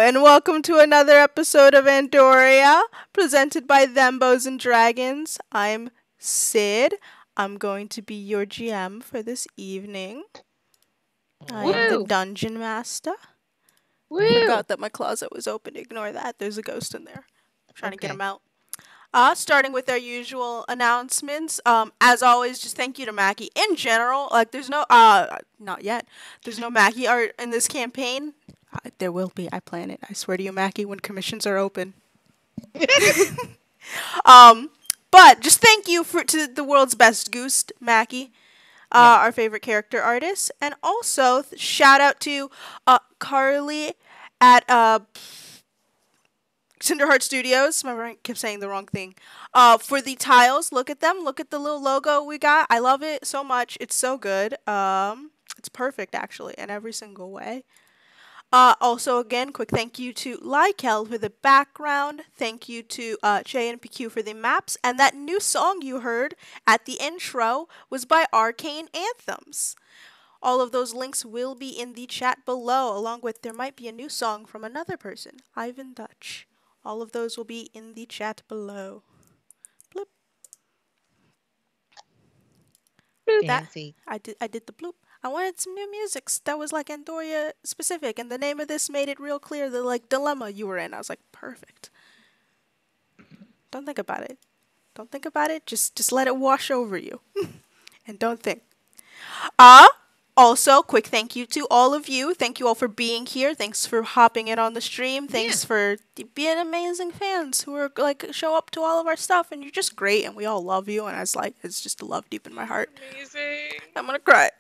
and welcome to another episode of Andoria, presented by Thembos and Dragons. I'm Sid. I'm going to be your GM for this evening. I am the Woo! Dungeon Master. Woo! I forgot that my closet was open. Ignore that. There's a ghost in there. I'm trying to get him out. Starting with our usual announcements. As always, just thank you to Mackie. In general, like there's no not yet. There's no Mackie art in this campaign. There will be. I plan it. I swear to you, Mackie, when commissions are open. But just thank you to the world's best goose, Mackie, our favorite character artist, and also shout out to Carly at Cinderheart Studios. Remember, I kept saying the wrong thing. For the tiles, look at them. Look at the little logo we got. I love it so much. It's so good. It's perfect actually in every single way. Also, again, quick thank you to Lykel for the background. Thank you to Jay and PQ for the maps. And that new song you heard at the intro was by Arcane Anthems. All of those links will be in the chat below, along with there might be a new song from another person, Ivan Dutch. All of those will be in the chat below. Bloop. Fancy. I did the bloop. I wanted some new music that was like Andoria specific, and the name of this made it real clear the like dilemma you were in. I was like, perfect. Don't think about it. Don't think about it. Just let it wash over you, and don't think. Also, quick thank you to all of you. Thank you all for being here. Thanks for hopping in on the stream. Thanks for being amazing fans who are like show up to all of our stuff, and you're just great, and we all love you. And it's just a love deep in my heart. Amazing. I'm gonna cry.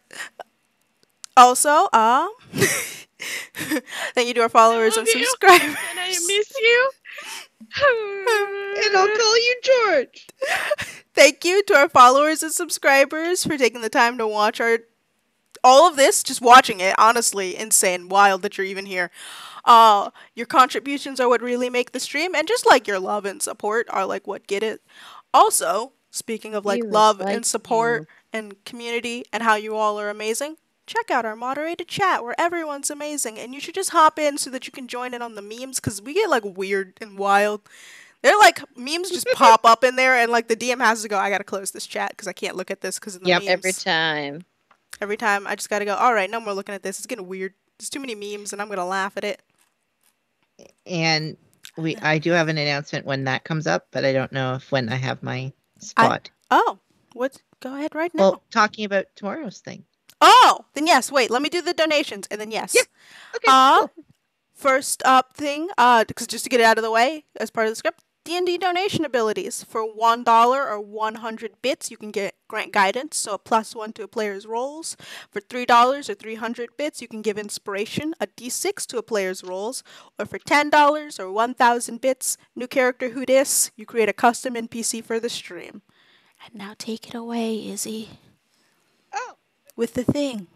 Also, thank you to our followers and subscribers. And I miss you. And I'll call you George. Thank you to our followers and subscribers for taking the time to watch all of this, just watching it. Honestly, insane, wild that you're even here. Your contributions are what really make the stream, and just like your love and support are like what get it. Also, speaking of like love and support and community and how you all are amazing, check out our moderated chat where everyone's amazing, and you should just hop in so that you can join in on the memes, because we get like weird and wild. They're like memes just pop up in there, and like the DM has to go, I gotta close this chat because I can't look at this because of the memes. Every time. Every time I just gotta go, all right, no more looking at this. It's getting weird. There's too many memes and I'm gonna laugh at it. And I do have an announcement when that comes up, but I don't know when I have my spot. Go ahead right now. Well, talking about tomorrow's thing. Oh, then yes. Wait, let me do the donations, and then yes. Yep. Okay. Cool. First up thing, because just to get it out of the way, as part of the script, D&D donation abilities. For $1 or 100 bits, you can grant guidance, so a +1 to a player's rolls. For $3 or 300 bits, you can give inspiration, a D6 to a player's rolls. Or for $10 or 1,000 bits, new character who dis, you create a custom NPC for the stream. And now take it away, Izzy. Oh. With the thing.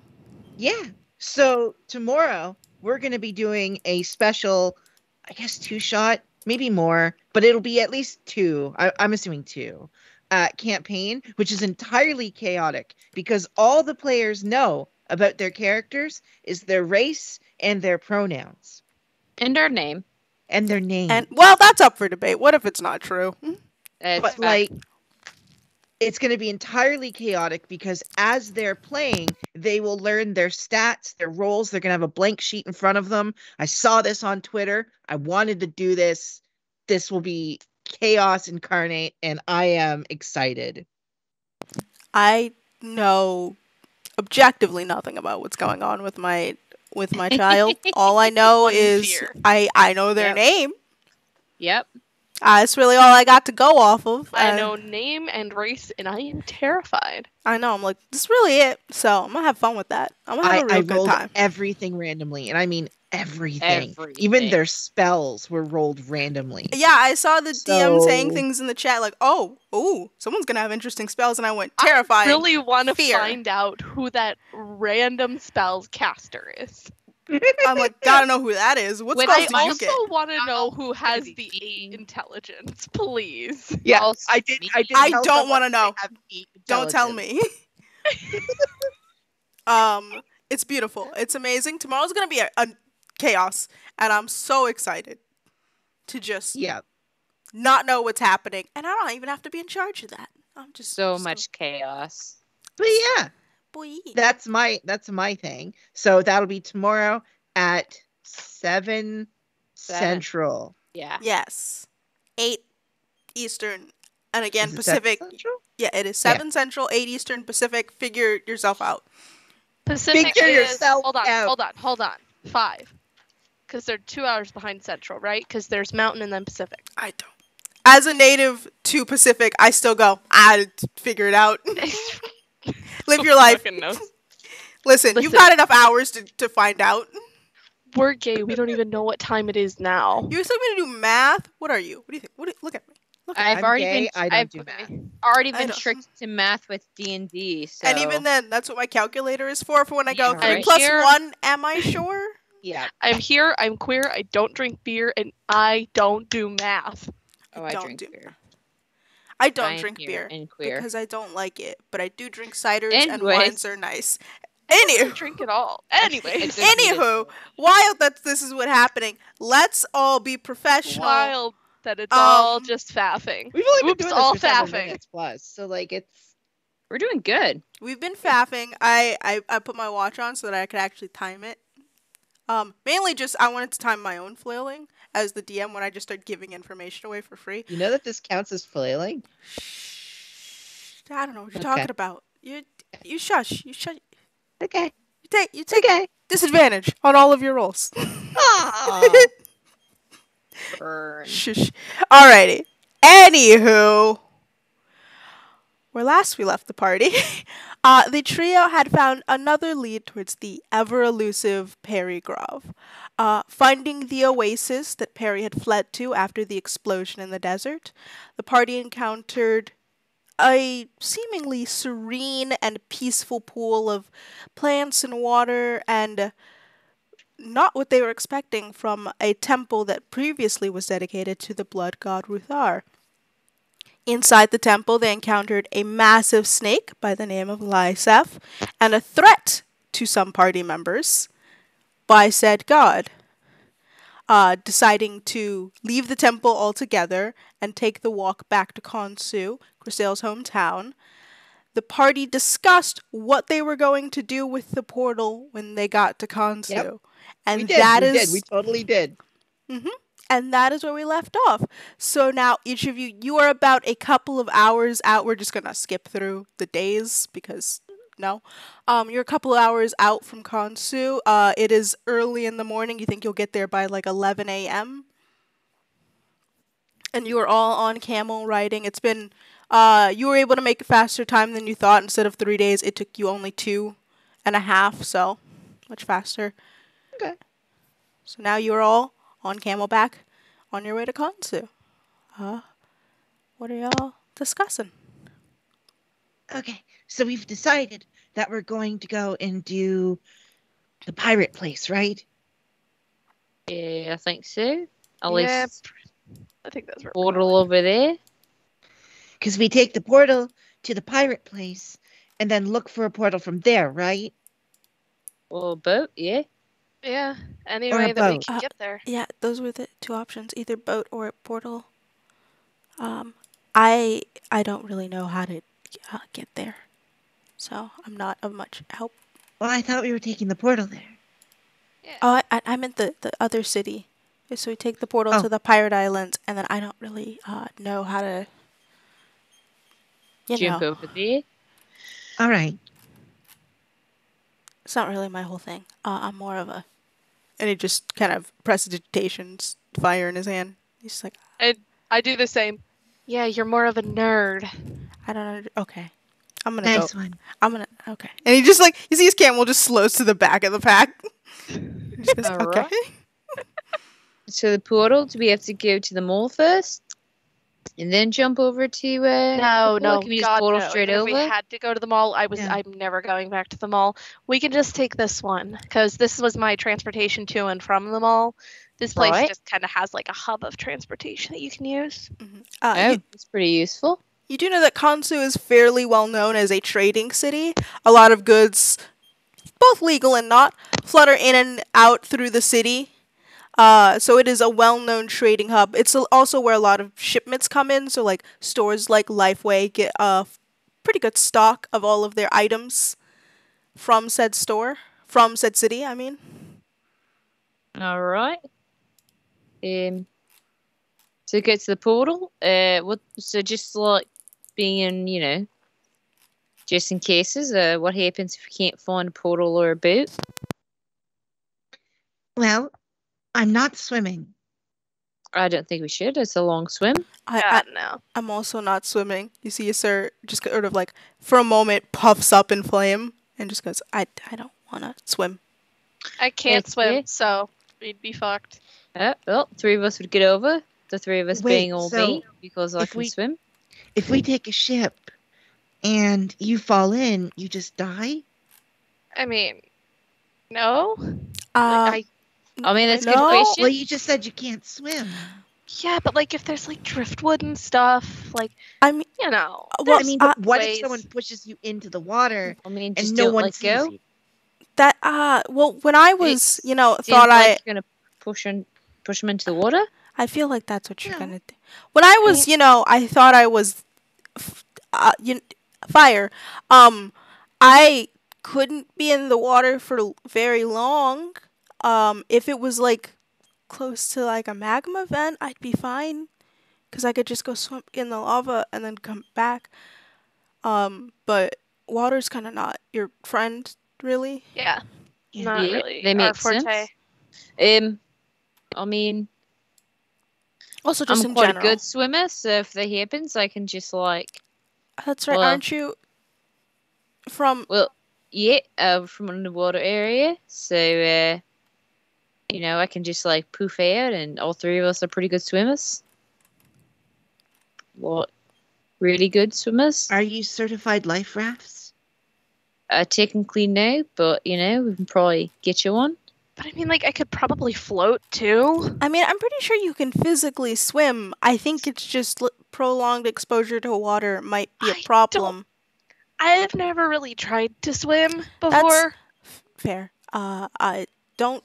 Yeah. So tomorrow we're going to be doing a special, I guess 2-shot, maybe more, but it'll be at least 2. I'm assuming 2. Campaign, which is entirely chaotic because all the players know about their characters is their race and their pronouns. And their name. And their name. And well, that's up for debate. What if it's not true? But like, it's going to be entirely chaotic because as they're playing, they will learn their stats, their roles. They're going to have a blank sheet in front of them. I saw this on Twitter. I wanted to do this. This will be chaos incarnate, and I am excited. I know objectively nothing about what's going on with my child. All I know is I know their name. Yep. That's really all I got to go off of. I know name and race, and I am terrified. I know. I'm like, this is really it. So I'm gonna have fun with that. I'm gonna have a real good time. Everything randomly, and I mean everything. Even their spells were rolled randomly. Yeah, I saw the DM saying things in the chat like, "Oh, someone's gonna have interesting spells," and I went, terrifying. I really want to find out who that random spells caster is. I'm like, gotta know who that is. What spells do you get? I also want to know who has the 8 intelligence, please. Yeah, I did. I don't want to know. Don't tell me. It's beautiful. It's amazing. Tomorrow's gonna be a chaos, and I'm so excited to just Yeah. not know what's happening, and I don't even have to be in charge of that. I'm just So much chaos. But yeah, boy. that's my thing. So that'll be tomorrow at 7 Central. Yeah. Yes, 8 Eastern, and again Is it 7 Pacific. Central? Yeah, it is 7 Central, 8 Eastern, Pacific. Figure yourself out. Pacific Figure is yourself hold on, out. hold on. 5. Because they're 2 hours behind Central, right? Because there's Mountain and then Pacific. I don't. As a native to Pacific, I still go. I figure it out. Live your life. Fucking knows. Listen, you've Listen. got enough hours to find out. We're gay. We don't even know what time it is now. You expect me to do math? What are you? What do you think? Look at me. I've I'm already gay, been. I don't I've do math. already I been know. tricked to math with D&D. So. And even then, that's what my calculator is for when I go Yeah, 3 right. plus Here- 1. Am I sure? Yeah. I'm here. I'm queer. I don't drink beer, and I don't do math. Oh, I don't drink do beer. I don't I'm drink here beer and queer. because I don't like it, but I do drink ciders and Anyways. wines are nice. I don't Anywho, drink at all. Actually, I Anyways, just need Anywho, it. wild that this is what's happening. Let's all be professional. wild that it's all Um, just faffing. We've only been Oops, doing all this for 7 faffing. minutes plus. So like it's We're doing good. We've been faffing. I put my watch on so that I could actually time it. Mainly just I wanted to time my own flailing as the DM when I just start giving information away for free. you know that this counts as flailing? I don't know what you're Okay. talking about. You shush. You shut. Okay. You take Okay. disadvantage on all of your rolls. Oh. Burn. Shush. Alrighty. Anywho, where last we left the party, the trio had found another lead towards the ever-elusive Perry Grove. Finding the oasis that Perry had fled to after the explosion in the desert, the party encountered a seemingly serene and peaceful pool of plants and water, and not what they were expecting from a temple that previously was dedicated to the blood god Ruthar. Inside the temple, they encountered a massive snake by the name of Lysef and a threat to some party members by said god. Deciding to leave the temple altogether and take the walk back to Khansu, Kristael's hometown, the party discussed what they were going to do with the portal when they got to Khansu. Yep. And we did. that we is did. We totally did. and that is where we left off. So now each of you are about a couple of hours out. We're just gonna skip through the days because no. You're a couple of hours out from Khansu. It is early in the morning. You think you'll get there by like 11 a.m. And you are all on camel riding. It's been you were able to make a faster time than you thought. Instead of 3 days, it took you only 2.5, so much faster. Okay. So now you're all on camelback on your way to Khansu. What are y'all discussing? Okay. So we've decided that we're going to go and do the pirate place, right? Yeah, I think so. At Yeah, least I think that's where we're portal going. over there. Because we take the portal to the pirate place and then look for a portal from there, right? Or boat, yeah. Yeah, any Or a way that we boat. can get there. Yeah, those were the two options: either boat or portal. I don't really know how to get there, so I'm not of much help. Well, I thought we were taking the portal there. Oh, I meant the other city. So we take the portal Oh. to the pirate islands, and then I don't really know how to. Jump over there. All right. It's not really my whole thing. I'm more of a. And he just kind of prestidigitations fire in his hand. He's just like, I do the same. Yeah, you're more of a nerd. I don't know. Okay. I'm gonna Nice go. one. Okay. And he just like, you see his camel just slows to the back of the pack. He just goes, okay. Alright. So the portal, do we have to go to the mall first? And then jump over to No, the no, portal? Can we just God, portal no. straight Even over? if we had to go to the mall, Yeah. I'm never going back to the mall. We can just take this one because this was my transportation to and from the mall. This place Right. just kind of has like a hub of transportation that you can use. Oh, You, it's pretty useful. you do know that Khansu is fairly well known as a trading city. A lot of goods both legal and not, flutter in and out through the city. So it is a well-known trading hub. It's also where a lot of shipments come in. So like stores like Lifeway get pretty good stock of all of their items from said store, from said city. I mean. All right. So get to the portal. What? So just like being, just in cases. What happens if you can't find a portal or a boat? Well, I'm not swimming. I don't think we should. It's a long swim. No. I'm also not swimming. You see, sir just sort of like for a moment puffs up in flame and just goes, I don't wanna swim. I can't That's swim, fair. so we'd be fucked. Well, three of us would get over. The three of us Wait, being all so me because I if can we- swim. If we take a ship and you fall in, you just die? I mean, no. I I mean, that's a good no. question. Well, you just said you can't swim. Yeah, but like if there's like driftwood and stuff, like I mean, well, well, I mean, but what if ways. someone pushes you into the water I mean, and just no don't one let sees go. you? that well, when I was, Seems thought like you're gonna push them into the water. I feel like that's what you're No. gonna do. When I was, I thought I was, fire. I couldn't be in the water for very long. If it was like close to like a magma vent, I'd be fine, cause I could just go swim in the lava and then come back. But water's kind of not your friend, really. Yeah, Yeah. not Yeah, really they our make forte. sense. I mean, Also, just I'm in quite general. a good swimmer, so if that happens, I can just like, That's right, well- aren't you? From from an underwater area. So, I can just like poof out, and all three of us are pretty good swimmers. What? Really good swimmers? Are you certified life rafts? Technically no, but we can probably get you one. But I mean, like I could probably float too. I mean, I'm pretty sure you can physically swim. I think it's just prolonged exposure to water might be a I problem. I've never really tried to swim That's- before. Fair. I don't.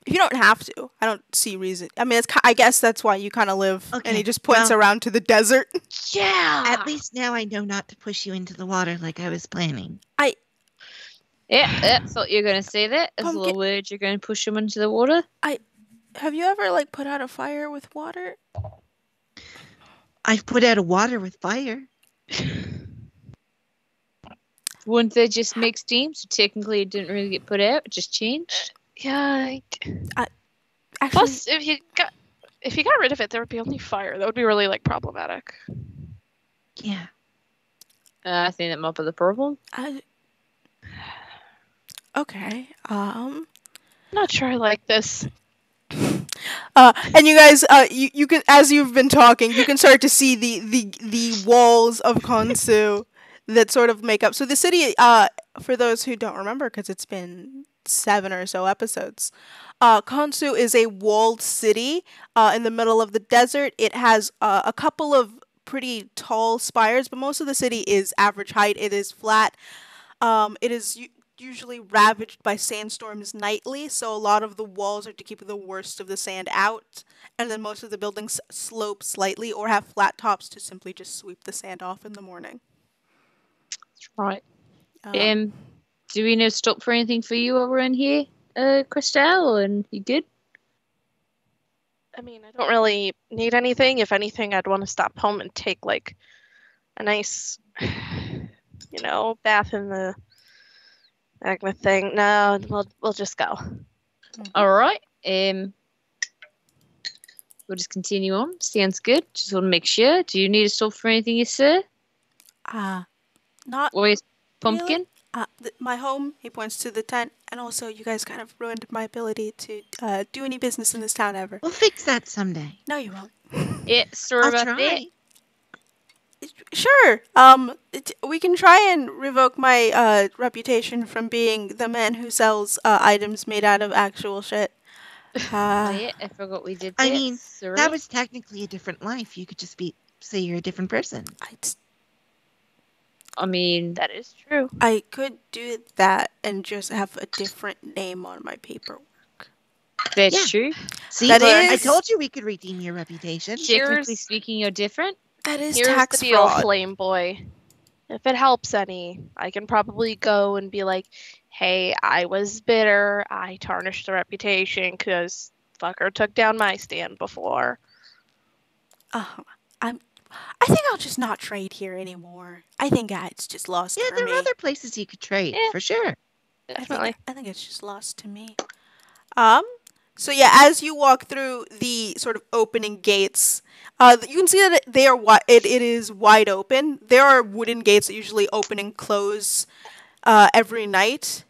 If you don't have to, I don't see reason. I mean, I guess that's why you kind of live. And Okay, he just points well- around to the desert. Yeah. At least now I know not to push you into the water like I was planning. Yeah, thought you were going to say that. As a Pumpkin- little word, you're going to push them into the water. Have you ever like put out a fire with water? I've put out a water with fire. Wouldn't they just make steam? So technically it didn't really get put out, it just changed. Yeah. Actually, Plus, if you got rid of it, there would be only fire. That would be really like problematic. Yeah. I think that might be the problem. okay. Not sure I like this. And you guys, you can, as you've been talking, you can start to see the walls of Khansu that sort of make up. So the city, for those who don't remember, because it's been 7 or so episodes, Khansu is a walled city in the middle of the desert. It has a couple of pretty tall spires, but most of the city is average height. It is flat. It is usually ravaged by sandstorms nightly, so a lot of the walls are to keep the worst of the sand out, and then most of the buildings slope slightly or have flat tops to simply just sweep the sand off in the morning. Right. Um, Do we know stop for anything for you over in here, Kristael? And you good? I mean, I don't really need anything. If anything, I'd want to stop home and take like a nice, bath in the magma thing. No, we'll just go. All right. We'll just continue on. Sounds good. Just want to make sure. Do you need to stop for anything, yes, sir? not Or is pumpkin? my home. He points to the tent, and also you guys kind of ruined my ability to do any business in this town ever. We'll fix that someday. No, you won't. Yeah, sorry I'll about that. try. Sure. We can try and revoke my reputation from being the man who sells items made out of actual shit. Yeah, I forgot we did that. I mean, Sorry. that was technically a different life. You could just say you're a different person. I mean, That is true. I could do that and just have a different name on my paperwork. that's Yeah. true. See, That I is told you we could redeem your reputation. Technically speaking, you're different. Here's tax the deal, fraud. Flame Boy. If it helps any, I can probably go and be like, hey, I was bitter. I tarnished the reputation because fucker took down my stand before. I think I'll just not trade here anymore. I think it's just lost Yeah, for there me. are other places you could trade, Yeah. for sure. Definitely. I think it's just lost to me. So yeah, as you walk through the sort of opening gates, you can see that they are it is wide open. There are wooden gates that usually open and close every night.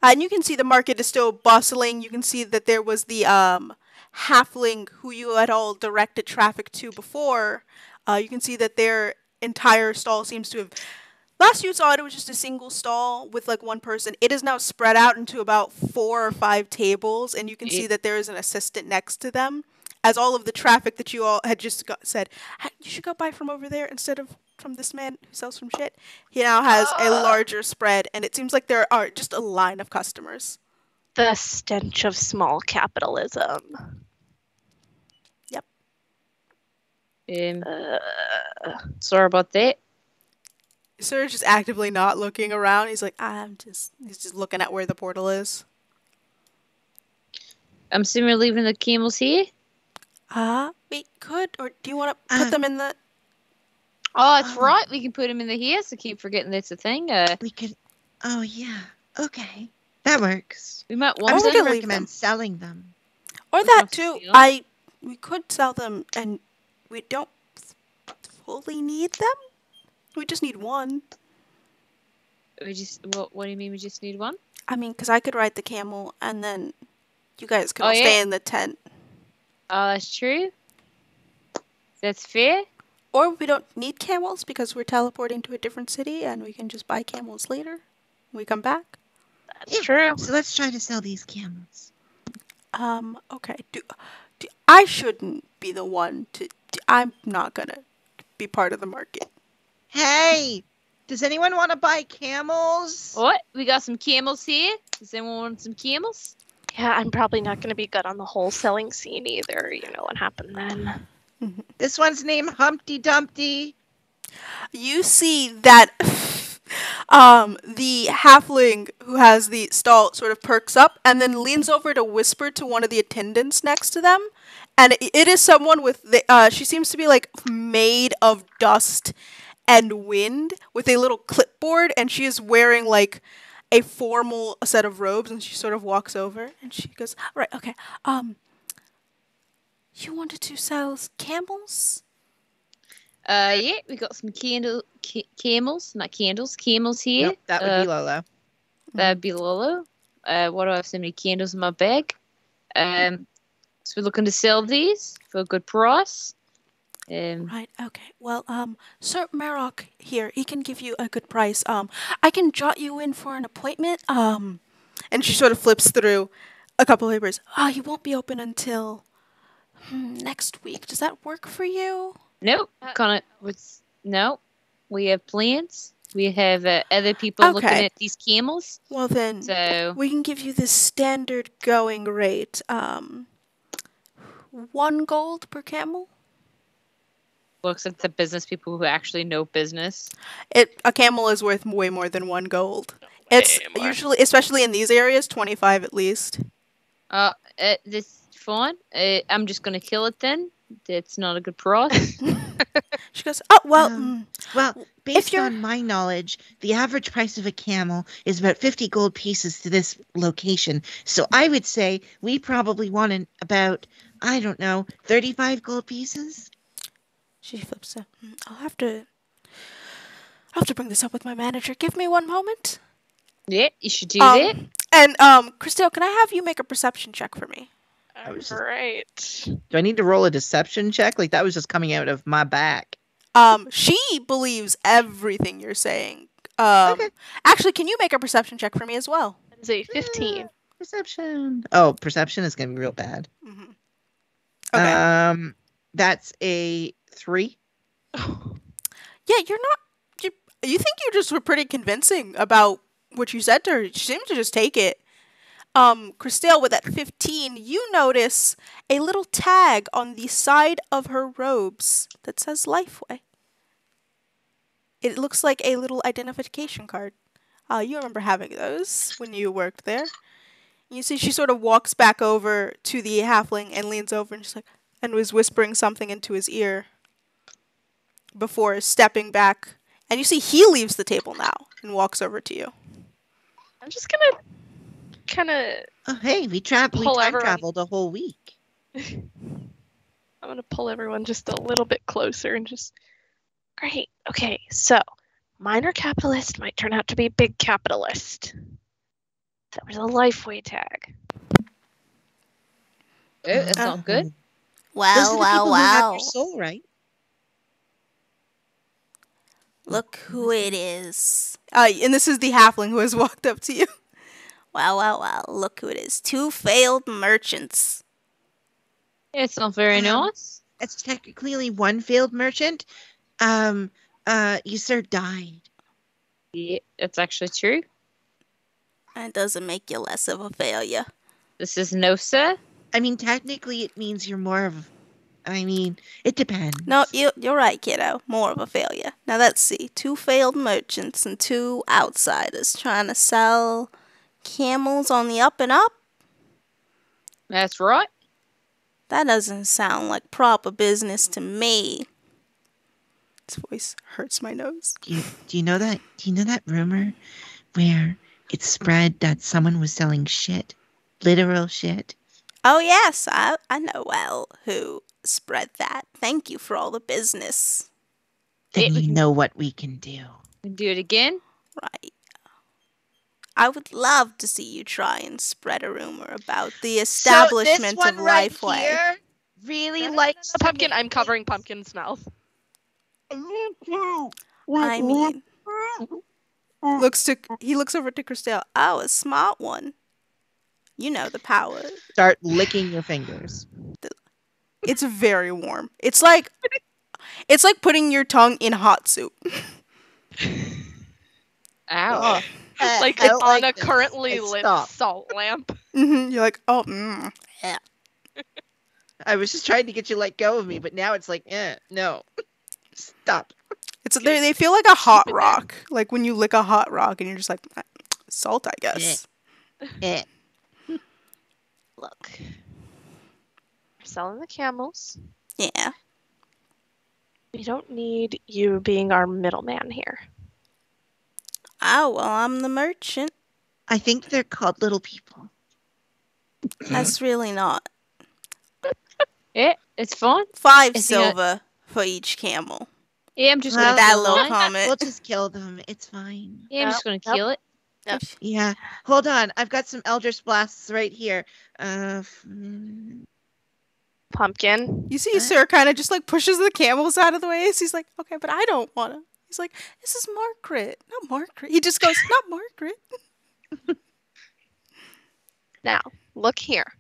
And you can see the market is still bustling. You can see that there was the halfling who you had all directed traffic to before. You can see that their entire stall seems to have. Last you saw it, it was just a single stall with like one person. It is now spread out into about 4 or 5 tables, and you can see that there is an assistant next to them. As all of the traffic that you all had just said, you should go buy from over there instead of from this man who sells some shit. He now has a larger spread, and it seems like there are just a line of customers. The stench of small capitalism. Yep. Sorry about that. Sir is just actively not looking around. He's like, he's just looking at where the portal is. I'm assuming we're leaving the camels here. We could, or do you want to put them in the? Oh, that's right. We can put them in the here. So keep forgetting that's a thing. We could. Oh yeah. Okay, that works. We might I want was we them. going to can leave them. recommend selling them. Or With that no too. steel. We could sell them, and we don't fully need them. We just need one. We just what do you mean? We just need one? I mean, because I could ride the camel, and then you guys could Oh, all yeah? stay in the tent. Oh, that's true. That's fair. Or we don't need camels because we're teleporting to a different city, and we can just buy camels later when we come back. That's true. So let's try to sell these camels. Okay. I shouldn't be the one to. I'm not gonna be part of the market. Hey, does anyone want to buy camels? What? We got some camels here. Does anyone want some camels? Yeah, I'm probably not going to be good on the wholesaling scene either. You know what happened then. This one's named Humpty Dumpty. You see that the halfling who has the stall sort of perks up and then leans over to whisper to one of the attendants next to them. And it is someone with she seems to be like made of dust and wind with a little clipboard, and she is wearing like a formal set of robes, and she sort of walks over and she goes, "Right, okay. You wanted to sell camels?" Yeah, we got some camels, not candles, camels here. Nope, that would be Lolo. That'd be Lolo. What do I have? So many candles in my bag. So we're looking to sell these for a good price. Right, okay. Well, Sir Marok here, he can give you a good price. I can jot you in for an appointment. And she sort of flips through a couple of papers. He won't be open until next week. Does that work for you? Nope. No. We have plans. We have other people looking Okay. at these camels. Well then, So we can give you the standard going rate. 1 gold per camel. looks like the business people who actually know business. A camel is worth way more than 1 gold. It's usually, especially in these areas, 25 at least. This fine. I'm just gonna kill it then. That's not a good price. She goes, "Oh well, Well, if based you're- on my knowledge, the average price of a camel is about 50 gold pieces to this location. So I would say we probably want about, I don't know, 35 gold pieces. She flips it. I'll have to bring this up with my manager. Give me 1 moment. Yeah, you should do that. And Kristael, can I have you make a perception check for me? Right. Do I need to roll a deception check? Like that was just coming out of my back. She believes everything you're saying. Okay. Actually, can you make a perception check for me as well? That is a 15. Perception. Oh, perception is going to be real bad. Mm-hmm. Okay. That's a 3. Yeah, You think you just were pretty convincing about what you said to her. She seemed to just take it. Kristael, with that 15, you notice a little tag on the side of her robes that says Lifeway. It looks like a little identification card. You remember having those when you worked there. You see, she sort of walks back over to the halfling and leans over and just like, and was whispering something into his ear before stepping back. And you see, he leaves the table now and walks over to you. I'm just gonna kind of. Oh, hey, we time traveled a whole week. I'm gonna pull everyone just a little bit closer and just. Great. Okay, so minor capitalist might turn out to be big capitalist. That was a Lifeway tag. Oh, that's not good. Those Wow, are the wow, people who have wow. your soul, right? Look who it is. And this is the halfling who has walked up to you. Wow, wow, wow. Look who it is. 2 failed merchants. It's not very nice. It's technically only one failed merchant. You sir died. Yeah, that's actually true. That doesn't make you less of a failure. This is no, sir. I mean, technically, it means you're more of. I mean, it depends. No, you're right, kiddo. More of a failure. Now let's see. 2 failed merchants and 2 outsiders trying to sell camels on the up and up. That's right. That doesn't sound like proper business to me. His voice hurts my nose. Do you know that? Do you know that rumor where it spread that someone was selling shit, literal shit? Oh yes, I know well who spread that. Thank you for all the business. Then you know what we can do. Do it again. Right. I would love to see you try and spread a rumor about the establishment so this of one right Lifeway. here really likes The pumpkin. I'm covering Pumpkin's mouth. I mean, he looks over to Kristael. Oh, a smart one. You know the power. Start licking your fingers. It's very warm. It's like putting your tongue in hot soup. Ow. Like I it's on a this. currently lit Stop. salt lamp. You're like, oh, yeah. I was just trying to get you to let go of me, but now it's like, no. Stop. They feel like a hot it there. rock. Like when you lick a hot rock and you're just like, salt, I guess. Eh. Look, we're selling the camels. Yeah. We don't need you being our middleman here. Oh, well, I'm the merchant. I think they're called little people. That's really not. Yeah, it's fine. 5 It's, you know- silver for each camel. Yeah, I'm just Well, gonna That kill little mine. comment. We'll just kill them. It's fine. Yeah, I'm just gonna Nope. kill it. Yeah. Hold on. I've got some Eldritch Blasts right here. Pumpkin. You see, Sir kind of just like pushes the camels out of the way. So he's like, okay, but I don't want to. He's like, this is Margaret, not Margaret. He just goes, not Margaret. Now, look here.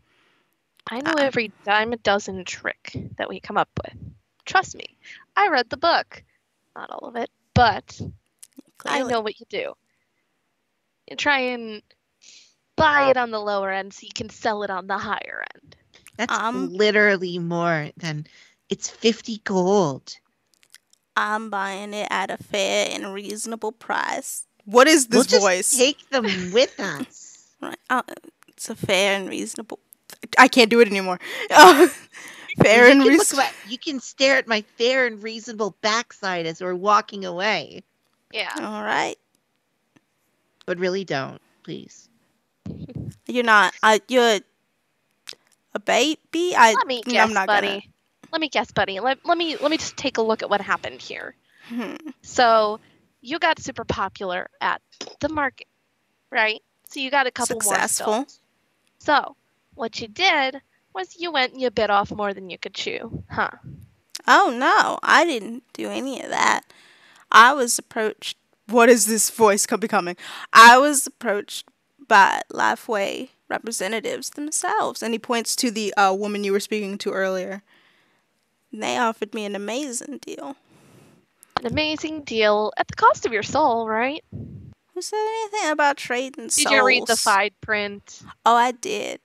I know every dime a dozen trick that we come up with. Trust me, I read the book. Not all of it, but I Clearly. know what you do. You try and buy it on the lower end so you can sell it on the higher end. That's literally more than it's 50 gold. I'm buying it at a fair and reasonable price. What is this We'll voice? just take them with us. Right. It's a fair and reasonable. I can't do it anymore. Fair and reasonable. You can stare at my fair and reasonable backside as we're walking away. Yeah. All right. But really don't, please. You're not. You're a baby. Let me guess, I'm not buddy. gonna. Let me guess, buddy. Let me just take a look at what happened here. Hmm. So, you got super popular at the market, right? So you got a couple Successful. more stalls. So, what you did was you went and you bit off more than you could chew, huh? Oh no, I didn't do any of that. I was approached. What is this voice becoming? I was approached by Lifeway representatives themselves, and he points to the woman you were speaking to earlier. And they offered me an amazing deal. An amazing deal at the cost of your soul, right? Who said anything about trading souls? Did you read the fine print? Oh, I did.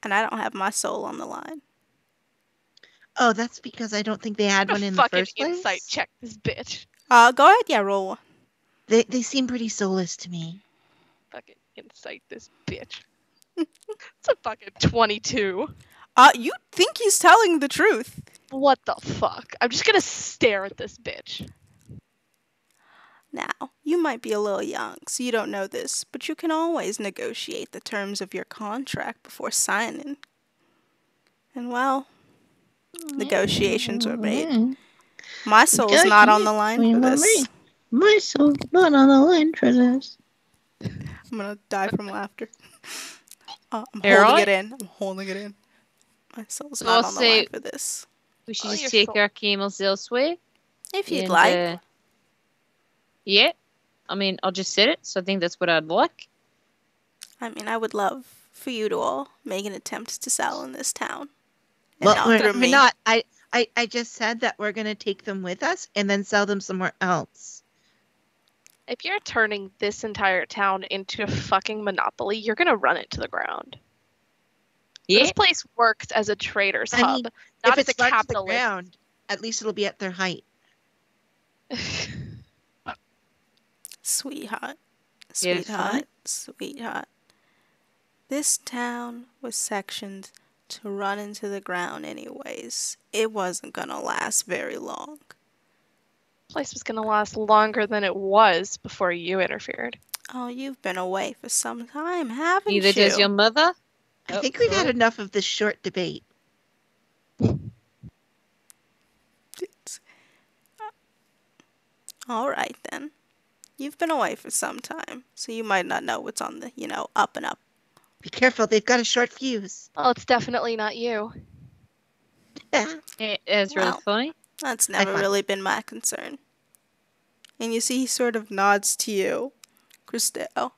And I don't have my soul on the line. Oh, that's because I don't think they had one in the Fucking first place. insight check this bitch. Go ahead, yeah, roll one. They seem pretty soulless to me. Fucking insight this bitch. It's a fucking 22. You think he's telling the truth. What the fuck? I'm just gonna stare at this bitch. Now, you might be a little young, so you don't know this, but you can always negotiate the terms of your contract before signing. And well, negotiations were made. My soul's not on the line for this. My soul's not on the line for this. I'm gonna die from laughter. I'm You're holding right. it in. I'm holding it in. My soul's So not I'll on the say- line for this. We should Oh, just your take soul. our camels elsewhere. If you'd and, like. Yeah. I mean, I'll just set it, so I think that's what I'd like. I mean, I would love for you to all make an attempt to sell in this town. And Well, not we're through me. not. I just said that we're gonna take them with us and then sell them somewhere else. If you're turning this entire town into a fucking monopoly, you're gonna run it to the ground. Yeah. This place works as a trader's I hub, mean, not if as a it's run to the capitalist. ground, at least it'll be at their height. Sweetheart. Yeah, it's fine. Sweetheart. This town was sectioned to run into the ground anyways. It wasn't gonna last very long. Place was gonna last longer than it was before you interfered. Oh, you've been away for some time, haven't Neither you? does your mother. I Oh, think we've had sorry. enough of this short debate. All right then. You've been away for some time, so you might not know what's on the, up and up. Be careful, they've got a short fuse. Well, it's definitely not you. That's really Well. funny. That's never find- really been my concern. And you see he sort of nods to you, Kristael.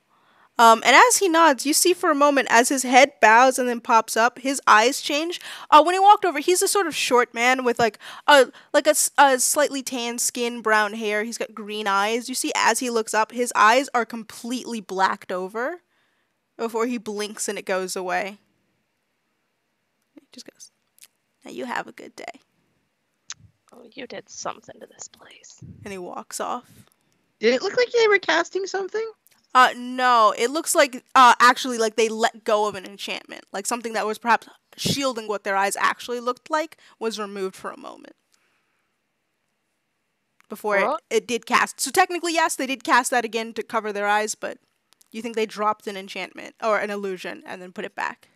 And as he nods, you see for a moment as his head bows and then pops up, his eyes change. When he walked over, he's a sort of short man with a slightly tan skin, brown hair. He's got green eyes. You see as he looks up, his eyes are completely blacked over before he blinks and it goes away. He just goes, "Now you have a good day." Oh, you did something to this place. And he walks off. Did it look like they were casting something? No, it looks like actually like they let go of an enchantment. Like something that was perhaps shielding what their eyes actually looked like was removed for a moment. Before What? it did cast. So technically, yes, they did cast that again to cover their eyes, but you think they dropped an enchantment or an illusion and then put it back?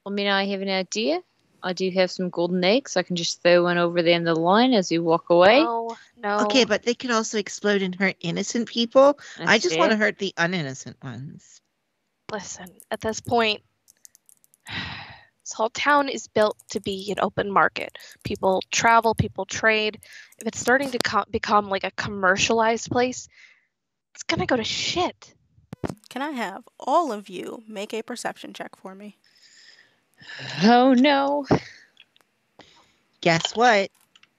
I mean, I have an idea. I do have some golden eggs. I can just throw one over the end of the line as you walk away. No, no. Okay, but they could also explode and hurt innocent people. I just want to fair. hurt the uninnocent ones. Listen, at this point, this whole town is built to be an open market. People travel, people trade. If it's starting to become like a commercialized place, it's gonna go to shit. Can I have all of you make a perception check for me? Oh no. Guess what?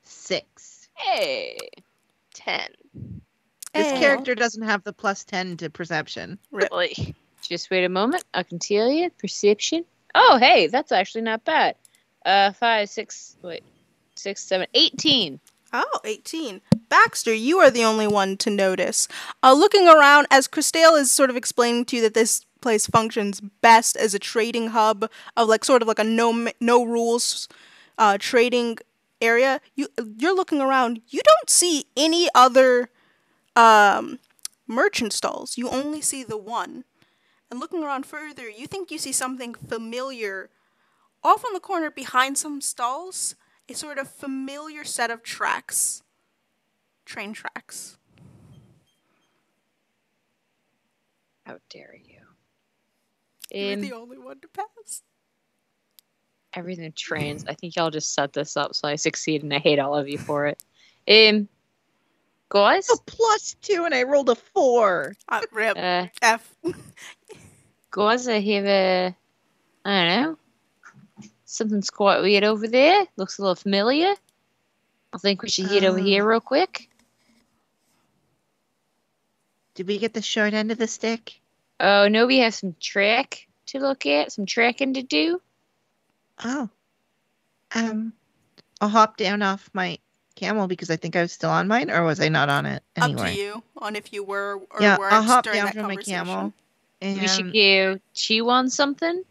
6. Hey. 10. This Hey. character doesn't have the +10 to perception. Really. Just wait a moment. I can tell you. Perception. Oh, hey, that's actually not bad. 5, 6, 7, 18. Oh, 18. Baxter, you are the only one to notice. Looking around, as Kristael is sort of explaining to you that this place functions best as a trading hub of sort of like a no rules trading area, you're looking around. You don't see any other merchant stalls. You only see the one. And looking around further, you think you see something familiar off on the corner behind some stalls. A sort of familiar set of tracks. Train tracks. How dare you? You're the only one to pass. Everything trains. I think y'all just set this up so I succeed, and I hate all of you for it. Guys, A +2 and I rolled a 4. Rip. uh, F. guys, I have I don't know, something's quite weird over there. Looks a little familiar. I think we should head over here real quick. Did we get the short end of the stick? Oh, no, we have some track to look at, some tracking to do. Oh. I'll hop down off my camel because I think I was still on mine, or was I not on it anyway? Up to you on if you were or Yeah, weren't I'll hop during down that from my conversation. camel. And We should go chew on something.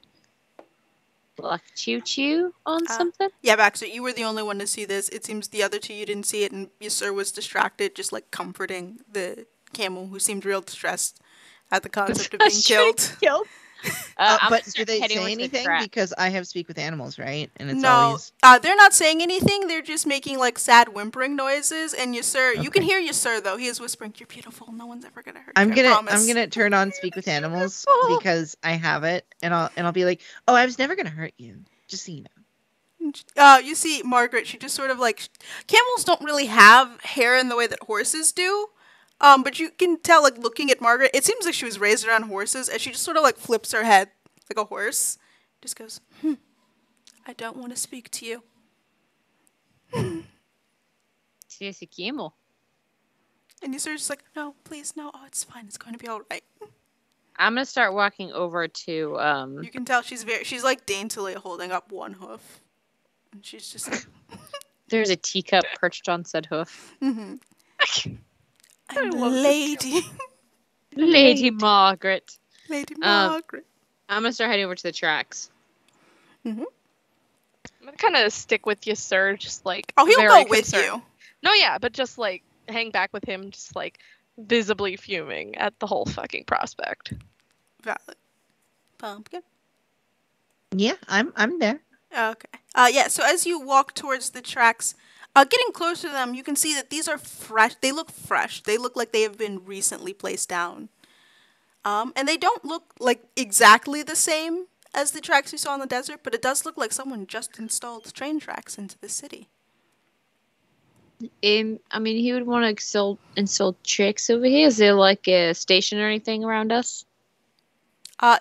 Like chew on something. Yeah, Baxter, you were the only one to see this. It seems the other two, you didn't see it, and Yasir was distracted, just like comforting the camel, who seemed real distressed at the concept of being killed. But do they say anything? Because I have speak with animals, right? And it's No, always... they're not saying anything. They're just making like sad whimpering noises. And Yasir, you can hear Yasir though. He is whispering, "You're beautiful. No one's ever gonna hurt you. I promise." I'm gonna turn on speak with animals because I have it, and I'll be like, "Oh, I was never gonna hurt you. Just so you know." You see Margaret. She just sort of like, camels don't really have hair in the way that horses do. But you can tell, like, looking at Margaret, it seems like she was raised around horses, and she just sort of, like, flips her head like a horse. Just goes, I don't want to speak to you. She's a camel. And you're just like, no, please, no. Oh, it's fine. It's going to be all right. I'm going to start walking over to... You can tell she's like, daintily holding up one hoof. And she's just like... There's a teacup perched on said hoof. I'm Lady. Lady Margaret. Lady Margaret. I'm going to start heading over to the tracks. I'm going to kind of stick with you, sir. Just like... Oh, he'll go with you. No, yeah, but just like hang back with him, just like visibly fuming at the whole fucking prospect. Valid. Pumpkin? Yeah, I'm there. Okay. Yeah, so as you walk towards the tracks, getting closer to them, you can see that these are fresh. They look fresh. They look like they have been recently placed down. And they don't look like exactly the same as the tracks you saw in the desert, but it does look like someone just installed train tracks into the city. I mean, he would want to install tracks over here. Is there like a station or anything around us?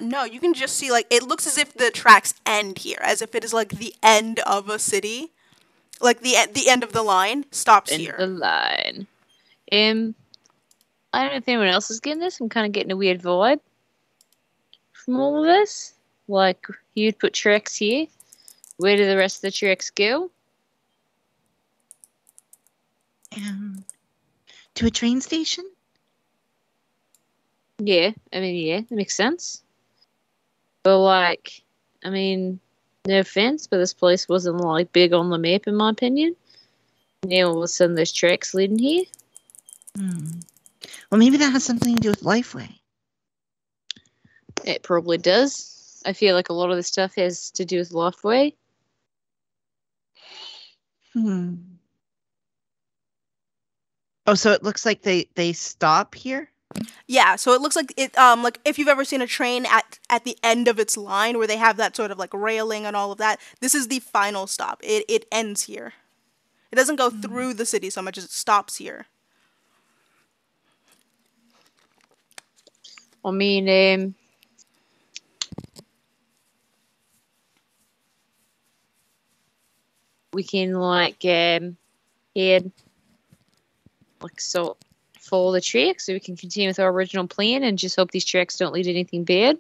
No, you can just see, like, it looks as if the tracks end here, as if it is, like, the end of a city. Like, the end of the line stops here. The line. I don't know if anyone else is getting this. I'm kind of getting a weird vibe from all of this. Like, you'd put tracks here. Where do the rest of the tracks go? To a train station? Yeah, I mean, yeah, that makes sense. But, like, I mean, no offense, but this place wasn't, like, big on the map, in my opinion. Now, all of a sudden, there's tracks leading here. Well, maybe that has something to do with Lifeway. It probably does. I feel like a lot of the stuff has to do with Lifeway. Oh, so it looks like they stop here? Yeah, so it looks like it like if you've ever seen a train at the end of its line where they have that sort of like railing and all of that, this is the final stop. It ends here. It doesn't go through the city so much as it stops here. I mean, we can like head like so follow the tracks so we can continue with our original plan and just hope these tracks don't lead to anything bad.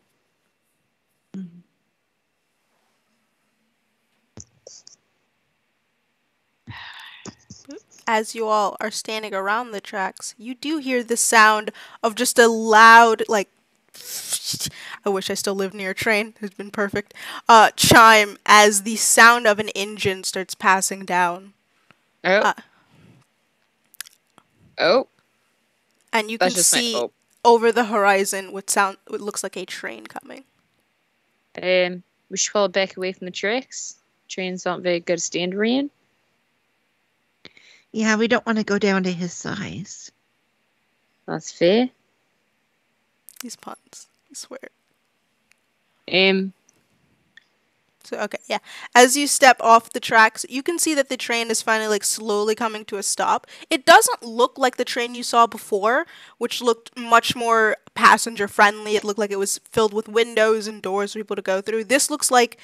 As you all are standing around the tracks, you do hear the sound of just a loud, like, I wish I still lived near a train, it's been perfect, chime as the sound of an engine starts passing down. Oh. And you can see over the horizon what looks like a train coming. We should call it back away from the tracks. Trains aren't very good to stand around. Yeah, we don't want to go down to his size. That's fair. These puns, I swear. So, okay, yeah. As you step off the tracks, you can see that the train is finally, like, slowly coming to a stop. It doesn't look like the train you saw before, which looked much more passenger-friendly. It looked like it was filled with windows and doors for people to go through. This looks like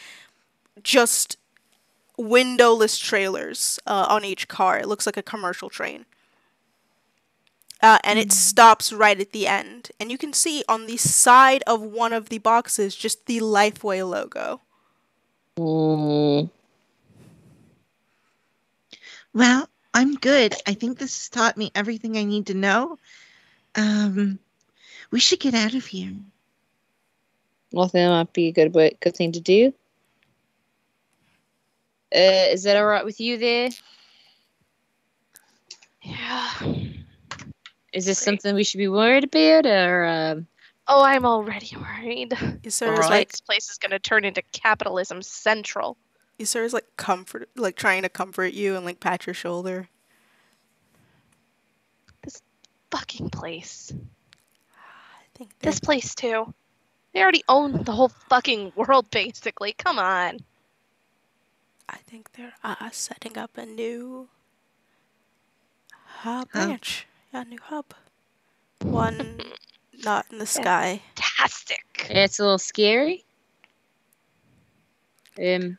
just windowless trailers on each car. It looks like a commercial train. And it stops right at the end. And you can see on the side of one of the boxes just the Lifeway logo. Mm. Well, I'm good. I think this has taught me everything I need to know. We should get out of here. Well, I think that might be a good thing to do. Is that alright with you there? Yeah. Is this Great. something we should be worried about, or Oh, I'm already worried. Is there Alright. This place is going to turn into capitalism central. Isara's like trying to comfort you and like pat your shoulder. This fucking place. I think This place too. They already own the whole fucking world, basically. Come on. I think they're setting up a new Huh? branch. Yeah, a new hub. One not in the sky. Fantastic. it's a little scary? I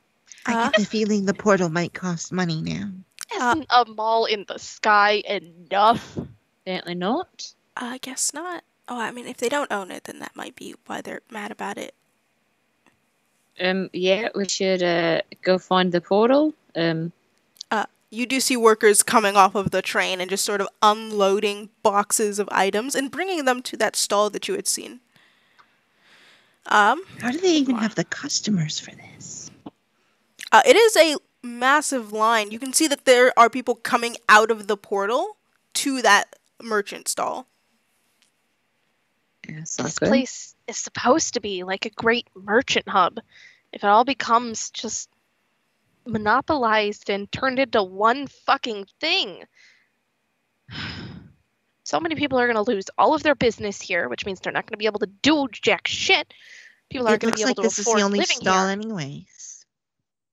get the feeling the portal might cost money now. Isn't a mall in the sky enough? Apparently not. I guess not. Oh, I mean, if they don't own it, then that might be why they're mad about it. Yeah, we should go find the portal. You do see workers coming off of the train and just sort of unloading boxes of items and bringing them to that stall that you had seen. How do they even have the customers for this? It is a massive line. You can see that there are people coming out of the portal to that merchant stall. Yeah, it's not This good. place is supposed to be like a great merchant hub. If it all becomes just monopolized and turned into one fucking thing. So many people are going to lose all of their business here, which means they're not going to be able to do jack shit. People aren't It going to looks be able like to this is afford the only living stall here. anyways.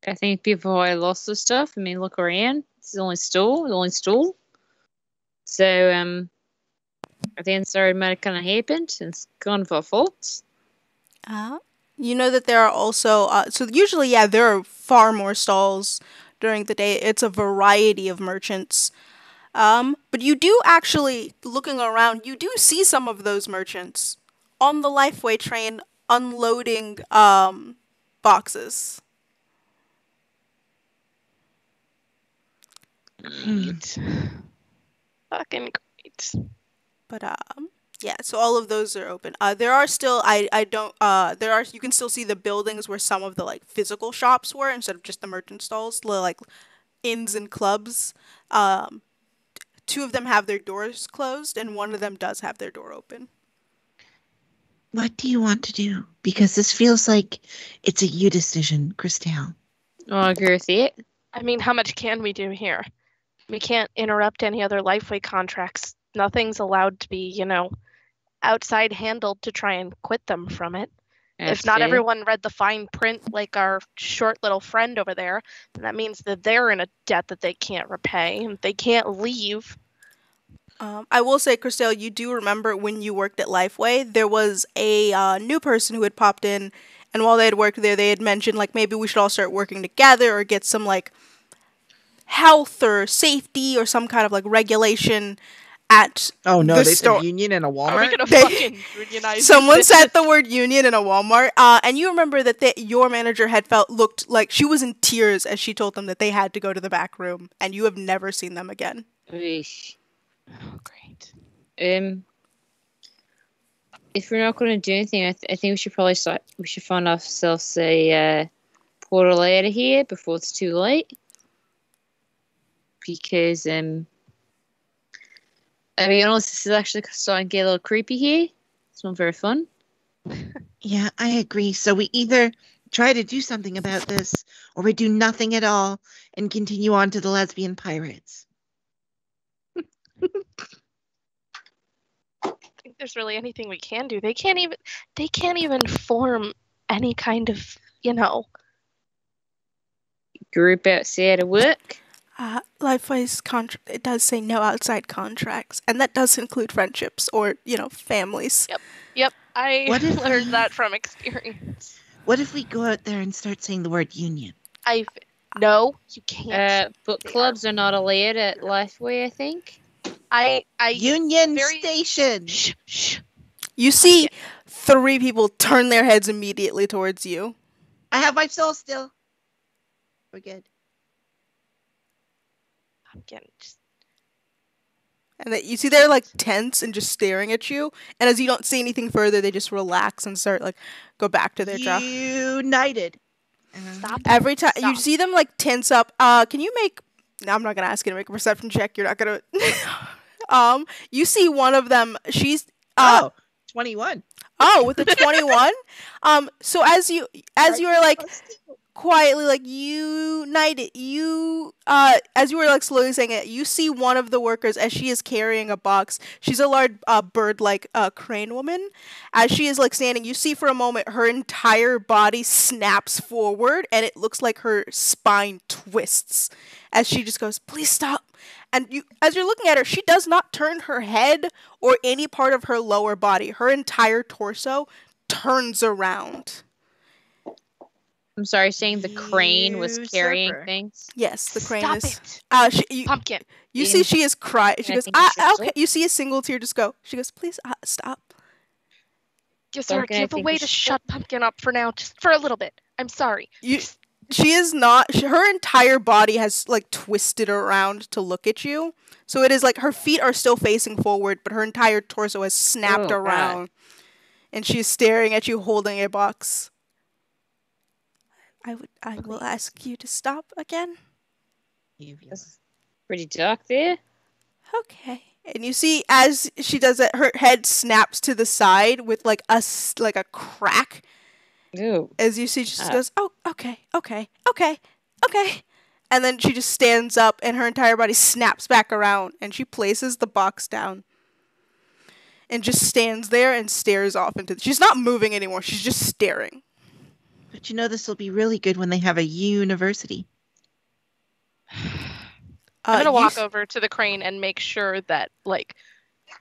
I think people already lost their stuff. I mean, look around. It's the only stall. So, I think sorry might have kind of happened, and it's gone for fault. You know that there are also so usually there are far more stalls during the day. It's a variety of merchants. But you do actually, looking around, you do see some of those merchants on the Lifeway train unloading boxes. Great. Fucking great. But yeah, so all of those are open. There are still I don't there are you can still see the buildings where some of the like physical shops were instead of just the merchant stalls, like inns and clubs. Two of them have their doors closed and one of them does have their door open. What do you want to do? Because this feels like it's a you decision, Kristael. Oh, I agree with it. I mean, how much can we do here? We can't interrupt any other Lifeway contracts. Nothing's allowed to be, outside handled to try and quit them from it. That's If not fair. everyone read the fine print like our short little friend over there, then that means that they're in a debt that they can't repay and they can't leave. I will say, Kristael, you do remember when you worked at Lifeway, there was a new person who had popped in, and while they had worked there, they had mentioned, like, maybe we should all start working together or get some, like, health or safety or some kind of, like, regulation at Oh no, the they store. said union in a Are we Walmart? gonna They- fucking unionize? Someone this said bitch? the word union in a Walmart, and you remember that your manager had looked like she was in tears as she told them that they had to go to the back room, and you have never seen them again. Eesh. Oh, great. If we're not going to do anything, I think we should probably we should find ourselves a portal out of here before it's too late. Because, I'll be honest, this is actually starting to get a little creepy here. It's not very fun. Yeah, I agree. So we either try to do something about this or we do nothing at all and continue on to the lesbian pirates. I don't think there's really anything we can do. They can't even form any kind of, Group outside of work. Lifeway's contract, it does say no outside contracts, and that does include friendships or, families. Yep, I What if- learned that from experience. What if we go out there and start saying the word union? I No, you can't. Book They clubs are not allowed at Lifeway, I think. I Union very- Station. Shh. You see 3 people turn their heads immediately towards you. I have my soul still. We're good. I'm getting just And that you see they're like tense and just staring at you. And as you don't say anything further, they just relax and start like go back to their job. United. stop. Every time you Stop. see them like tense up, can you make? No, I'm not gonna ask you to make a perception check. You're not gonna. You see one of them. She's 21. with the 21. So as you are like quietly like united, as you were like slowly saying it, you see one of the workers as she is carrying a box. She's a large bird like crane woman. As she is like standing, you see for a moment her entire body snaps forward and it looks like her spine twists as she just goes, "Please stop." And you, as you're looking at her, she does not turn her head or any part of her lower body. Her entire torso turns around. I'm sorry, saying the crane was carrying Usurper. things. Yes, the crane Stop is. it. Pumpkin. You see, she is crying. She I goes, think you should okay. stop. You see a single tear just go. She goes, please stop. Yes, sir. Pumpkin, Do I you have a think way we to should- shut Pumpkin up for now? Just for a little bit. I'm sorry. She is not. Her entire body has like twisted around to look at you. So it is like her feet are still facing forward, but her entire torso has snapped Oh, God. around, and she's staring at you holding a box. I will ask you to stop again. That's pretty dark there. Okay. And you see, as she does it, her head snaps to the side with like a crack. Ooh. As you see, she just goes, "Oh, okay. And then she just stands up and her entire body snaps back around and she places the box down. And just stands there and stares off into she's not moving anymore, she's just staring. But you know this will be really good when they have a university. I'm gonna walk over to the crane and make sure that like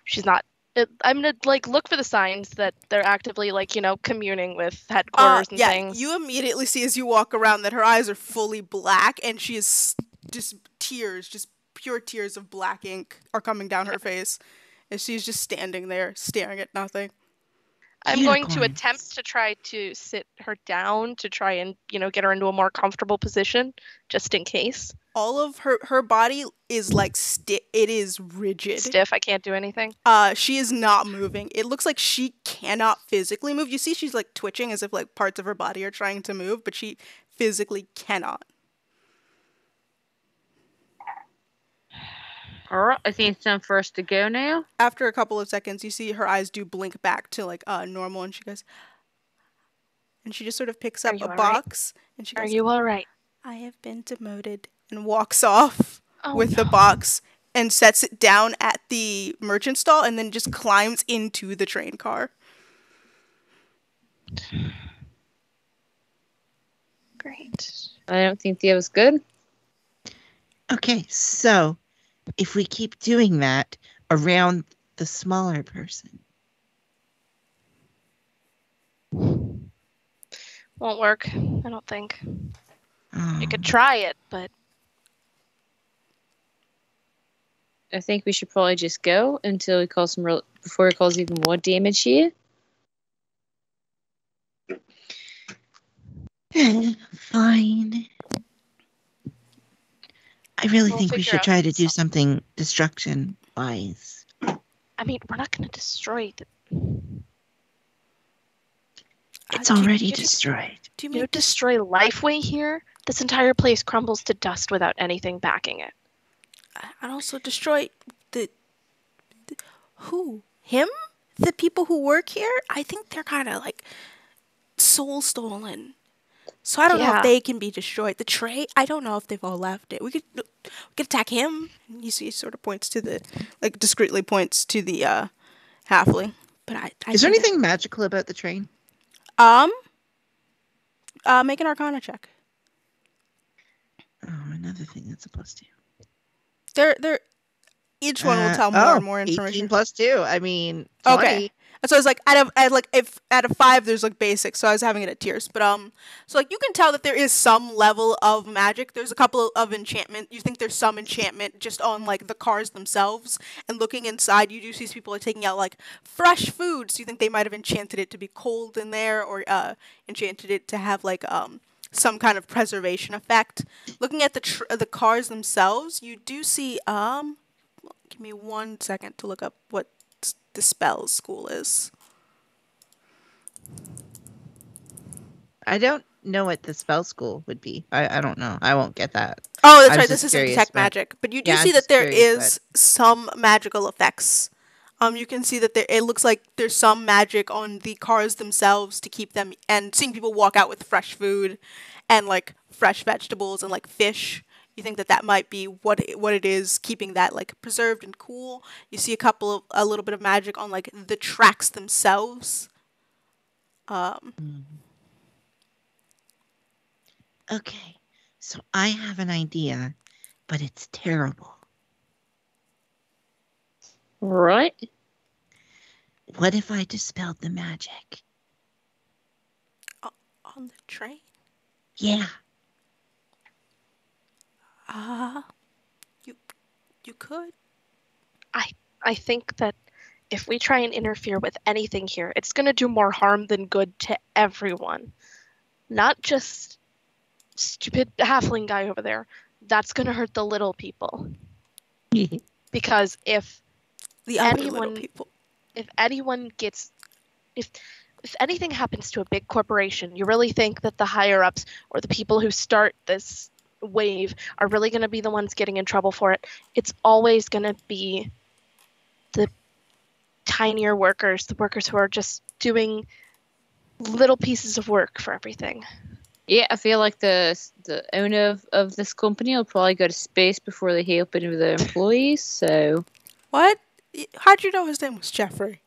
she's not. I'm gonna like look for the signs that they're actively like communing with headquarters and things. You immediately see as you walk around that her eyes are fully black and she is just tears, just pure tears of black ink are coming down her face as she's just standing there staring at nothing. I'm going to Unicorns. attempt to try to sit her down to try and get her into a more comfortable position just in case. All of her body is like it is rigid. Stiff. I can't do anything. She is not moving. It looks like she cannot physically move. You see she's like twitching as if like parts of her body are trying to move, but she physically cannot. Alright, I think it's time for us to go now. After a couple of seconds, you see her eyes do blink back to like normal and she goes, and she just sort of picks up you a all box and she Are goes, you all right? I have been demoted, and walks off Oh, with the no. box and sets it down at the merchant stall and then just climbs into the train car. Great. I don't think that was good. Okay, so if we keep doing that around the smaller person. Won't work. I don't think. Oh, You could try it, but I think we should probably just go until he calls before he calls even more damage here. fine. I really We'll think we figure should out try to do something. something destruction wise. I mean, we're not going to destroy the. It's do you- already you- destroyed. Do you You mean destroy Lifeway here? This entire place crumbles to dust without anything backing it. and also destroy the who? Him? The people who work here? I think they're kind of like soul stolen. So I don't know Yeah. if they can be destroyed. The tray, I don't know if they've all left it. We could attack him. And you see, he sort of points to the discreetly points to the halfling. But I Is there think anything magical about the train? make an Arcana check. Oh, another thing that's a +2. They're each one will tell more and more 18 information. +2. I mean, 20. Okay. So I was like, if out of 5, there's like basic. So I was having it at tiers. But so like you can tell that there is some level of magic. There's a couple of enchantment. You think there's some enchantment just on like the cars themselves. And looking inside, you do see people are taking out like fresh food. So you think they might have enchanted it to be cold in there, or enchanted it to have like some kind of preservation effect. Looking at the cars themselves, you do see give me 1 second to look up what the spell school is. I don't know what the spell school would be. I don't know. I won't get that. Oh, that's I was right. This just isn't curious, detect but magic, but you do yeah, I'm see that just there curious, is some magical effects. You can see that it looks like there's some magic on the cars themselves to keep them, and seeing people walk out with fresh food, and like fresh vegetables and like fish. You think that might be what it is keeping that like preserved and cool. You see a little bit of magic on like the tracks themselves. Mm. Okay, so I have an idea, but it's terrible. Right. What if I dispelled the magic? On the train. Yeah. You you could. I think that if we try and interfere with anything here, it's going to do more harm than good to everyone. Not just stupid halfling guy over there. That's going to hurt the little people. Because if The other little anyone people. if anyone gets if anything happens to a big corporation, you really think that the higher ups or the people who start this wave are really going to be the ones getting in trouble for it? It's always going to be the tinier workers, the workers who are just doing little pieces of work for everything. Yeah, I feel like the owner of this company will probably go to space before they help any of their employees. So, What? How'd you know his name was Jeffrey?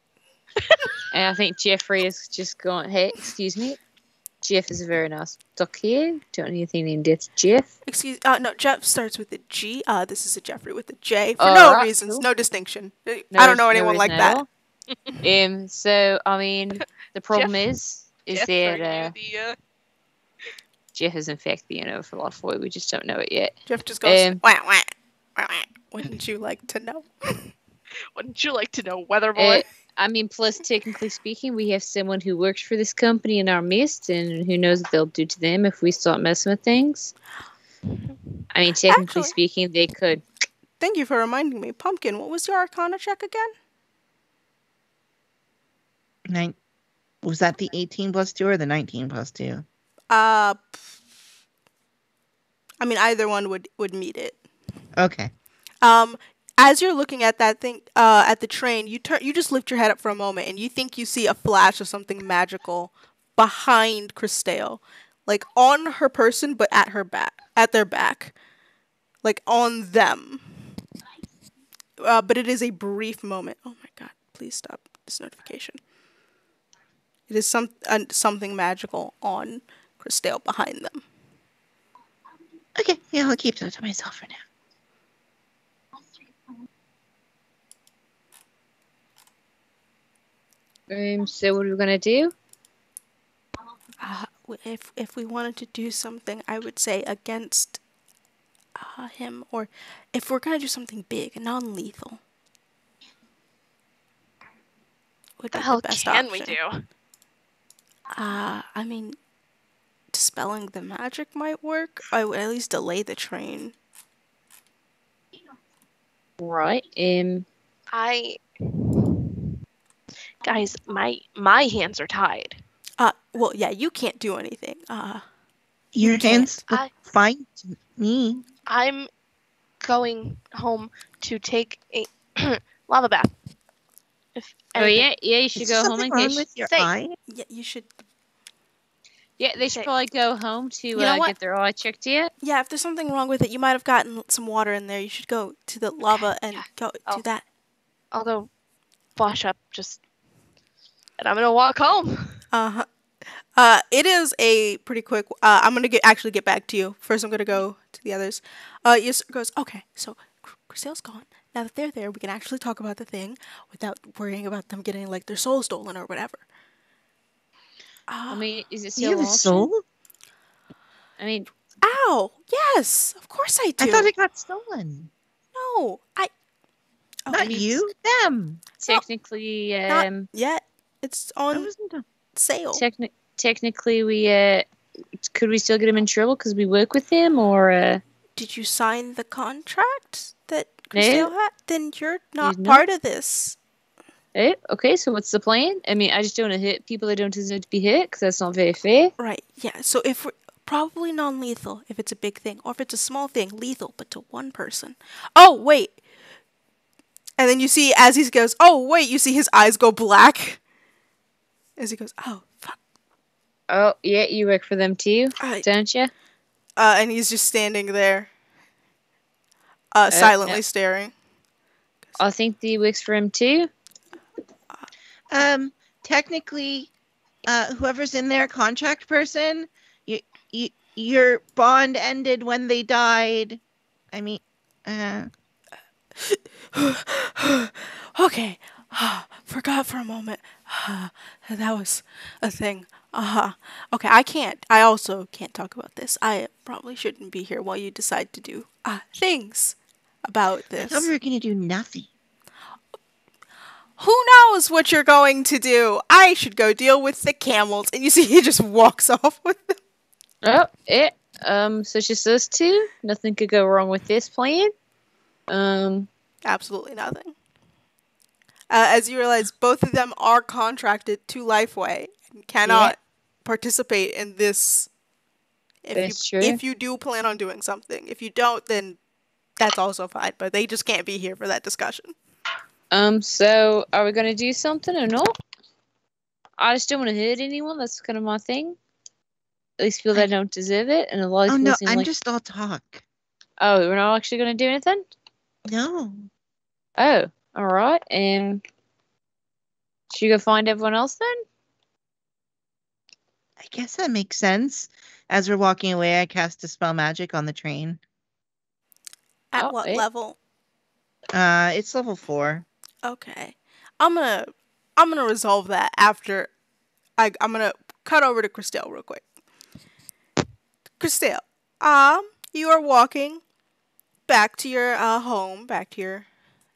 and I think Jeffrey is just going, hey, excuse me, Jeff is a very nice duck here. Don't need anything named it Jeff. No, Jeff starts with a G. This is a Jeffrey with a J. For All no right, reasons, cool. no distinction. I No don't know reason- anyone no like reason at that. all. So I mean, the problem is Jeff, that are you Jeff is in fact the owner of Lifeway. We just don't know it yet. Jeff just goes, Um, wah, wah, wah, wah. Wouldn't you like to know? wouldn't you like to know, Weather Boy? I mean, plus technically speaking, we have someone who works for this company in our midst, and who knows what they'll do to them if we start messing with things. I mean, technically Actually- speaking, they could. Thank you for reminding me. Pumpkin, what was your Arcana check again? Was that the 18 plus 2 or the 19 plus 2? I mean, either one would meet it. Okay. As you're looking at that thing, at the train, you just lift your head up for a moment, and you think you see a flash of something magical behind Kristael, like on her person, but at their back, like on them. But it is a brief moment. Oh my god! Please stop this notification. It is something magical on Kristael behind them. Okay, yeah, I'll keep that to myself for now. So what are we gonna do? If we wanted to do something, I would say against him, or if we're gonna do something big and non-lethal, would What the be hell the best can we option. do? I mean, dispelling the magic might work. I would at least delay the train. Right. Guys, my hands are tied. Well, yeah, you can't do anything. Your can't. hands look fine to me. I'm going home to take a lava bath. If Oh anything- yeah, you should Is go there home something and wrong get. with your Say- eye? Yeah, you should. Yeah, they should Say- probably go home to know what? get their eye checked yet. Yeah, if there's something wrong with it, you might have gotten some water in there. You should go to the lava and yeah. go Oh. do that. I'll go wash up and I'm gonna walk home. It is a pretty quick. I'm gonna actually get back to you. First, I'm gonna go to the others. Yes, goes okay. So Kristael's gone. now that they're there, we can actually talk about the thing without worrying about them getting like their soul stolen or whatever. I mean, is it You still have an a option? soul? I mean, Ow! Yes, of course I do. I thought it got stolen. No, I. Oh, Not I mean, you, them. technically, not yet. It's I on wasn't. sale. technically, we could we still get him in trouble because we work with him, or Did you sign the contract that No. Kristael had? Then you're not Did part not. of this. Okay, so what's the plan? I mean, I just don't want to hurt people that don't deserve to be hurt because that's not very fair. Right, yeah. So if we're probably non-lethal if it's a big thing, or if it's a small thing, lethal, but to one person. Oh, wait. And then you see as he goes, oh, wait, you see his eyes go black. As he goes, oh, fuck. Oh, yeah, you work for them too, don't you? And he's just standing there, silently staring. I think he works for him too. Technically, whoever's in there, contract person, your bond ended when they died. I mean, Okay. Forgot for a moment. That was a thing. Okay, I also can't talk about this. I probably shouldn't be here while you decide to do things about I this. thought we were gonna do nothing. Who knows what you're going to do? I should go deal with the camels. And you see he just walks off with them. Oh, yeah. So it's just us two. Nothing could go wrong with this plan. Absolutely nothing. As you realize, both of them are contracted to Lifeway and cannot participate in this. If you do plan on doing something, if you don't, then that's also fine. But they just can't be here for that discussion. So are we gonna do something or not? I just don't want to hurt anyone. That's kind of my thing. At least feel they don't deserve it, and a lot of Oh people no, seem I'm like. just all talk. Oh, we're not actually gonna do anything. No. Oh, all right. And should you go find everyone else then? I guess that makes sense. As we're walking away, I cast Dispel Magic on the train. At what level? It's level 4. Okay. I'm gonna resolve that after I'm gonna cut over to Kristael real quick. Kristael, you are walking back to your home, back to your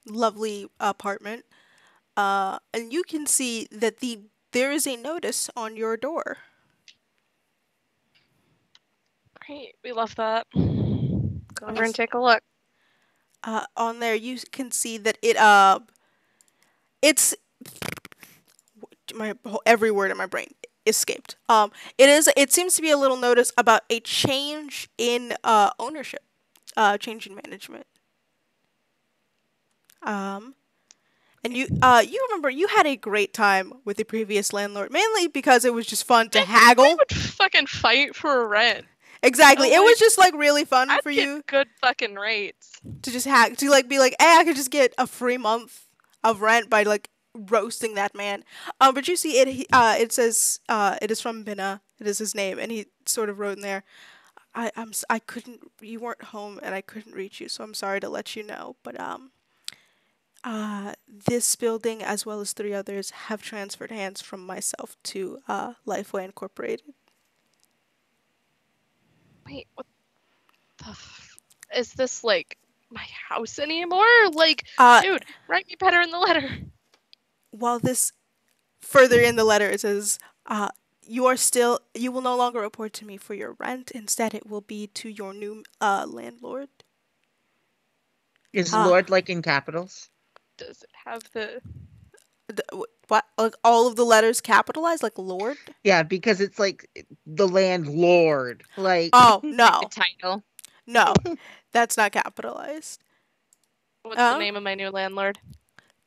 lovely apartment. And you can see that there is a notice on your door. Great, we love that. Go over and take a look. On there you can see that it's every word in my brain escaped. It seems to be a little notice about a change in ownership, change in management. And you remember you had a great time with the previous landlord, mainly because it was just fun to haggle. We would fucking fight for rent. Exactly. It was just like really fun I'd for get you good fucking rates. to just be like, hey, I could just get a free month of rent by like roasting that man. But you see it says it is from Bina. It is his name, and he sort of wrote in there, I couldn't, you weren't home and I couldn't reach you, so I'm sorry to let you know, but this building as well as 3 others have transferred hands from myself to Lifeway Incorporated. Wait, what the is this like my house anymore? Like, dude, write me better in the letter. While this further in the letter it says, you will no longer report to me for your rent. Instead, it will be to your new landlord. Is Lord like in capitals? Does it have the what? Like all of the letters capitalized, like Lord? Yeah, because it's like the landlord. Like oh no, the title. No, that's not capitalized. What's the name of my new landlord?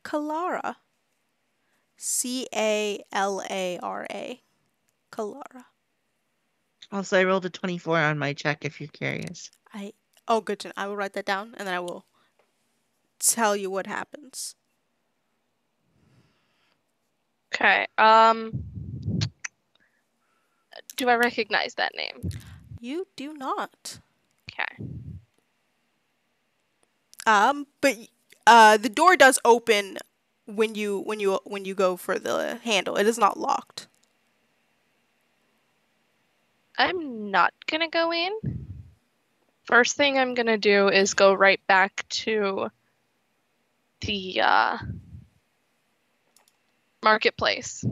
Kalara. Calara. Kalara. Also, I rolled a 24 on my check if you're curious. Good to know. I will write that down and then I will tell you what happens. Okay. Do I recognize that name? You do not. Okay. But the door does open when you go for the handle. It is not locked. I'm not gonna go in. First thing I'm gonna do is go right back to the marketplace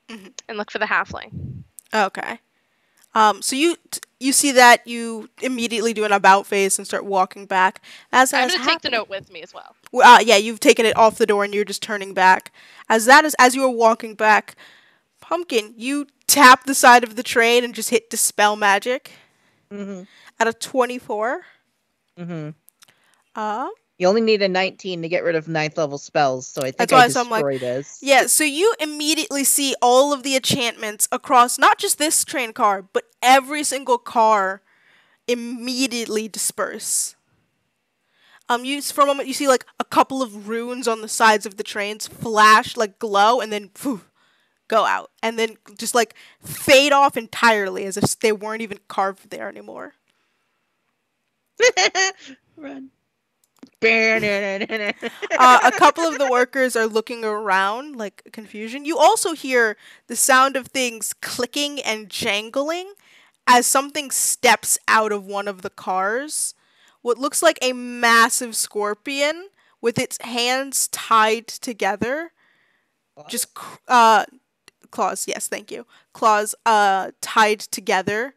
Mhm. and look for the halfling. Okay. So you see that, you immediately do an about face and start walking back. As that I'm is gonna take the happening, note with me as well. yeah, you've taken it off the door and you're just turning back. As you are walking back, Pumpkin, you tap the side of the train and just hit dispel magic Mm-hmm. at a 24. Mm-hmm. Uh, You only need a 19 to get rid of 9th level spells, so I think that's I why I'm like, destroyed us. yeah. So you immediately see all of the enchantments across not just this train car, but every single car immediately disperse. For a moment you see like a couple of runes on the sides of the trains flash, like glow, and then phew, go out, and then just like fade off entirely as if they weren't even carved there anymore. Run. A couple of the workers are looking around, like confusion. You also hear the sound of things clicking and jangling as something steps out of one of the cars. What looks like a massive scorpion with its hands tied together. Just claws, yes, thank you. Claws tied together,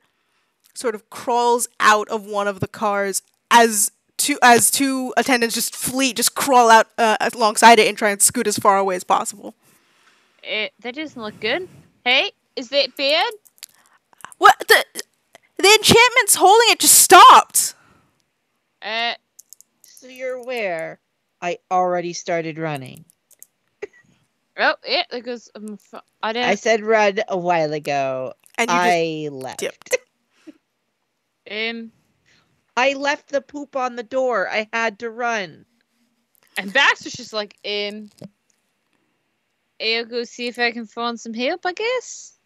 sort of crawls out of one of the cars as two attendants just crawl out alongside it and try and scoot as far away as possible. That doesn't look good. Hey, is that bad? What the enchantments holding it just stopped. So you're aware, I already started running. Oh, yeah, there goes. I said run a while ago. And you I left. dipped. I left the poop on the door. I had to run. And Baxter's just like, I'll go see if I can find some help, I guess.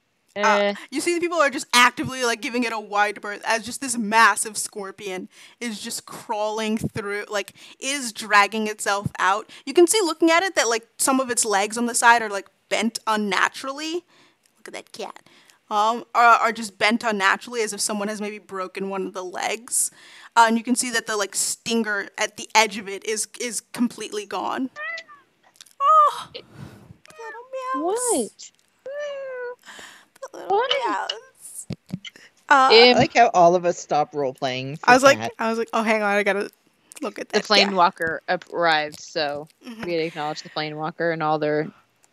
You see the people are just actively like giving it a wide berth as just this massive scorpion is just crawling through, like is dragging itself out. You can see looking at it that like some of its legs on the side are like bent unnaturally. Look at that cat. Are just bent unnaturally as if someone has maybe broken one of the legs. And you can see that the like stinger at the edge of it is completely gone. Oh, little meows. What? Little meows. I like how all of us stop role playing. I was like, oh, hang on, I gotta look at that. The plane walker arrived, so we had to acknowledge the plane walker and all their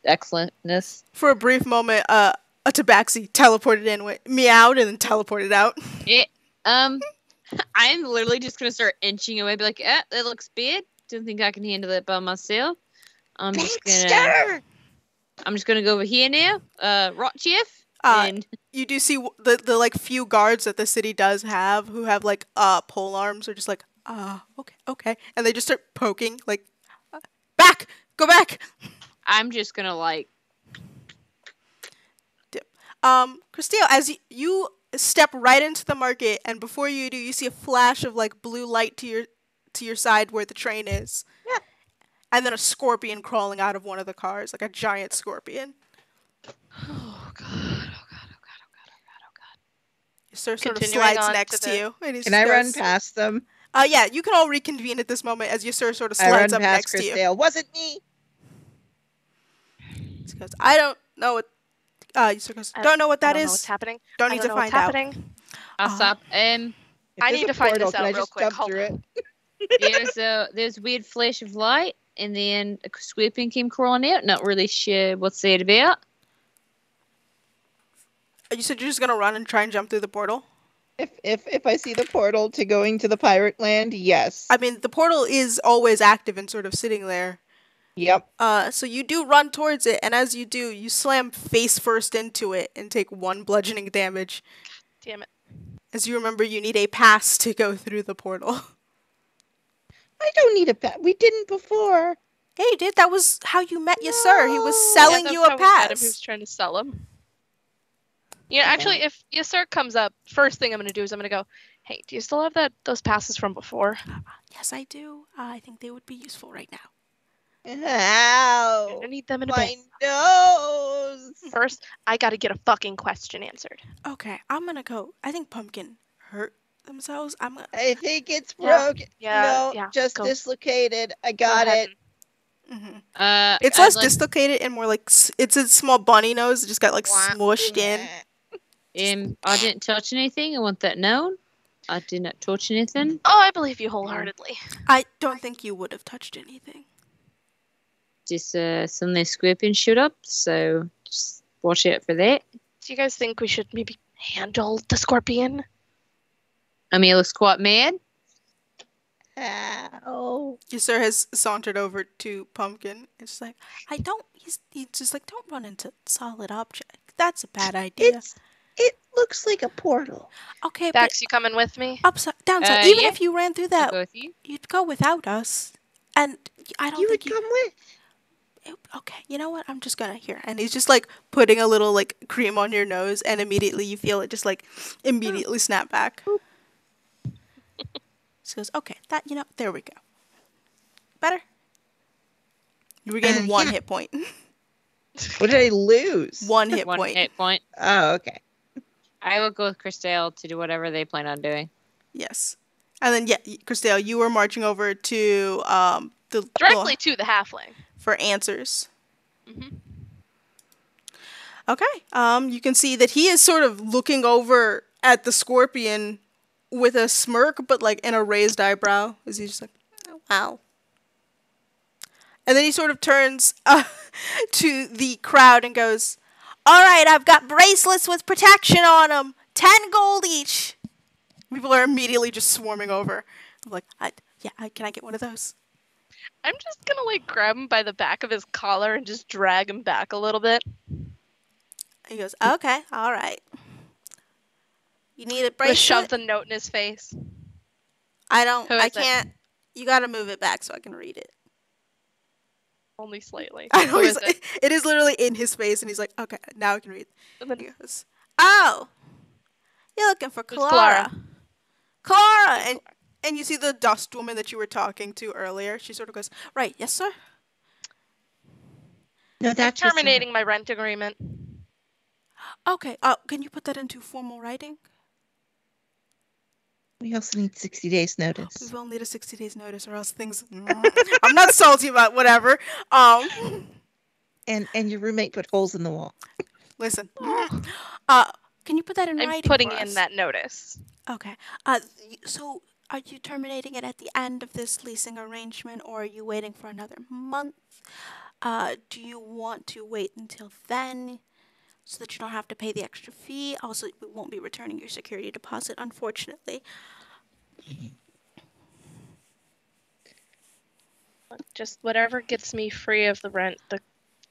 excellentness. For a brief moment, a tabaxi teleported in, meowed, and then teleported out. I'm literally just gonna start inching away, be like, that looks bad. Don't think I can handle that by myself. I'm just gonna go over here now. Rot Jeff. And you do see the like few guards that the city does have who have like pole arms are just like okay, and they just start poking like go back. I'm just gonna like dip. Kristael, as you step right into the market, and before you do, you see a flash of like blue light to your side where the train is. Yeah. And then a scorpion crawling out of one of the cars, like a giant scorpion. Oh god. Sir sort of slides next to you. And Can I run past them? Yeah, you can all reconvene at this moment as your sir sort of slides up next to you. Kristael. Wasn't me. Goes, I don't know what. Your sir goes, don't know what that is. Know what's happening. Don't need to find out. I'll stop. I need to find this out real quick. Hold on. There's a weird flash of light, and then a scorpion came crawling out. Not really sure what's that about. You said you're just gonna run and try and jump through the portal? If I see the portal to going to the pirate land, yes. I mean, the portal is always active and sort of sitting there. Yep. So you do run towards it, and as you do, you slam face first into it and take 1 bludgeoning damage. Damn it. As you remember, you need a pass to go through the portal. I don't need a pass. We didn't before. Yeah, you did. That was how you met your sir. He was selling you a pass. He was trying to sell him. Yeah, actually, if Yasser comes up, first thing I'm gonna do is I'm gonna go, hey, do you still have those passes from before? Yes, I do. I think they would be useful right now. I'm Ow! gonna need them in a My bit. nose! First, I gotta get a fucking question answered. Okay, I'm gonna go. I think Pumpkin hurt themselves. I'm gonna. I think it's Yeah, broken. yeah, No, yeah, just go. dislocated. I Go got ahead it. It's I'd less like dislocated and more like it's a small bunny nose. It just got like Wah, smushed in. I didn't touch anything. I want that known. I did not touch anything. Oh, I believe you wholeheartedly. I don't think you would have touched anything. Just suddenly scorpion showed up, so just watch out for that. Do you guys think we should maybe handle the scorpion? I mean, it looks quite mad. Ow. Yasser has sauntered over to Pumpkin. It's like, he's just like, don't run into solid object. That's a bad idea. It looks like a portal. Okay, Dax, you coming with me? but upside, downside, even Yeah. if you ran through I'll that, go with you. you'd go without us. And I don't You would think come with. okay, you know what? I'm just gonna here. And he's just like putting a little like cream on your nose, and immediately you feel it just like immediately snap back. So he goes, okay, there we go. Better? You regain one Yeah. hit point. What did I lose? One hit One point. hit point. Oh, okay. I will go with Kristael to do whatever they plan on doing. Yes. And then, Kristael, you were marching over to the Directly to the halfling. for answers. Mhm. Okay. You can see that he is sort of looking over at the scorpion with a smirk, but like in a raised eyebrow. Is he just like, oh, wow. And then he sort of turns to the crowd and goes, all right, I've got bracelets with protection on them. 10 gold each. People are immediately just swarming over. I'm like, can I get one of those? I'm just gonna like grab him by the back of his collar and just drag him back a little bit. He goes, okay, all right. You need a Just bracelet? shove the note in his face. I Who is it? can't. You gotta move it back so I can read it. Only slightly. I know Who is it? it is literally in his face, and he's like, okay, now I can read. And then He goes, oh, you're looking for Who's Clara. Clara! And you see the dust woman that you were talking to earlier. She sort of goes, right, yes, sir? No, that's just- terminating my rent agreement. Okay, can you put that into formal writing? We also need 60 days notice. We will need a 60 days notice or else things... I'm not salty about whatever. And your roommate put holes in the wall. Listen. Can you put that in I'm writing putting for in us? that notice. Okay. So are you terminating it at the end of this leasing arrangement, or are you waiting for another month? Do you want to wait until then so that you don't have to pay the extra fee? Also, we won't be returning your security deposit, unfortunately. Just whatever gets me free of the rent the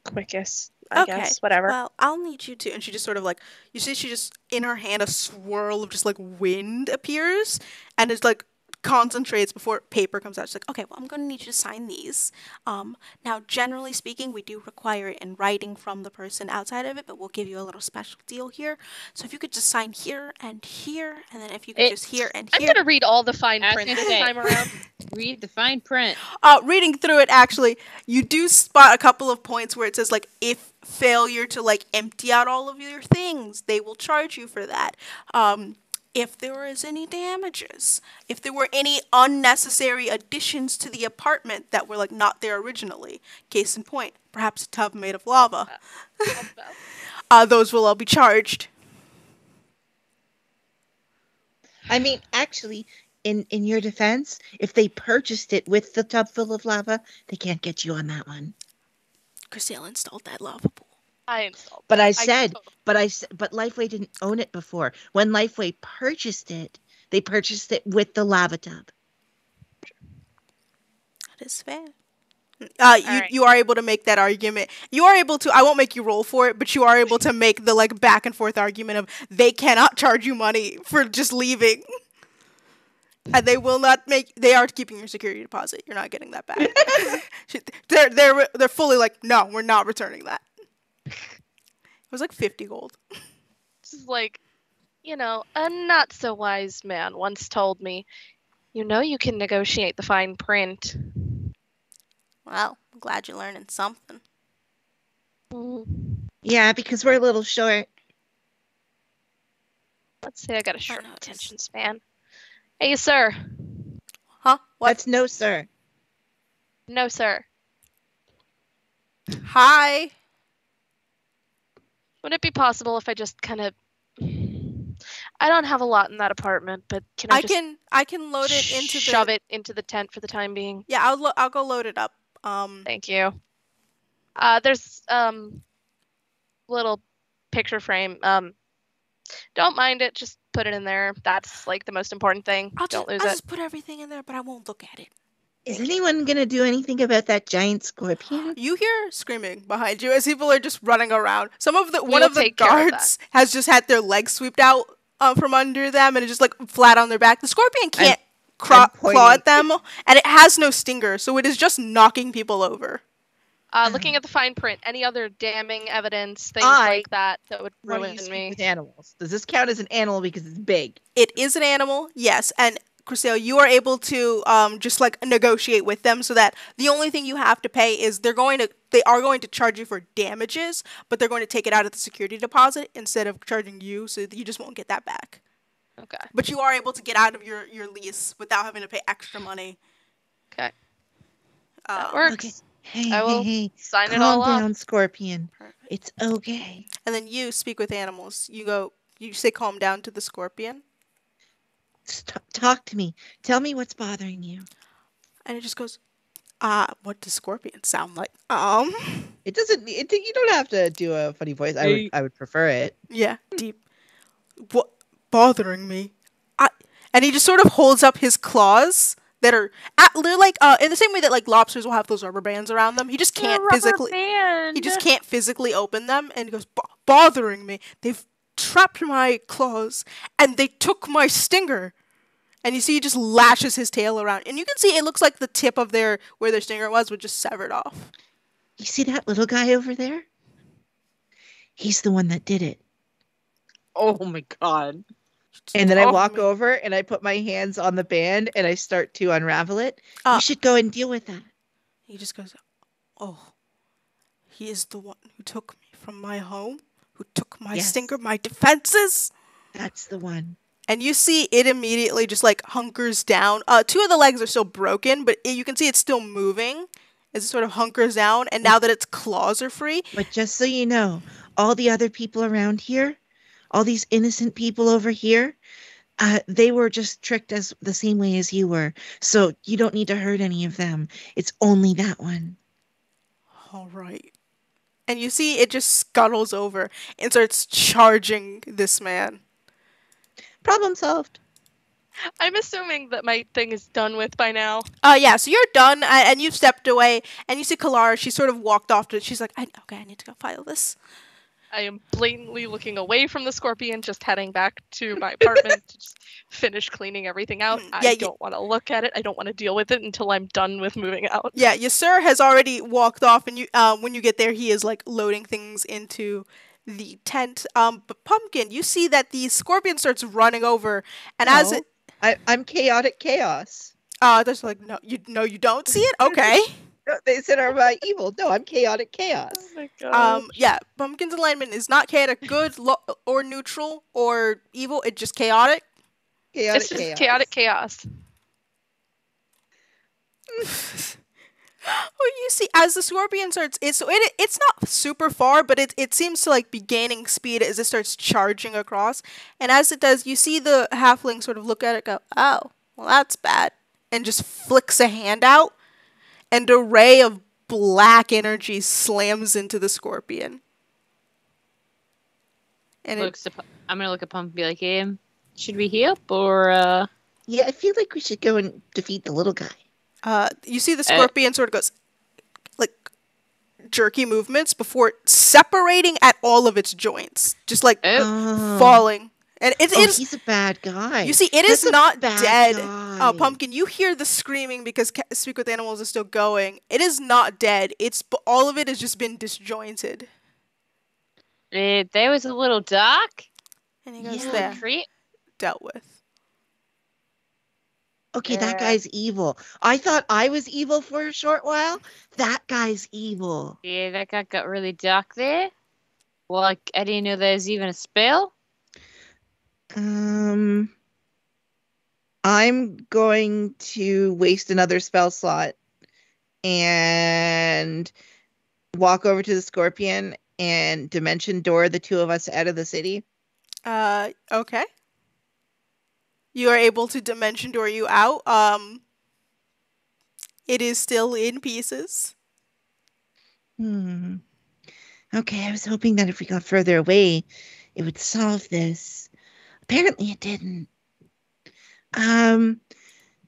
quickest, I guess. Whatever. Well, I'll need you to. And she just sort of like, you see, she just, in her hand, a swirl of just like wind appears, and it's like concentrates before paper comes out. She's like, okay, well, I'm going to need you to sign these. Now, generally speaking, we do require it in writing from the person outside of it, but we'll give you a little special deal here. So if you could just sign here, and then if you could just here and I'm here. gonna read all the fine I was print gonna this say. time around. Read the fine print. Reading through it, actually, you do spot a couple of points where it says, like, if failure to, like, empty out all of your things, they will charge you for that. If there is any damages, if there were any unnecessary additions to the apartment that were, like, not there originally, case in point, perhaps a tub made of lava, those will all be charged. I mean, actually, in your defense, if they purchased it with the tub full of lava, they can't get you on that one. Kristael installed that lava pool. I installed. But that. but Lifeway didn't own it before. When Lifeway purchased it, they purchased it with the lava tub. That is fair. right. You are able to make that argument. You are able to, I won't make you roll for it, but you are able to make the like back and forth argument of they cannot charge you money for just leaving. And they will not they are keeping your security deposit. You're not getting that back. They're fully like, no, we're not returning that. It was like 50 gold. This is like, a not so wise man once told me, you can negotiate the fine print. Well, I'm glad you're learning something. Mm, Yeah, because we're a little short. Let's say I got a short noticed. attention span. Hey, sir. Huh? What? That's no, sir. No, sir. Hi. Would it be possible if I just kind of... I don't have a lot in that apartment, but can I just I can load it into shove the. it into the tent for the time being? Yeah, I'll go load it up. Thank you. There's little picture frame. Don't mind it. Just put it in there. That's like the most important thing. Don't lose I'll it. just put everything in there, but I won't look at it. Is anyone going to do anything about that giant scorpion? You hear screaming behind you as people are just running around. One will of the take care of guards has just had their legs swept out from under them and is just like flat on their back. The scorpion can't claw pointing. at them, and it has no stinger, so it is just knocking people over. Looking at the fine print, any other damning evidence, things I like that would Why do ruin you speak me. with animals? Does this count as an animal because it's big? It is an animal, yes, and Kristael, you are able to just like negotiate with them so that the only thing you have to pay is they are going to charge you for damages, but they're going to take it out of the security deposit instead of charging you, so you just won't get that back. Okay. But you are able to get out of your lease without having to pay extra money. Okay. That works. Okay. Hey, I will hey, sign it calm all down, up. Scorpion. Perfect. It's okay. And then you speak with animals. You say calm down to the scorpion, Talk to me. Tell me what's bothering you. and it just goes, what does scorpion sound like? It doesn't. You don't have to do a funny voice. I would prefer it. Yeah, deep. What bothering me? And he just sort of holds up his claws that are they're like in the same way that like lobsters will have those rubber bands around them. He just can't physically open them, and he goes bothering me. They've trapped my claws and they took my stinger. And you see he just lashes his tail around, and you can see it looks like the tip of where their stinger was just severed off. You see that little guy over there? He's the one that did it. Oh my god. And then I walk over and I put my hands on the band and I start to unravel it. You should go and deal with that. He just goes, oh, he is the one who took me from my home, who took my stinger, my defenses. That's the one. And you see it immediately just like hunkers down. Two of the legs are still broken, but you can see it's still moving as it sort of hunkers down. And now that its claws are free. But just so you know, all the other people around here, all these innocent people over here, they were just tricked as the same way as you were. So you don't need to hurt any of them. It's only that one. All right. And you see it just scuttles over and starts charging this man. Problem solved. I'm assuming that my thing is done with by now. Yeah, so you're done, and you've stepped away, and you see Kalara, she sort of walked off she's like, okay, I need to go file this. I am blatantly looking away from the scorpion, just heading back to my apartment to just finish cleaning everything out. I don't want to look at it. I don't want to deal with it until I'm done with moving out. Yeah, Yasser has already walked off, and you, when you get there, he is like loading things into the tent. But Pumpkin, you see that the scorpion starts running over, and as it, I'm chaotic chaos. there's like no, you don't see it. Okay. They said I'm evil. No, I'm chaotic chaos. Oh my god. Yeah, Pumpkin's alignment is not chaotic good or neutral or evil. It's just chaotic. It's just chaotic chaos. Well, you see, as the scorpion starts, it's not super far, but it seems to like be gaining speed as it starts charging across. And as it does, you see the halfling sort of look at it, go, "Oh, well, that's bad," and just flicks a hand out, and a ray of black energy slams into the scorpion. And I'm gonna look at Pump and be like, should we help or? Yeah, I feel like we should go and defeat the little guy. You see the scorpion sort of goes like jerky movements before separating at all of its joints, just like falling. And he's a bad guy. You see, it is not dead. Guy. Pumpkin, you hear the screaming because Speak with Animals is still going. It is not dead. All of it has just been disjointed. There was a little dark. And he goes, Yeah. there, Treat. dealt with. Okay, that guy's evil. I thought I was evil for a short while. That guy's evil. Yeah, that guy got really dark there. Like, I didn't know there was even a spell. I'm going to waste another spell slot and walk over to the scorpion and dimension door the two of us out of the city. Okay. You are able to dimension door you out. It is still in pieces. Okay, I was hoping that if we got further away, it would solve this. Apparently it didn't.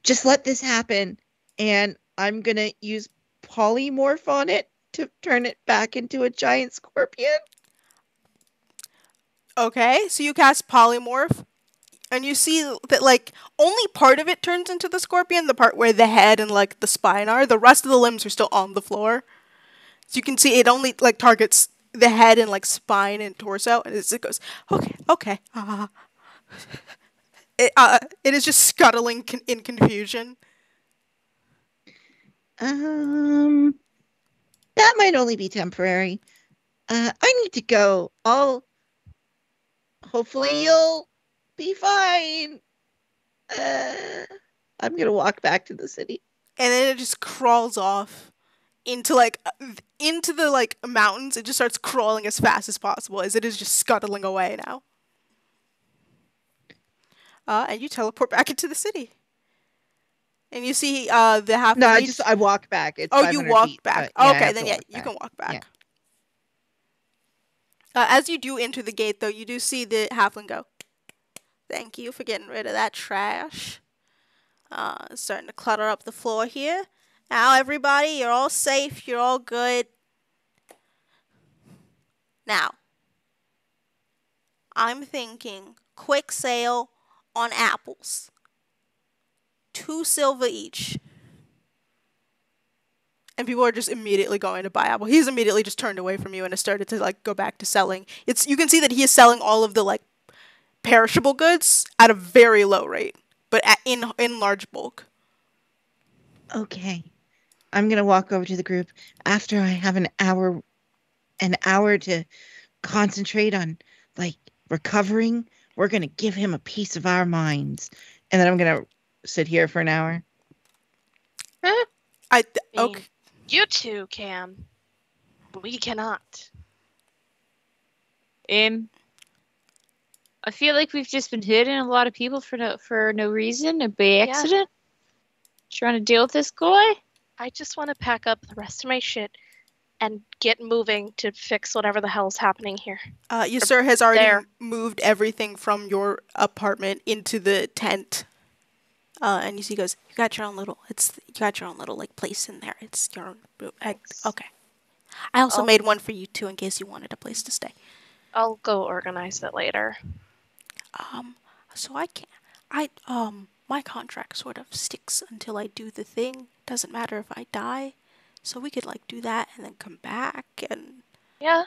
Just let this happen, and I'm gonna use polymorph on it to turn it back into a giant scorpion. Okay, so you cast polymorph, and you see that like only part of it turns into the scorpion, the part where the head and like the spine are. The rest of the limbs are still on the floor. So you can see it only like targets the head and like spine and torso, and it goes, okay. It is just scuttling in confusion. That might only be temporary. I need to go. Hopefully you'll be fine. I'm gonna walk back to the city. And then it just crawls off into the like mountains. It just starts crawling as fast as possible as it is just scuttling away now. And you teleport back into the city. And you see the halfling. No, I walk back. It's you 500 walk feet, back. yeah, Okay, then you back. can walk back. Yeah. As you do enter the gate, though, you do see the halfling go, "Thank you for getting rid of that trash." It's starting to clutter up the floor here. Now, everybody, you're all safe. You're all good. Now, I'm thinking quick sale on apples. 2 silver each. And people are just immediately going to buy apple. He's immediately just turned away from you and has started to like go back to selling. You can see that he is selling all of the like perishable goods at a very low rate, but in large bulk. Okay. I'm gonna walk over to the group after I have an hour to concentrate on like recovering. We're gonna give him a piece of our minds, and then I'm gonna sit here for an hour. Okay. You two can. We cannot. I feel like we've just been hurting a lot of people for no reason, or by accident. Trying to deal with this guy. I just want to pack up the rest of my shit and get moving to fix whatever the hell's happening here. You sir has already moved everything from your apartment into the tent. And you see, he goes, you got your own little like place in there. It's your own. Okay. I also made one for you too, in case you wanted a place to stay. I'll go organize that later. So my contract sort of sticks until I do the thing. Doesn't matter if I die. So we could like do that and then come back and. Yeah.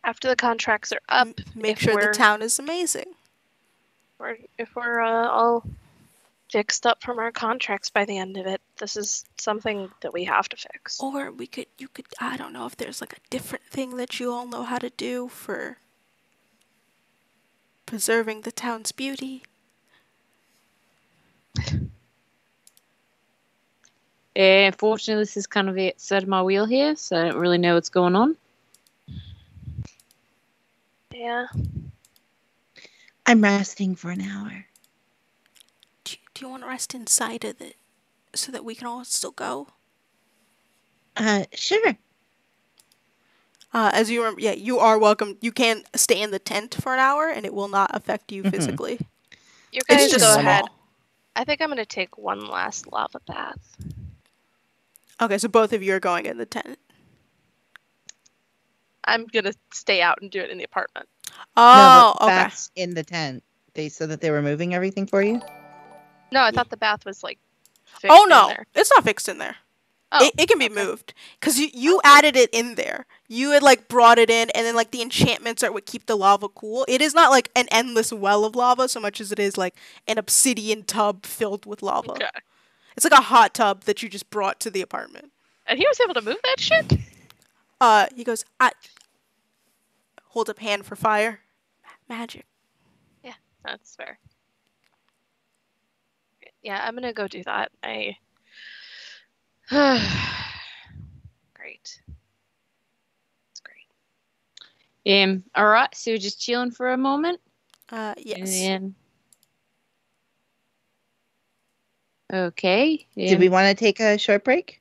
After the contracts are up, make sure the town is amazing. If we're all fixed up from our contracts by the end of it, this is something that we have to fix. Or you could, I don't know if there's like a different thing that you all know how to do for preserving the town's beauty. Unfortunately, this is kind of outside of my wheel here, so I don't really know what's going on. Yeah. I'm resting for an hour. Do you want to rest inside of it so that we can all still go? Sure. As you remember, you are welcome. You can stay in the tent for an hour, and it will not affect you physically. You guys it's just go small. ahead. I think I'm going to take one last lava bath. Okay, so both of you are going in the tent. I'm going to stay out and do it in the apartment. Oh, no, okay. Bath's in the tent. They said that they were moving everything for you? No, I thought the bath was like fixed Oh, no. in there. It's not fixed in there. Oh, It can be okay. moved because you Okay. added it in there. You had like brought it in, and then like the enchantments are what keep the lava cool. It is not like an endless well of lava so much as it is like an obsidian tub filled with lava. Okay. It's like a hot tub that you just brought to the apartment. And he was able to move that shit? He goes, I hold up hand for fire. Magic. Yeah, that's fair. Yeah, I'm gonna go do that. Great. It's great. All right, so we're just chilling for a moment, Yes. and then okay. Did we want to take a short break?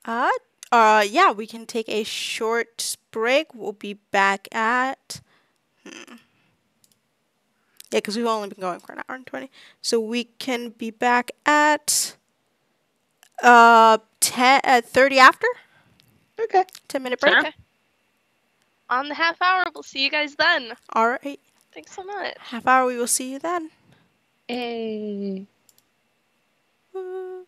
Yeah, we can take a short break. We'll be back at. Yeah, because we've only been going for an hour and 20. So we can be back at 30 after. Okay. 10-minute break. Sure. Okay. On the half hour, we'll see you guys then. All right. Thanks so much. Half hour. We will see you then. Hey. Woo.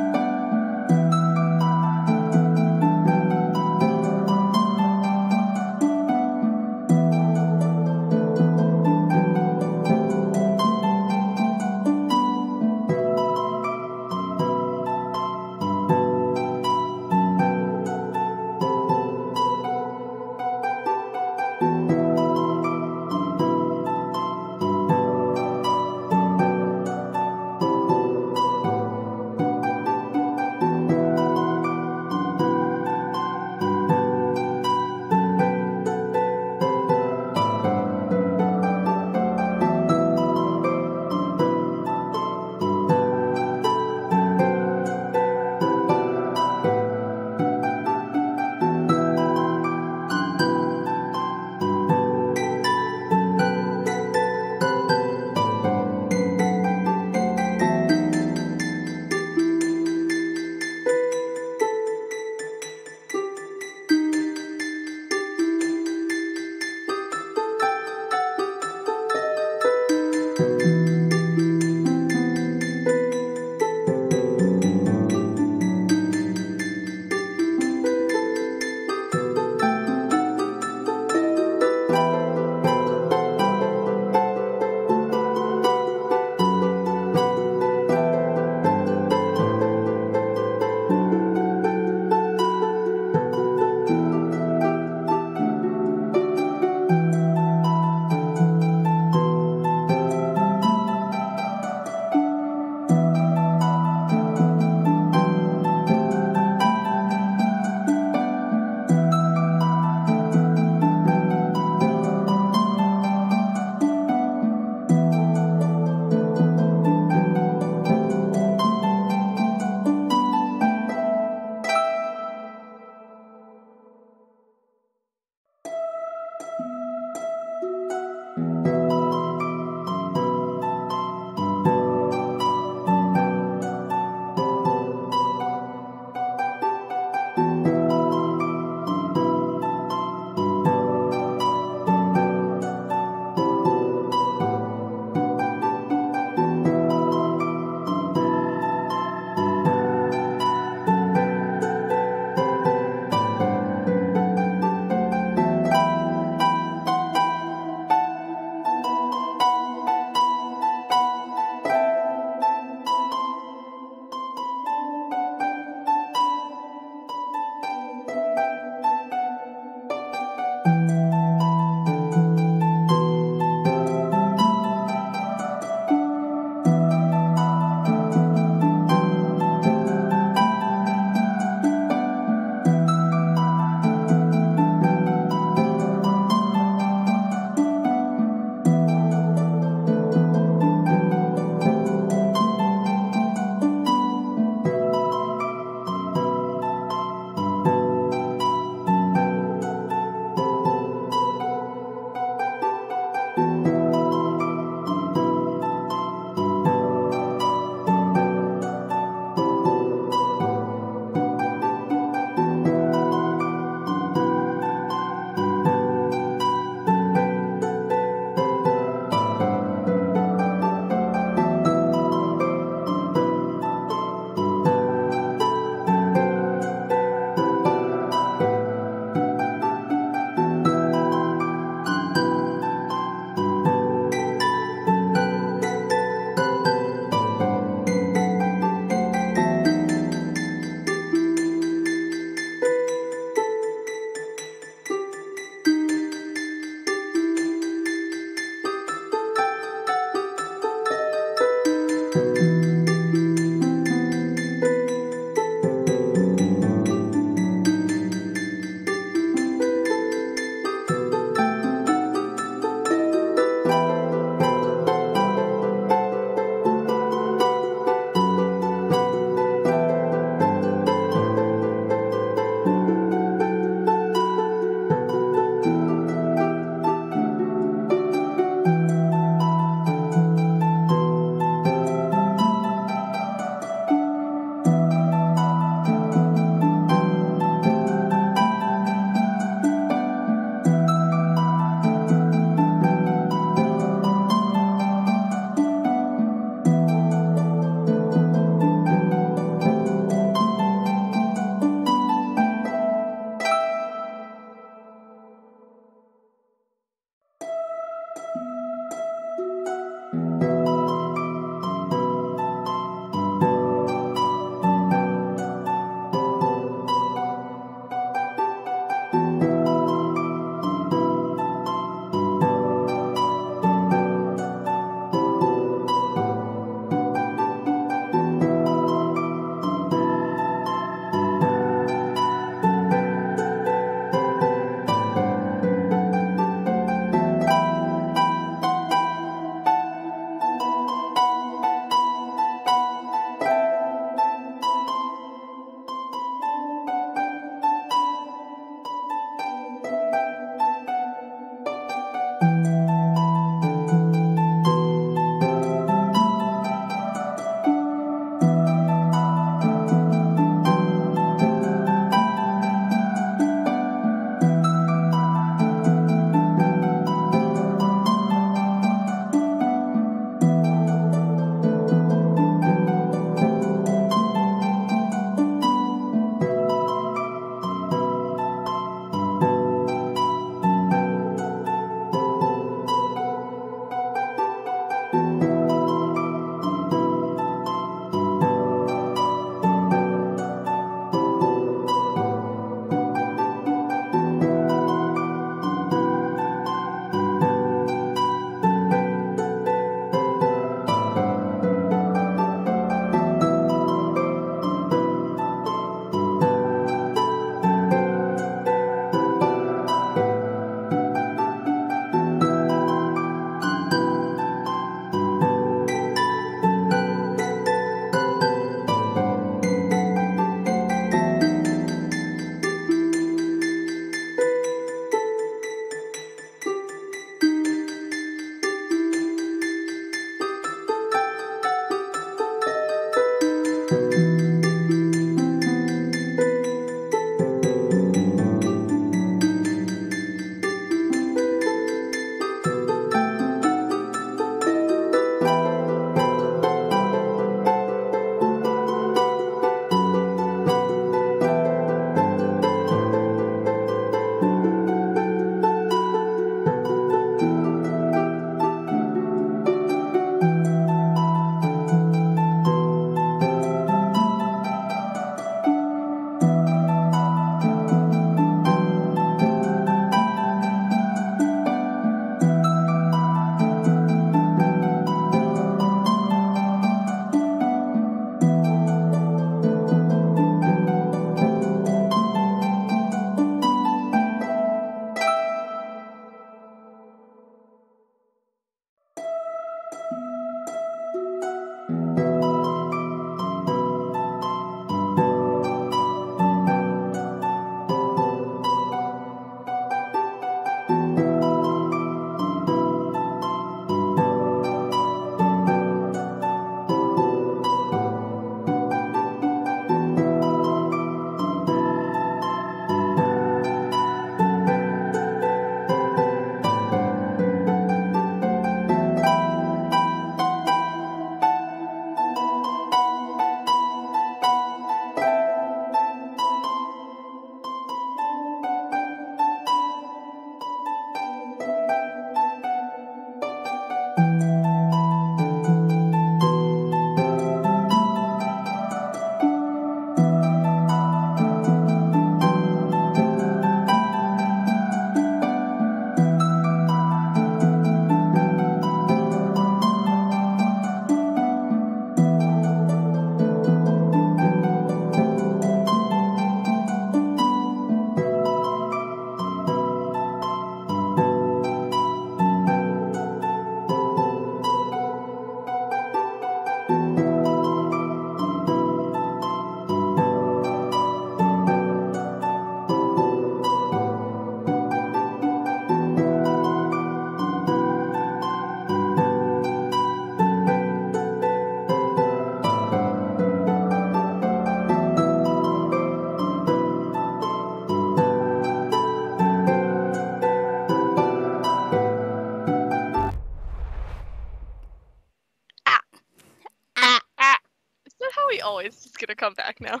we always just gonna come back now?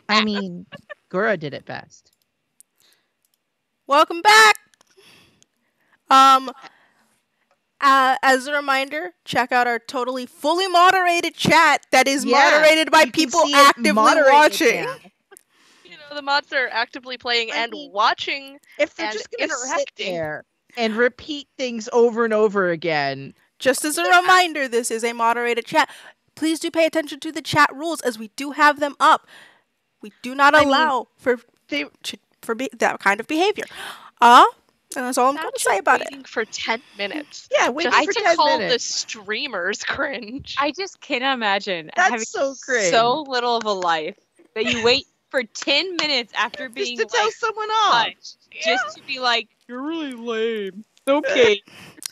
I mean, Gura did it best. Welcome back. As a reminder, check out our totally fully moderated chat that is moderated by you can people see it actively moderated watching. now. You know, the mods are actively playing I and mean, watching. If they're and just going to sit interacting. there and repeat things over and over again. Just as a reminder, this is a moderated chat. Please do pay attention to the chat rules as we do have them up. We do not allow for that kind of behavior. And that's all I'm going to say about it. Waiting for 10 minutes. Yeah, waiting Just for to 10 call minutes. the streamers cringe. I just can't imagine That's having so cringe. so little of a life that you wait for 10 minutes after being Just to tell someone off. punched, just to be like, you're really lame. Okay.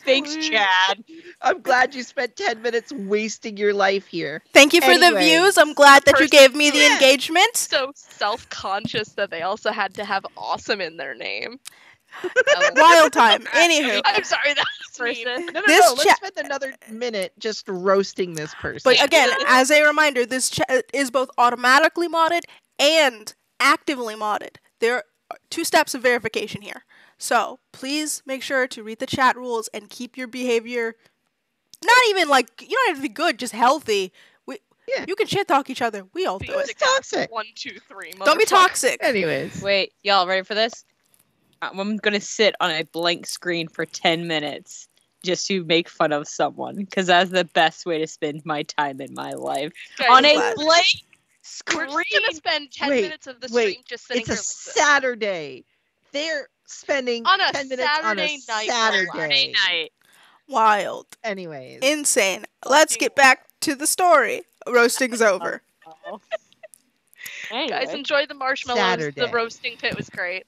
Thanks, Chad. I'm glad you spent 10 minutes wasting your life here. Thank you for the Anyways, views. I'm glad that you gave me the Yeah. engagement. So self-conscious that they also had to have awesome in their name. Wild time. Anywho. I'm sorry, that was mean. No, This let's spend another minute just roasting this person. But again, as a reminder, this chat is both automatically modded and actively modded. There are 2 steps of verification here. So please make sure to read the chat rules and keep your behavior not even like, you don't have to be good, just healthy. You can shit talk each other. We all do it. It's toxic. 1, 2, 3. Don't be toxic. Anyways. Wait, y'all ready for this? I'm gonna sit on a blank screen for 10 minutes just to make fun of someone, because that's the best way to spend my time in my life. Guys, On a glad. blank we're screen. just gonna spend 10 minutes of the stream just sitting It's a here like this. Saturday. They're spending On a 10 minutes on a Saturday night. Saturday. Night. Wild. Anyways. Insane. Let's get back to the story. Roasting's over. Anyway. Guys, enjoy the marshmallows. Saturday. The roasting pit was great.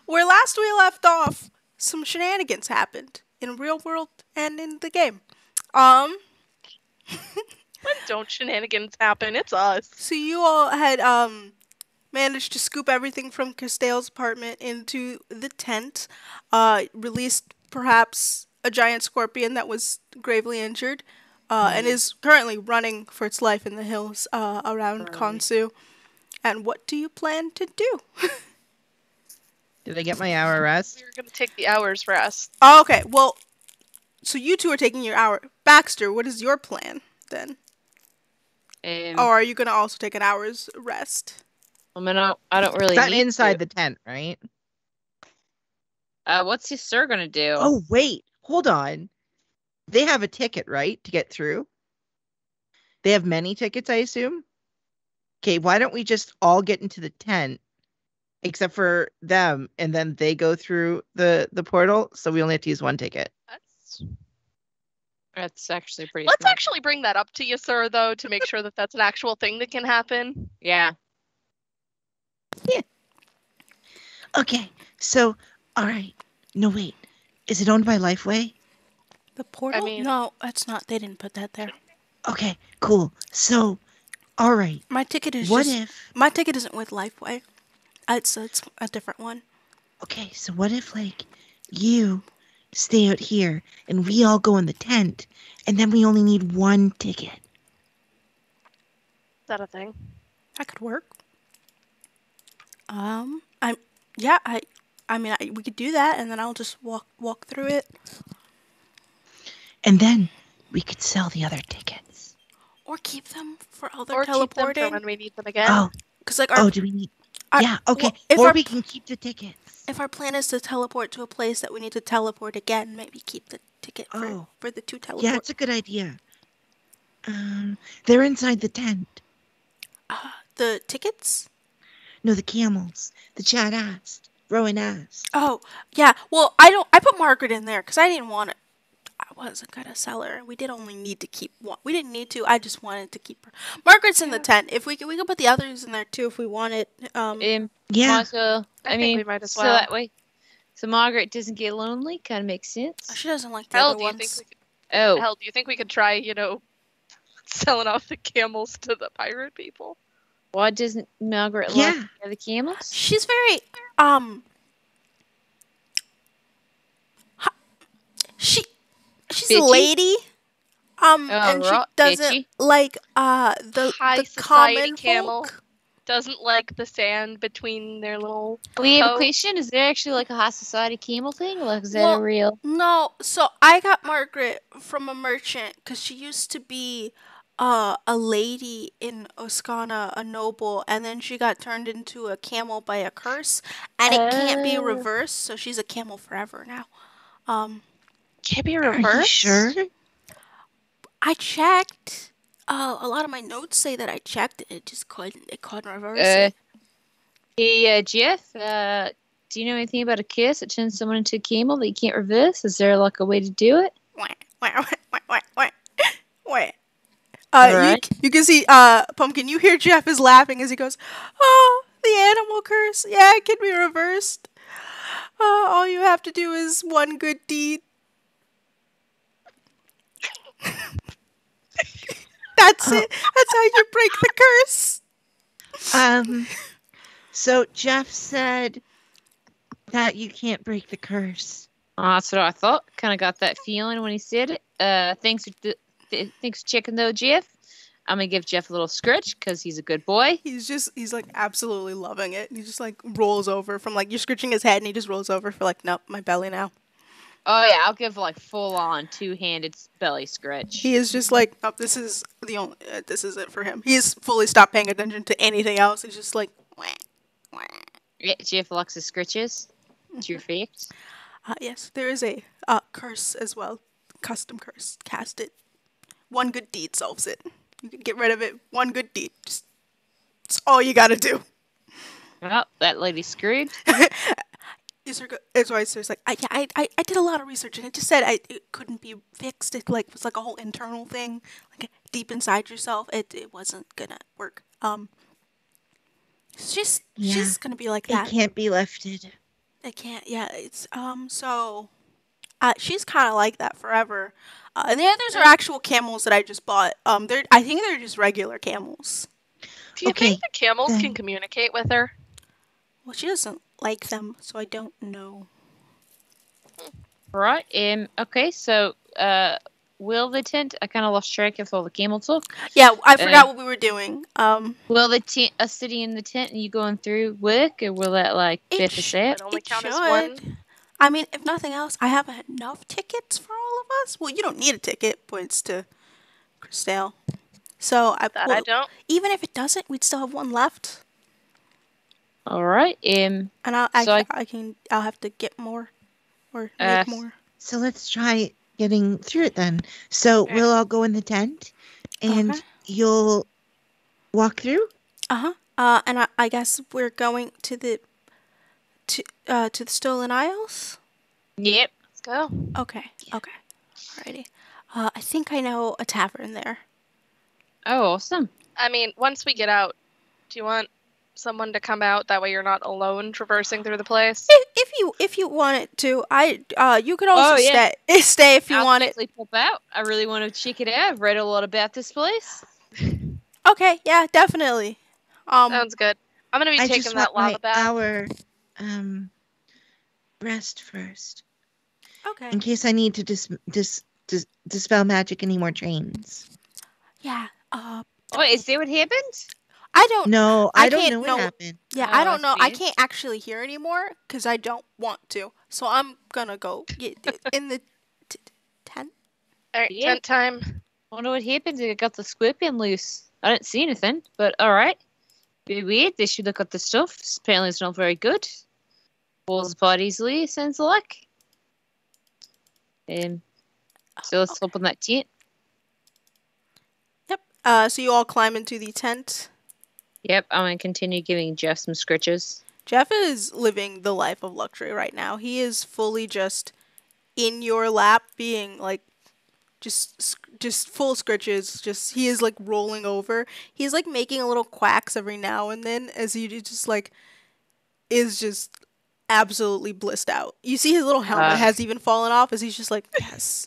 Where last we left off, some shenanigans happened in real world and in the game. When don't shenanigans happen? It's us. So you all had managed to scoop everything from Kristael's apartment into the tent, released perhaps a giant scorpion that was gravely injured, and is currently running for its life in the hills around Khansu. And what do you plan to do? Did I get my hour rest? We're gonna take the hour's rest. Oh, okay, well, so you two are taking your hour. Baxter, what is your plan then? Or are you going to also take an hour's rest? I mean, I don't really That need inside to. the tent, right? What's your sir gonna do? Oh, wait. Hold on. They have a ticket, right, to get through? They have many tickets, I assume? Okay, why don't we just all get into the tent, except for them, and then they go through the portal, so we only have to use one ticket. That's actually pretty Let's smart. actually bring that up to you, sir, though, to make sure that that's an actual thing that can happen. Yeah. Okay, so, all right. No, wait. Is it owned by Lifeway? The portal? mean- No, that's not. They didn't put that there. Okay, cool. So, all right. My ticket is What just... if... My ticket isn't with Lifeway. It's a different one. Okay, so what if, like, you stay out here and we all go in the tent and then we only need one ticket? Is that a thing? That could work. We could do that, and then I'll just walk through it. And then we could sell the other tickets. Or keep them for other Or keep them for teleporting. when we need them again. Oh, Because, like, do we need... our- Yeah, okay. well, if or our- we can keep the tickets. if our plan is to teleport to a place that we need to teleport again, maybe keep the ticket for the 2 teleports. Yeah, it's a good idea. They're inside the tent. The tickets? No, the camels. The Chad asked. Rowan asked. Oh, yeah. Well, I put Margaret in there because I didn't want to. I wasn't gonna sell her. We did only need to keep one. We didn't need to. I just wanted to keep her. Margaret's in the tent. If we can put the others in there too if we wanted. Yeah. Might as well. I I think mean, we might as so well. that way, so Margaret doesn't get lonely. Kind of makes sense. She doesn't like the Hell, other do you ones. think we could, Oh, hell, do you think we could try, selling off the camels to the pirate people? why doesn't Margaret Yeah. like the other camels? She's very she's a Bitchy? lady. Oh, And she right, doesn't bitchy. like High the society common camel folk. doesn't like the sand between their little We have a toes. question. Is there actually like a high society camel thing? Like, is that a Well, real? no. So I got Margaret from a merchant because she used to be a lady in Oscana, a noble, and then she got turned into a camel by a curse, and it can't be Oh. reversed. So she's a camel forever now. Um, Can't be Are you reversed. sure? I checked. A lot of my notes say that I checked it. It couldn't reverse Uh, it. Hey, Jeff, do you know anything about a curse that turns someone into a camel that you can't reverse? Is there like a way to do it? Wah, wah, wah, wah, wah, wah. Wah. Alright. You can see Pumpkin. You hear Jeff is laughing as he goes, "Oh, the animal curse. Yeah, it can be reversed. All you have to do is one good deed." That's Oh. it. That's how you break the curse. So Jeff said that you can't break the curse. That's what I thought. Kind of got that feeling when he said it. Thanks for checking though, Jeff. I'm gonna give Jeff a little scratch because he's a good boy. He's like absolutely loving it. He just like rolls over from like you're scratching his head and he just rolls over for like, nope, my belly now. Oh yeah, I'll give like full on two-handed belly scratch. He is just like, oh, this is this is it for him. He's fully stopped paying attention to anything else. He's just like, wah, wah. Yeah, Jeff likes his scratches. It's your fact. Yes, there is a curse as well, custom curse. Cast it. One good deed solves it. You can get rid of it. One good deed. Just, it's all you gotta do. Well, that lady's screwed. It's why it's like I did a lot of research and it just said it couldn't be fixed. It like was like a whole internal thing, like deep inside yourself. It wasn't gonna work. She's gonna be like It that. can't be lifted. It can't. Yeah. It's so. She's kind of like that forever. And the others are actual camels that I just bought. I think they're just regular camels. Do you Okay, think the camels then. can communicate with her? Well, she doesn't like them, so I don't know. Right. Okay. So, will the tent? I kind of lost track of all the camel talk. Yeah, I forgot what we were doing. Will the tent, us sitting in the tent and you going through work, or will that like It biff us out? It only It count as should. one. I mean, if nothing else, I have enough tickets for all of us. Well, you don't need a ticket. Points to Kristael. So That I don't. even if it doesn't, we'd still have one left. All right. And I'll have to get more or make more. So let's try getting through it then. So we'll all go in the tent and Okay. you'll walk through? And I guess we're going to the Stolen Isles. Yep. Let's go. Okay. Okay. Alrighty. I think I know a tavern there. Oh, awesome. I mean, once we get out, do you want someone to come out? That way you're not alone traversing through the place. If you want it to, you could also Oh, yeah. stay if you I'll want it. definitely pop out. I really want to check it out. I've read a lot about this place. Okay, yeah, definitely. Sounds good. I'm gonna be I taking just that want lava my bath. hour rest first. Okay. In case I need to dispel magic any more trains. Yeah. Wait, is that what happened? I don't. No, I I don't can't- know what no. happened. Yeah, Oh, I don't know. I that's can't actually hear anymore because I don't want to. So I'm gonna go get in the tent. All right, Yeah. tent time. Wonder what happened. I got the scorpion loose. I didn't see anything, but all right. Be weird. They should look at the stuff. Apparently, it's not very good. Falls apart easily. Sounds like. So let's hop on that tent. Yep. So you all climb into the tent. Yep, I'm gonna continue giving Jeff some scritches. Jeff is living the life of luxury right now. He is fully just in your lap, being like just full scritches. Just he is like rolling over. He's like making a little quacks every now and then as he just like is just absolutely blissed out. You see his little helmet has even fallen off as he's just like, yes.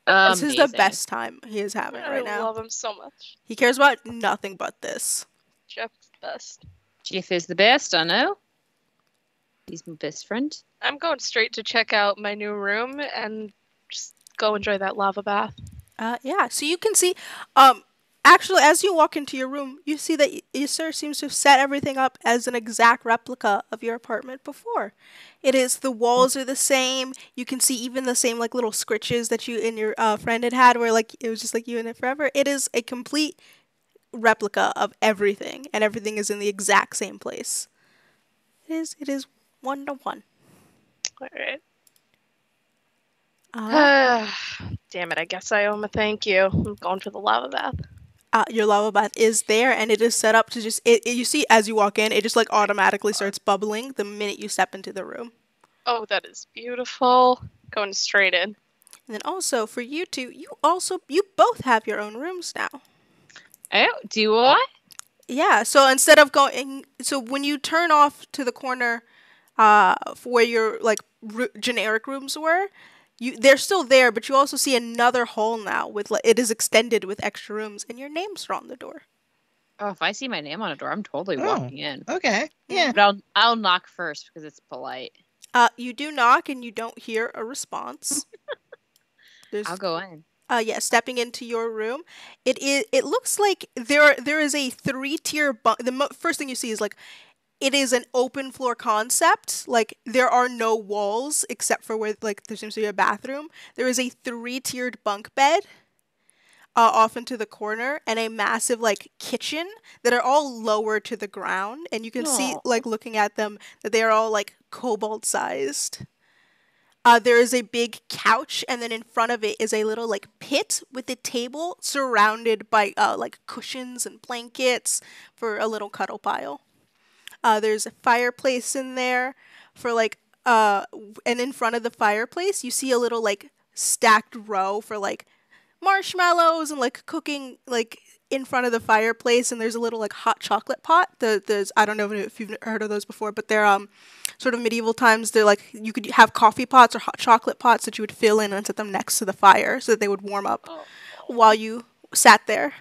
This is the Amazing. best time he is having I right now. love him so much. He cares about nothing but this. Jeff's the best. Jeff is the best, I know. He's my best friend. I'm going straight to check out my new room and just go enjoy that lava bath. Yeah, so you can see, um, actually, as you walk into your room, you see that Sir seems to have set everything up as an exact replica of your apartment before. It is, the walls are the same. You can see even the same, like, little scritches that you and your friend had, where, like, it was just like you in it forever. It is a complete replica of everything, and everything is in the exact same place. It is 1 to 1. All right. Uh, Damn it! I guess I owe him a thank you. I'm going for the lava bath. your lava bath is there, and it is set up to just you see as you walk in, it just like automatically starts bubbling the minute you step into the room. Oh, that is beautiful. Going straight in. And then also for you two, you both have your own rooms now. Oh, do I? Yeah, so instead of going, so when you turn off to the corner, for where your like generic rooms were, they're still there, but you also see another hall now with like, it is extended with extra rooms, and your names are on the door. Oh, if I see my name on a door, I'm totally walking in. Okay. Yeah. But I'll knock first because it's polite. You do knock, and you don't hear a response. I'll go in. Yeah, stepping into your room, it looks like there is a 3-tier bunk. First thing you see is like it is an open floor concept. Like there are no walls except for where like there seems to be a bathroom. There is a 3-tiered bunk bed off into the corner, and a massive like kitchen that are all lower to the ground, and you can see Aw. like looking at them that they are all like kobold sized. There is a big couch, and then in front of it is a little like pit with a table surrounded by like cushions and blankets for a little cuddle pile. There's a fireplace in there for like and in front of the fireplace you see a little like stacked row for like marshmallows and like cooking like in front of the fireplace, and there's a little like hot chocolate pot. There's I don't know if you've heard of those before, but they're sort of medieval times. They're like you could have coffee pots or hot chocolate pots that you would fill in and set them next to the fire so that they would warm up Oh. while you sat there.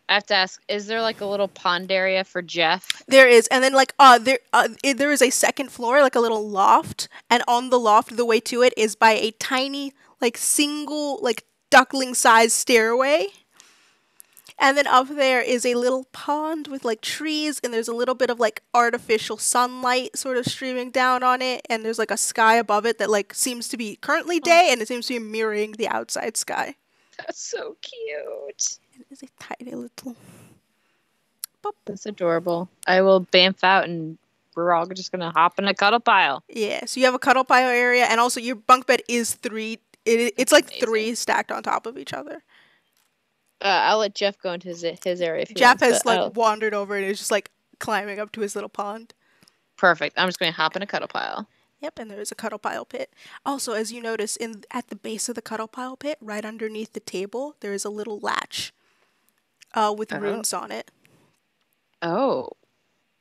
I have to ask, is there like a little pond area for Jeff? There is, and then like there is a second floor, like a little loft, and on the loft, the way to it is by a tiny, like single, like duckling-sized stairway. And then up there is a little pond with like trees, and there's a little bit of like artificial sunlight sort of streaming down on it, and there's like a sky above it that like seems to be currently day, and it seems to be mirroring the outside sky. That's so cute. It is a tiny little. That's adorable. I will bamf out, and we're all just gonna hop in a cuddle pile. Yeah, so you have a cuddle pile area, and also your bunk bed is 3. It's like amazing. 3 stacked on top of each other. I'll let Jeff go into his area if he Jeff wants, has but like wandered over and is just like climbing up to his little pond. perfect. I'm just gonna hop in a cuddle pile. Yep, and there is a cuddle pile pit. Also, as you notice, at the base of the cuddle pile pit, right underneath the table, there is a little latch with runes on it. Oh,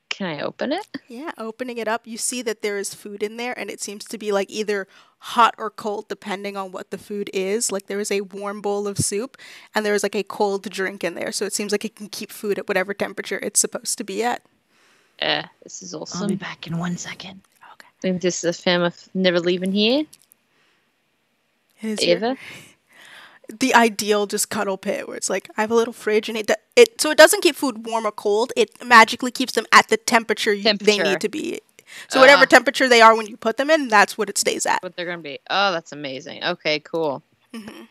can I open it? Yeah, opening it up, you see that there is food in there, and it seems to be like either hot or cold depending on what the food is. Like there is a warm bowl of soup, and there is like a cold drink in there, so it seems like it can keep food at whatever temperature it's supposed to be at. This is awesome. I'll be back in 1 second. Okay. I think this is a fan of never leaving here. It is Ever. the ideal just cuddle pit where it's like I have a little fridge, and so it doesn't keep food warm or cold. It magically keeps them at the temperature they need to be. So whatever temperature they are when you put them in, that's what it stays at. What they're gonna be. Oh, that's amazing. Okay, cool. Mm-hmm.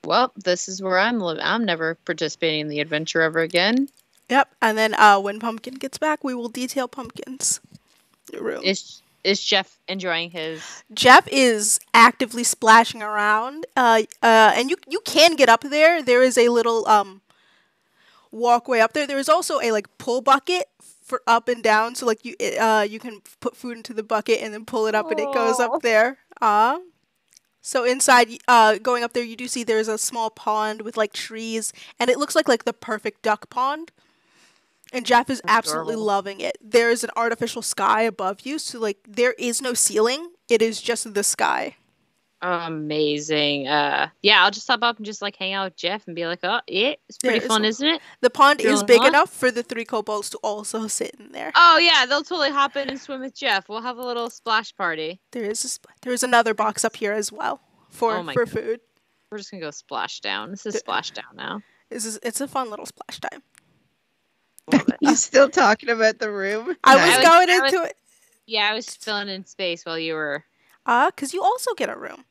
Well, this is where I'm living. I'm never participating in the adventure ever again. Yep, and then when Pumpkin gets back, we will detail Pumpkin's room. Is Jeff enjoying his? Jeff is actively splashing around, and you can get up there. There is a little walkway up there. There is also a like pull bucket for up and down, so like you can put food into the bucket and then pull it up, and it goes Aw. up there. So inside, going up there, you do see there's a small pond with like trees, and it looks like the perfect duck pond. And Jeff is absolutely Adorable. loving it. There is an artificial sky above you, so like there is no ceiling. It is just the sky. Amazing. Yeah, I'll just hop up and just like hang out with Jeff and be like, oh, yeah, it's pretty There is fun, isn't it? The pond is Feeling big hot? enough for the 3 kobolds to also sit in there. Oh yeah, they'll totally hop in and swim with Jeff. We'll have a little splash party. There is another box up here as well Oh my for God. food. We're just gonna go splash down. This is splash down now. It's a fun little splash time. Love it. You still talking about the room? I Nice. was going into it. Yeah, I was filling in space while you were. Because you also get a room.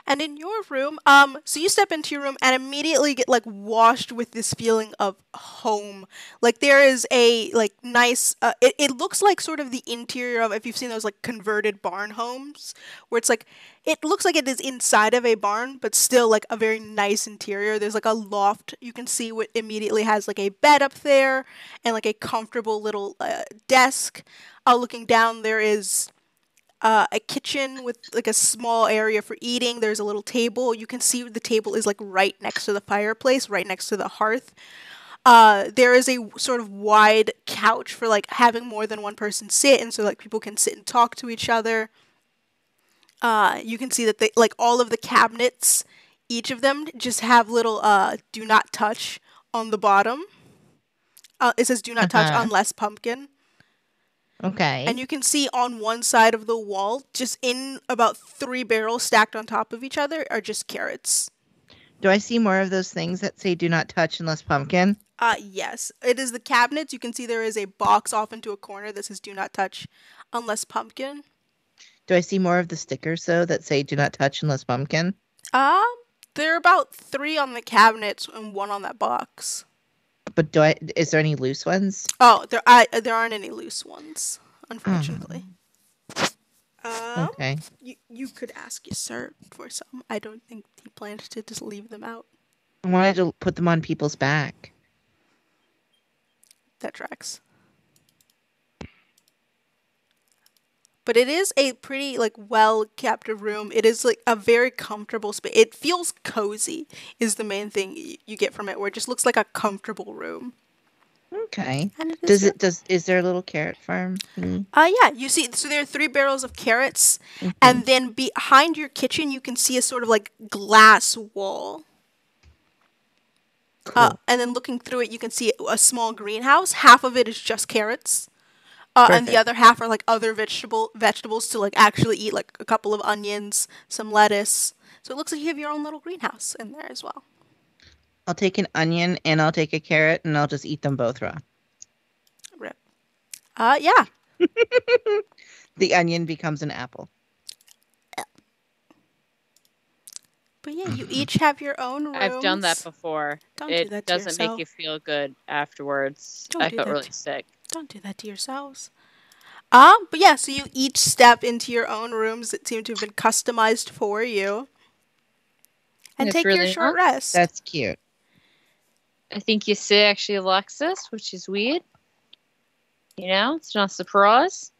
And in your room, so you step into your room and immediately get like washed with this feeling of home. Like there is a like nice, it looks like sort of the interior of, if you've seen those like converted barn homes, where it's like, it looks like it is inside of a barn, but still like a very nice interior. There's like a loft. You can see what immediately has like a bed up there and like a comfortable little desk. Looking down, there is a kitchen with like a small area for eating. There's a little table. You can see the table is like right next to the fireplace, right next to the hearth. There is a sort of wide couch for like having more than one person sit, and so like people can sit and talk to each other. You can see that they like all of the cabinets, each of them just have little do not touch on the bottom. It says do not touch unless pumpkin. Okay. And you can see on one side of the wall, just in about 3 barrels stacked on top of each other, are just carrots. Do I see more of those things that say "Do not touch unless pumpkin"? Yes. It is the cabinets. You can see there is a box off into a corner that says "Do not touch unless pumpkin." Do I see more of the stickers though that say "Do not touch unless pumpkin"? There are about 3 on the cabinets and 1 on that box. But is there any loose ones? Oh, there aren't any loose ones, unfortunately. Okay. You could ask your sir for some. I don't think he plans to just leave them out. I wanted to put them on people's back. That tracks. But it is a pretty like well kept room. It is like a very comfortable space. It feels cozy is the main thing you get from it, where it just looks like a comfortable room. Okay. And it Is there a little carrot farm? Yeah, you see, so there are 3 barrels of carrots, and then behind your kitchen you can see a sort of like glass wall. Cool. And then looking through it, you can see a small greenhouse. Half of it is just carrots. And the Perfect. other half are like other vegetables to like actually eat, like a couple of onions, some lettuce. So it looks like you have your own little greenhouse in there as well. I'll take an onion and I'll take a carrot and I'll just eat them both raw. Rip. Yeah. The onion becomes an apple. But yeah, you each have your own rooms. I've done that before. Don't do It that to doesn't make yourself. you feel good afterwards. Don't I do felt that. really sick. Don't do that to yourselves. But yeah, so you each step into your own rooms that seem to have been customized for you. And That's take your really short nice. rest. That's cute. I think you say actually Alexis, which is weird. You know, it's not a surprise.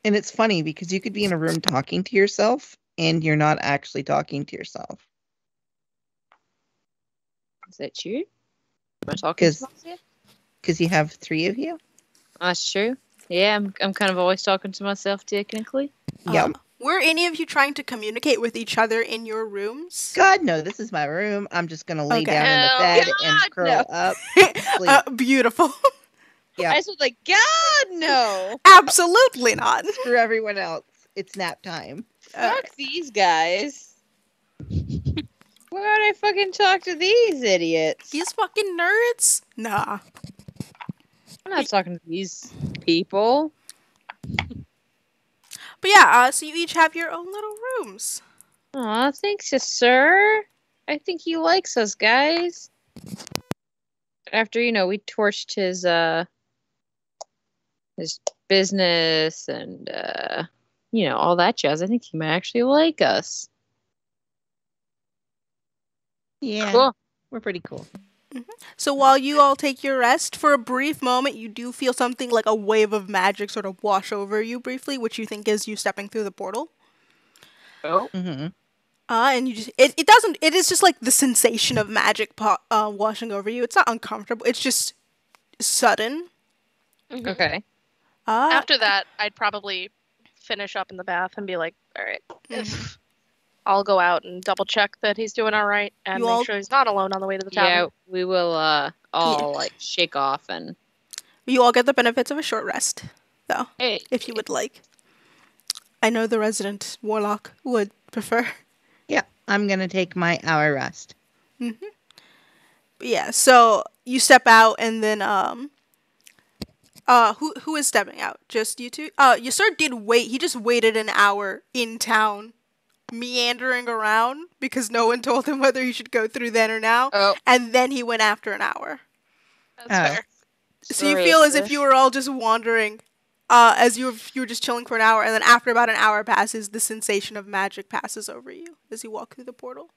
And it's funny because you could be in a room talking to yourself and you're not actually talking to yourself. Is that true? Am I talking to myself? Because you have 3 of you? That's true. Yeah, I'm kind of always talking to myself technically. Yep. Were any of you trying to communicate with each other in your rooms? God, no, this is my room. I'm just going to lay Okay. down in the Oh, bed God, and curl no. up. Sleep. Beautiful. Yeah. I was like, God, no. Absolutely not. Screw everyone else. It's nap time. Fuck these guys. Why would I fucking talk to these idiots? These fucking nerds? Nah. I'm not talking to these people. But yeah, so you each have your own little rooms. Aw, thanks, sir. I think he likes us, guys. After, we torched his business and, all that jazz, I think he might actually like us. Yeah. Cool. We're pretty cool. So while you all take your rest, for a brief moment, you do feel something like a wave of magic sort of wash over you briefly, which you think is you stepping through the portal. Oh. Mm-hmm. And you just it is just like the sensation of magic washing over you. It's not uncomfortable. It's just sudden. Mhm. Okay. After that, I'd probably finish up in the bath and be like, all right, I'll go out and double check that he's doing all right and You make all- sure he's not alone on the way to the Yeah, tavern. we will all shake off and You all get the benefits of a short rest, though, hey. if you would like. I know the resident warlock would prefer. Yeah, I'm gonna take my hour rest. But yeah, so you step out and then who is stepping out? Just you two? Your sir did wait. He just waited an hour in town, meandering around because no one told him whether he should go through then or now, Oh, and then he went after an hour. That's Oh. fair. So you sorry, feel as if sis. you were all just wandering, as you were just chilling for an hour, and then after about an hour passes, the sensation of magic passes over you as you walk through the portal.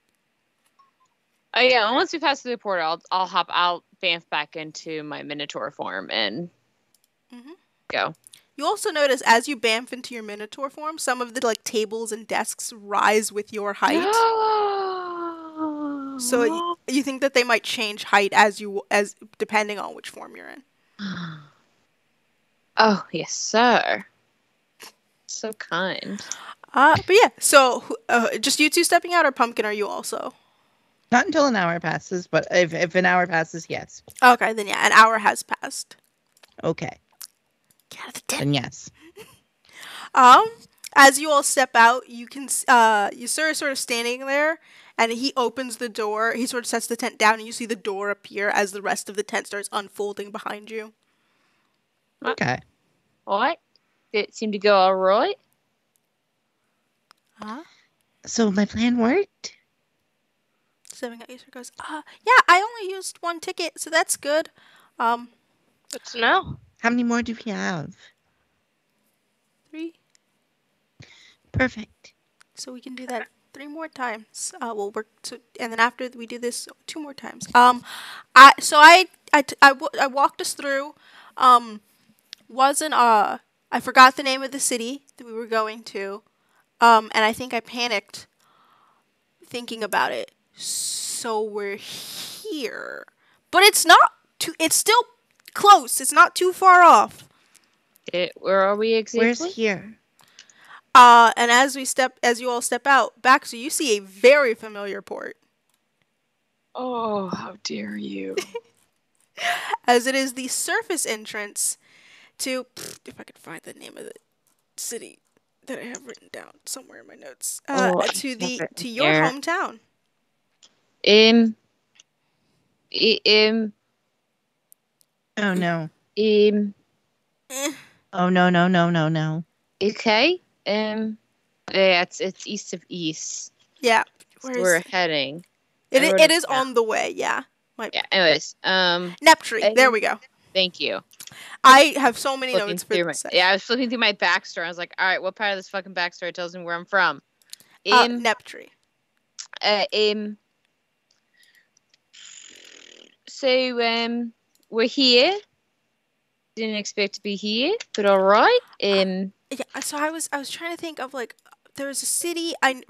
Oh yeah, once we pass through the portal, I'll bamf back into my Minotaur form and Mhm. go. You also notice as you bamf into your minotaur form, some of the like tables and desks rise with your height. So you think that they might change height as depending on which form you're in. Oh yes, sir. So kind. But yeah, so just you two stepping out, or Pumpkin? Are you also? Not until an hour passes, but if an hour passes, yes. Okay, then yeah, an hour has passed. Okay, Get out of the tent. then yes. As you all step out, you can you sir is sort of standing there, and he opens the door. He sort of sets the tent down, and you see the door appear as the rest of the tent starts unfolding behind you. Okay. What? Did it seem to go all right? So my plan worked? Stepping out, user goes, yeah, I only used one ticket, so that's good. Good to know. How many more do we have? 3. Perfect. So we can do that 3 more times. We'll work to, and then after we do this 2 more times. I walked us through. Wasn't I forgot the name of the city that we were going to. And I think I panicked thinking about it. So we're here, but it's not too. It's still close. It's not too far off. Where are we exactly? Where's here? And as you all step out, Baxter, you see a very familiar port. Oh, how dare you! As it is the surface entrance to, if I could find the name of the city that I have written down somewhere in my notes, to your hometown. Oh no. Eh. Oh no. Okay. Yeah, it's east of east. Yeah, We're heading. It is on the way. Yeah. Yeah. Anyways, Neptrei. There we go. Thank you. I have so many notes for this. I was flipping through my Baxter. I was like, all right, what part of this fucking backstory tells me where I'm from? Neptrei. So we're here. Didn't expect to be here, but all right. Yeah. So I was trying to think of like there's a city I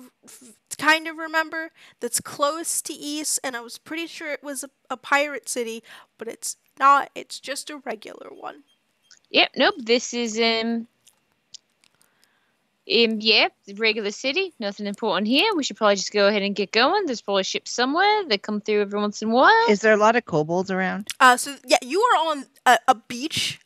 kind of remember that's close to east, and I was pretty sure it was a pirate city, but it's not. It's just a regular one. Yep. Nope. This is yeah, regular city. Nothing important here. We should probably just go ahead and get going. There's probably ships somewhere that come through every once in a while. Is there a lot of kobolds around? So yeah, you are on a beach,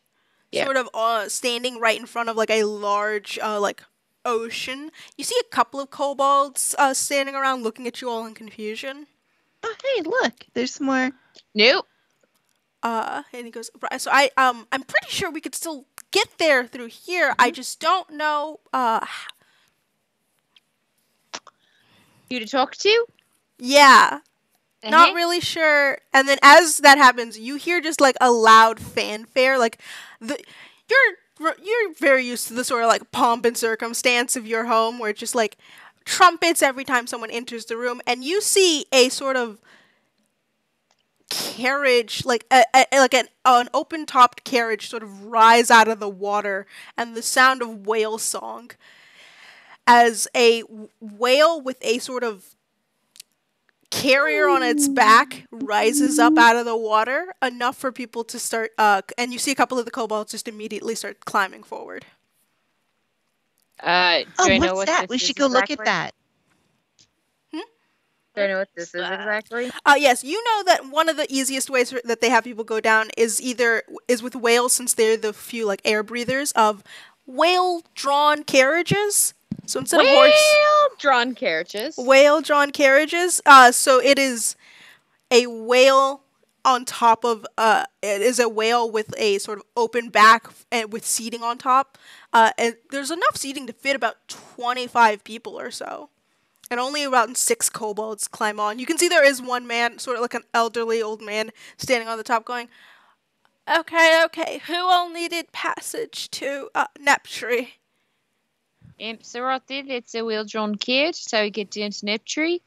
sort of standing right in front of like a large like ocean. You see a couple of kobolds standing around looking at you all in confusion. Oh hey, look, there's some more. Nope. And he goes, right, so I'm pretty sure we could still get there through here. Mm-hmm. I just don't know you to talk to? Yeah. Not really sure. And then as that happens, you hear just like a loud fanfare. Like you're very used to the sort of like pomp and circumstance of your home where it's just like trumpets every time someone enters the room, and you see a sort of carriage, like an open-topped carriage sort of rise out of the water, and the sound of whale song as a whale with a sort of carrier on its back rises up out of the water, enough for people to start and you see a couple of the kobolds just immediately start climbing forward. Do I know what's what that? We should go look at that. Do I know what this is exactly? Yes, you know that one of the easiest ways that they have people go down is with whales, since they're the few like air breathers, of whale drawn carriages. So instead of horse, Drawn carriages. whale-drawn carriages. Whale drawn carriages. Whale-drawn carriages. So it is a whale on top of it is a whale with a sort of open back and with seating on top. And there's enough seating to fit about 25 people or so. And only about 6 kobolds climb on. You can see there is one man, sort of like an elderly old man, standing on the top going, Okay, who all needed passage to Neptrei? So right there, that's a wheel drawn carriage. So we get down to Neptrei,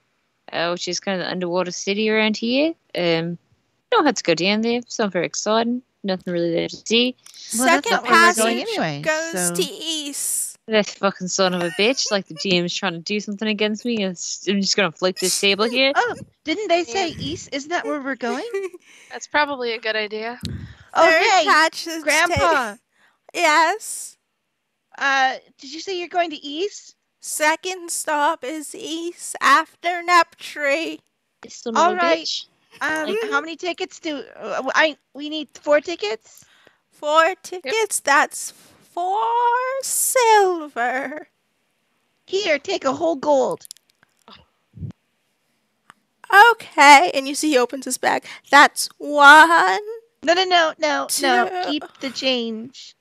which is kind of the underwater city around here. Don't have to go down there. It's not very exciting. Nothing really there to see. Well, that's Second not where we're passage going anyway, goes so- to east. That fucking son of a bitch. Like the GM's trying to do something against me. I'm just going to flick this table here. Oh, didn't they say east? Isn't that where we're going? That's probably a good idea. Oh, Third hey, passage Grandpa. Yes. Did you say you're going to east? Second stop is east after Neptrei. This son All of a right. bitch. How many tickets do we need? 4 tickets? 4 tickets. That's 4 silver. Here, take a whole gold. Okay, and you see he opens his bag. That's 1, No. Two. Keep the change.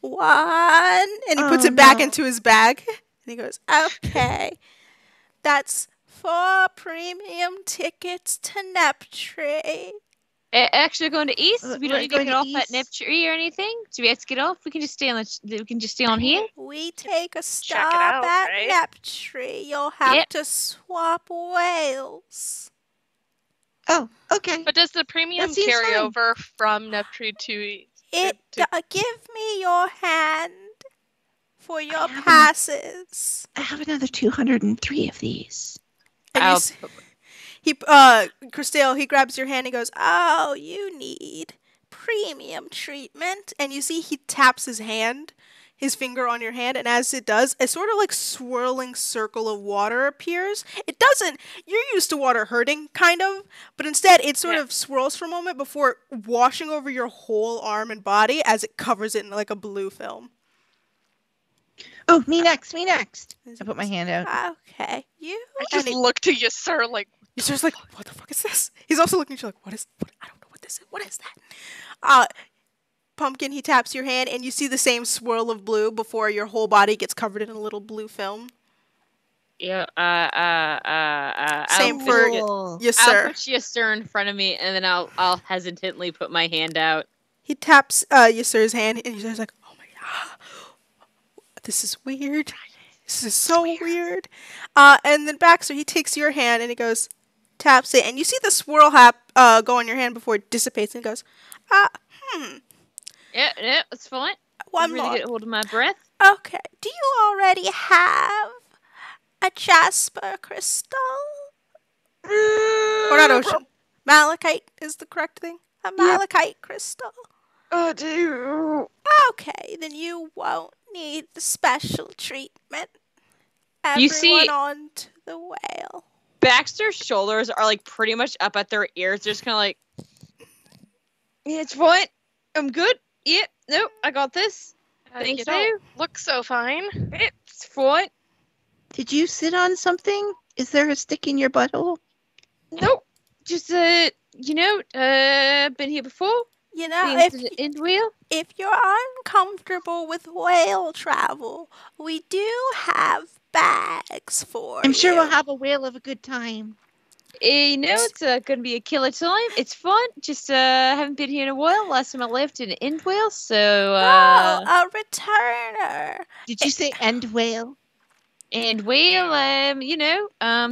1, and he puts Oh, it back no. into his bag. And he goes, okay, that's 4 premium tickets to Neptrei. Actually, going to east. We don't We're need to going get to off at east? Neptrei or anything. Do we have to get off? We can just stay on. We can just stay on here. We take a Check it stop out, at right? Neptrei. You'll have Yep. to swap whales. Oh, okay. But does the premium seems carry fine. over from Neptrei to Give me your hand for your have passes. I have another 203 of these. And you I'll- s- Kristael, he grabs your hand and goes, oh, you need premium treatment. And you see he taps his finger on your hand, and as it does, a sort of like swirling circle of water appears. It doesn't, you're used to water hurting, kind of, but instead it sort Yeah. of swirls for a moment before washing over your whole arm and body as it covers it in like a blue film. Oh, me next. I put my hand out. Okay, you. I just and it- looked to you, sir, like, He's just like, what the fuck is this? He's also looking at you like, what? I don't know what this is. What is that? Pumpkin, he taps your hand, and you see the same swirl of blue before your whole body gets covered in a little blue film. Yeah. Same I'll for put- Cool. yes, I'll sir. put yes, sir, in front of me, and then I'll hesitantly put my hand out. He taps yes, sir's hand, and you're like, oh my god, this is weird. This is so weird. And then Baxter, he takes your hand, and he goes, taps it, and you see the swirl go on your hand before it dissipates, and he goes, Yeah, it's fine. one really more. get hold of my breath. Okay. Do you already have a jasper crystal? Or not ocean. Malachite is the correct thing. A malachite crystal. Oh, dear. Okay, then you won't need the special treatment. You see- Everyone on to the whale. Baxter's shoulders are like pretty much up at their ears. They're just kind of like, yeah, it's fine. I'm good. Yeah, no, I got this. Thank you don't you. look so fine. It's fine. Did you sit on something? Is there a stick in your butthole? Nope. Just been here before. You know, Been to the end wheel. if you're uncomfortable with whale travel, we do have bags for I'm sure you. we'll have a whale of a good time. It's gonna be a killer time. It's fun. Just haven't been here in a while. Last time I left in an end wheel, so Oh, a returner. Did you say end whale? and wheel,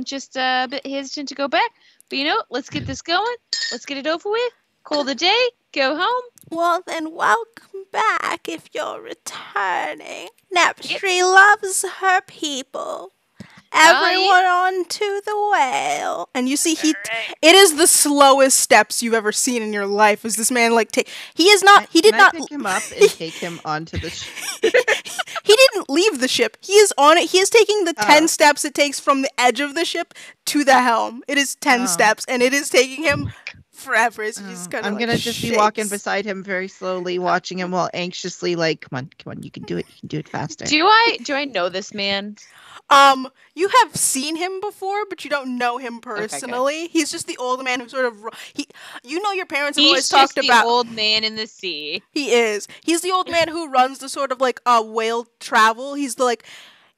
just a bit hesitant to go back. But let's get this going. Let's get it over with. Call the day. Go home. Well, then welcome back if you're returning. Neptrei loves her people. Everyone on to the whale. And you see it is the slowest steps you've ever seen in your life as this man he is not he did Can I not pick him up and take him onto the ship? he didn't leave the ship. He is on it. He is taking the 10 Oh. steps it takes from the edge of the ship to the helm. It is 10 Oh. steps, and it is taking him forever. Is he just gonna I'm like gonna just be walking shakes? beside him very slowly, watching him while anxiously like, come on, you can do it. You can do it faster. Do I know this man? You have seen him before, but you don't know him good. personally. He's just the old man who sort of your parents have He's always just talked the about. old man in the sea. He is. He's the old man who runs the sort of like whale travel. He's the like.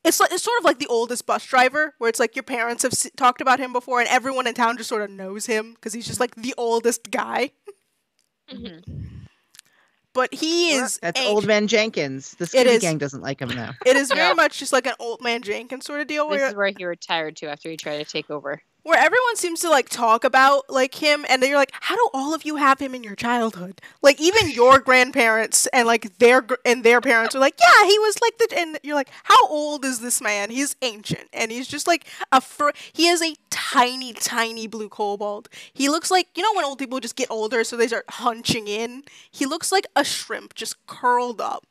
It's sort of like the oldest bus driver, where it's like your parents have talked about him before, and everyone in town just sort of knows him because he's just like the oldest guy. Mhm. But he is That's ancient. Old Man Jenkins. The It Scooby is. Gang doesn't like him though. It is very No. much just like an old man Jenkins sort of deal, This is where he retired to after he tried to take over. where everyone seems to like talk about like him, and then you're like, how do all of you have him in your childhood? Like even your grandparents and like their parents are like, yeah, he was like and you're like, how old is this man? He's ancient, and he's just like he is a tiny blue kobold. He looks like, you know, when old people just get older, so they start hunching in. He looks like a shrimp just curled up,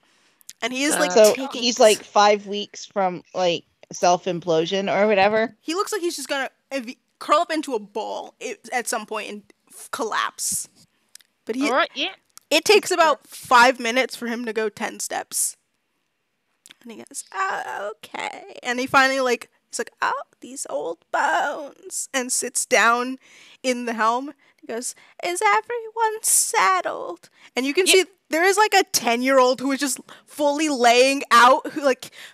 and he is like So taking. he's like 5 weeks from like self-implosion or whatever. He looks like he's just gonna curl up into a ball at some point and collapse. But All right, yeah. it takes about 5 minutes for him to go 10 steps. And he goes, oh, okay. And he finally he's like, oh, these old bones. And sits down in the helm. He goes, is everyone saddled? And you can see there is like a 10-year-old who is just fully laying out,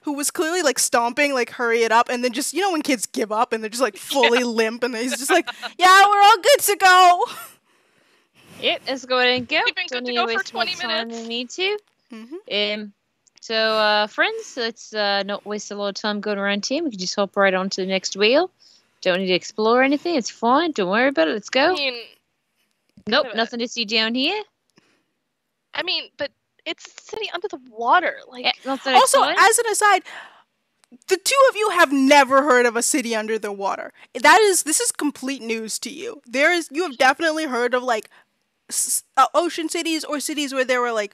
who was clearly like stomping, like hurry it up, and then just, you know, when kids give up and they're just like fully limp, and he's just like, yeah, we're all good to go. Yep, let's go ahead and go. We've been Don't good to need go to for waste more 20 time minutes. than we need to. Mm-hmm. So, friends, let's not waste a lot of time going around here. We can just hop right onto the next wheel. Don't need to explore anything. It's fine. Don't worry about it. Let's go. I mean, Nope, kinda- nothing to see down here. but it's a city under the water. Like, Yeah, nothing Also, exciting. as an aside, the two of you have never heard of a city under the water. This is complete news to you. You have definitely heard of like ocean cities or cities where there were like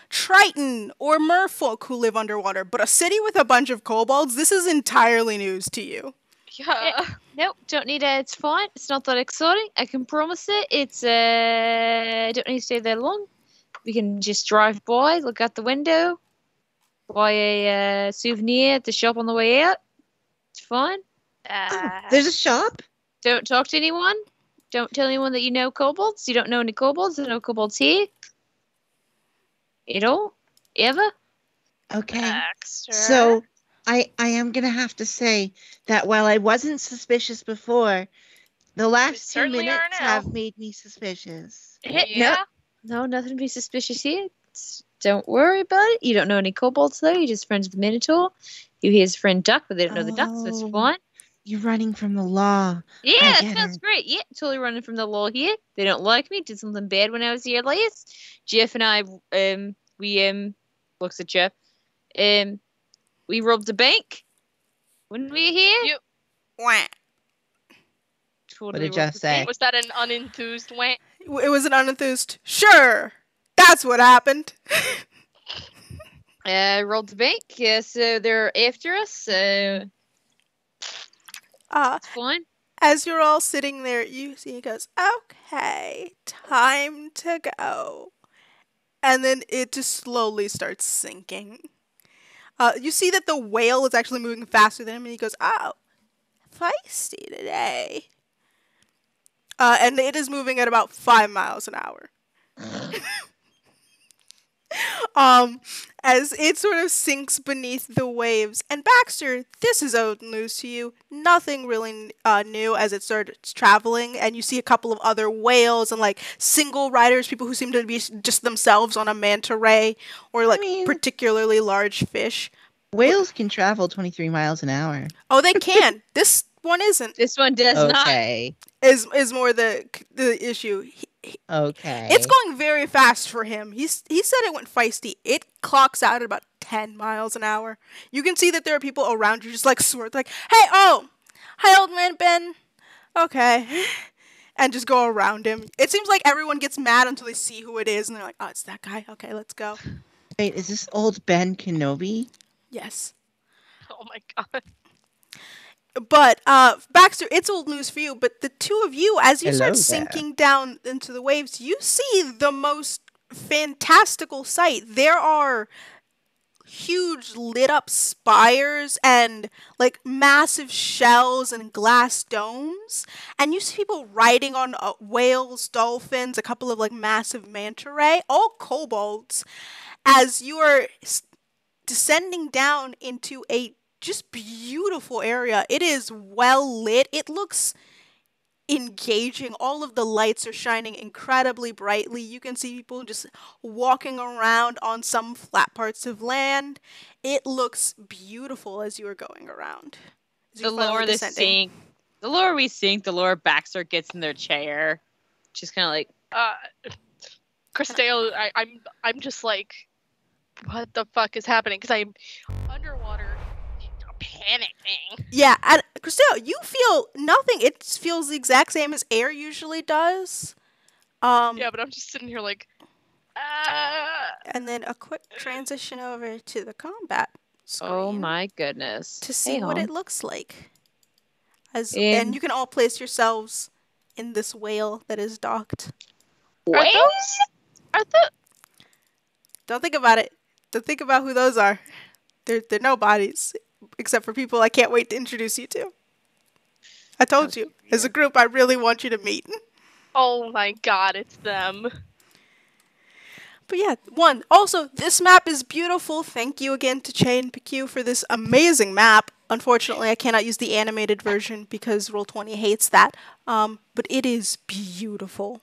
Triton or merfolk who live underwater, but a city with a bunch of kobolds, this is entirely news to you. yeah. Nope, don't need it. It's fine. It's not that exciting. I can promise it. It's don't need to stay there long. We can just drive by, look out the window, buy a souvenir at the shop on the way out. It's fine. There's a shop? Don't talk to anyone. Don't tell anyone that you know kobolds. You don't know any kobolds. There's no kobolds here. At all. Ever. Okay. Baxter. So I am gonna have to say that while I wasn't suspicious before, the last 2 certainly are minutes now. have made me suspicious. Yeah. No, nothing to be suspicious here. Don't worry about it. You don't know any kobolds, though. You're just friends with the Minotaur. You hear his friend Duck, but they don't know the Duck, so it's Oh. fine. You're running from the law. Yeah, I that get sounds it. great. Yeah, totally running from the law here. They don't like me. Did something bad when I was here last. Jeff and I, we looks at Jeff. We robbed a bank when we were here. Wah. Totally What did robbed Jeff a say? bank. Was that an unenthused went? It was an unenthused. Sure, that's what happened. Robbed the bank. Yeah, so they're after us. So it's fine. As you're all sitting there, you see he goes, okay, time to go. And then it just slowly starts sinking. You see that the whale is actually moving faster than him, and he goes, oh, feisty today. And it is moving at about 5 miles an hour. As it sort of sinks beneath the waves. And Baxter, this is old news to you. Nothing really new as it starts traveling, and you see a couple of other whales and like single riders, people who seem to be just themselves on a manta ray or like particularly large fish. Whales can travel 23 miles an hour. Oh, they can. This one isn't. This one does not. Okay. Is more the issue. Okay. It's going very fast for him. He said it went feisty. It clocks out at about 10 miles an hour. You can see that there are people around you just like sort like, hey, oh, hi, old man Ben. Okay. And just go around him. It seems like everyone gets mad until they see who it is, and they're like, oh, it's that guy. Okay, let's go. Wait, is this old Ben Kenobi? Yes. Oh my god. But Baxter, it's old news for you. But the two of you, as you Hello start there. sinking down into the waves, you see the most fantastical sight. There are huge lit up spires and like massive shells and glass domes, and you see people riding on whales, dolphins, a couple of like massive manta ray, all kobolds, as you are descending down into a just beautiful area. It is well lit. It looks engaging. All of the lights are shining incredibly brightly. You can see people just walking around on some flat parts of land. It looks beautiful as you are going around. As The you're finally lower the descending. sink, the lower we sink, the lower Baxter gets in their chair. Just kind of like, Kristael, I'm just like, what the fuck is happening? Because I'm underwater, panicking. Yeah, and Kristael, you feel nothing. It feels the exact same as air usually does. Yeah, but I'm just sitting here like, And then a quick transition over to the combat screen. oh my goodness. To see Hey, what hon. it looks like. And In you can all place yourselves in this whale that is docked. Are the Don't think about it. Don't think about who those are. They're nobodies, except for people I can't wait to introduce you to. I told you, as a group, I really want you to meet. oh my god, it's them. But yeah, also, this map is beautiful. Thank you again to Che and PQ for this amazing map. Unfortunately, I cannot use the animated version because Roll20 hates that. But it is beautiful.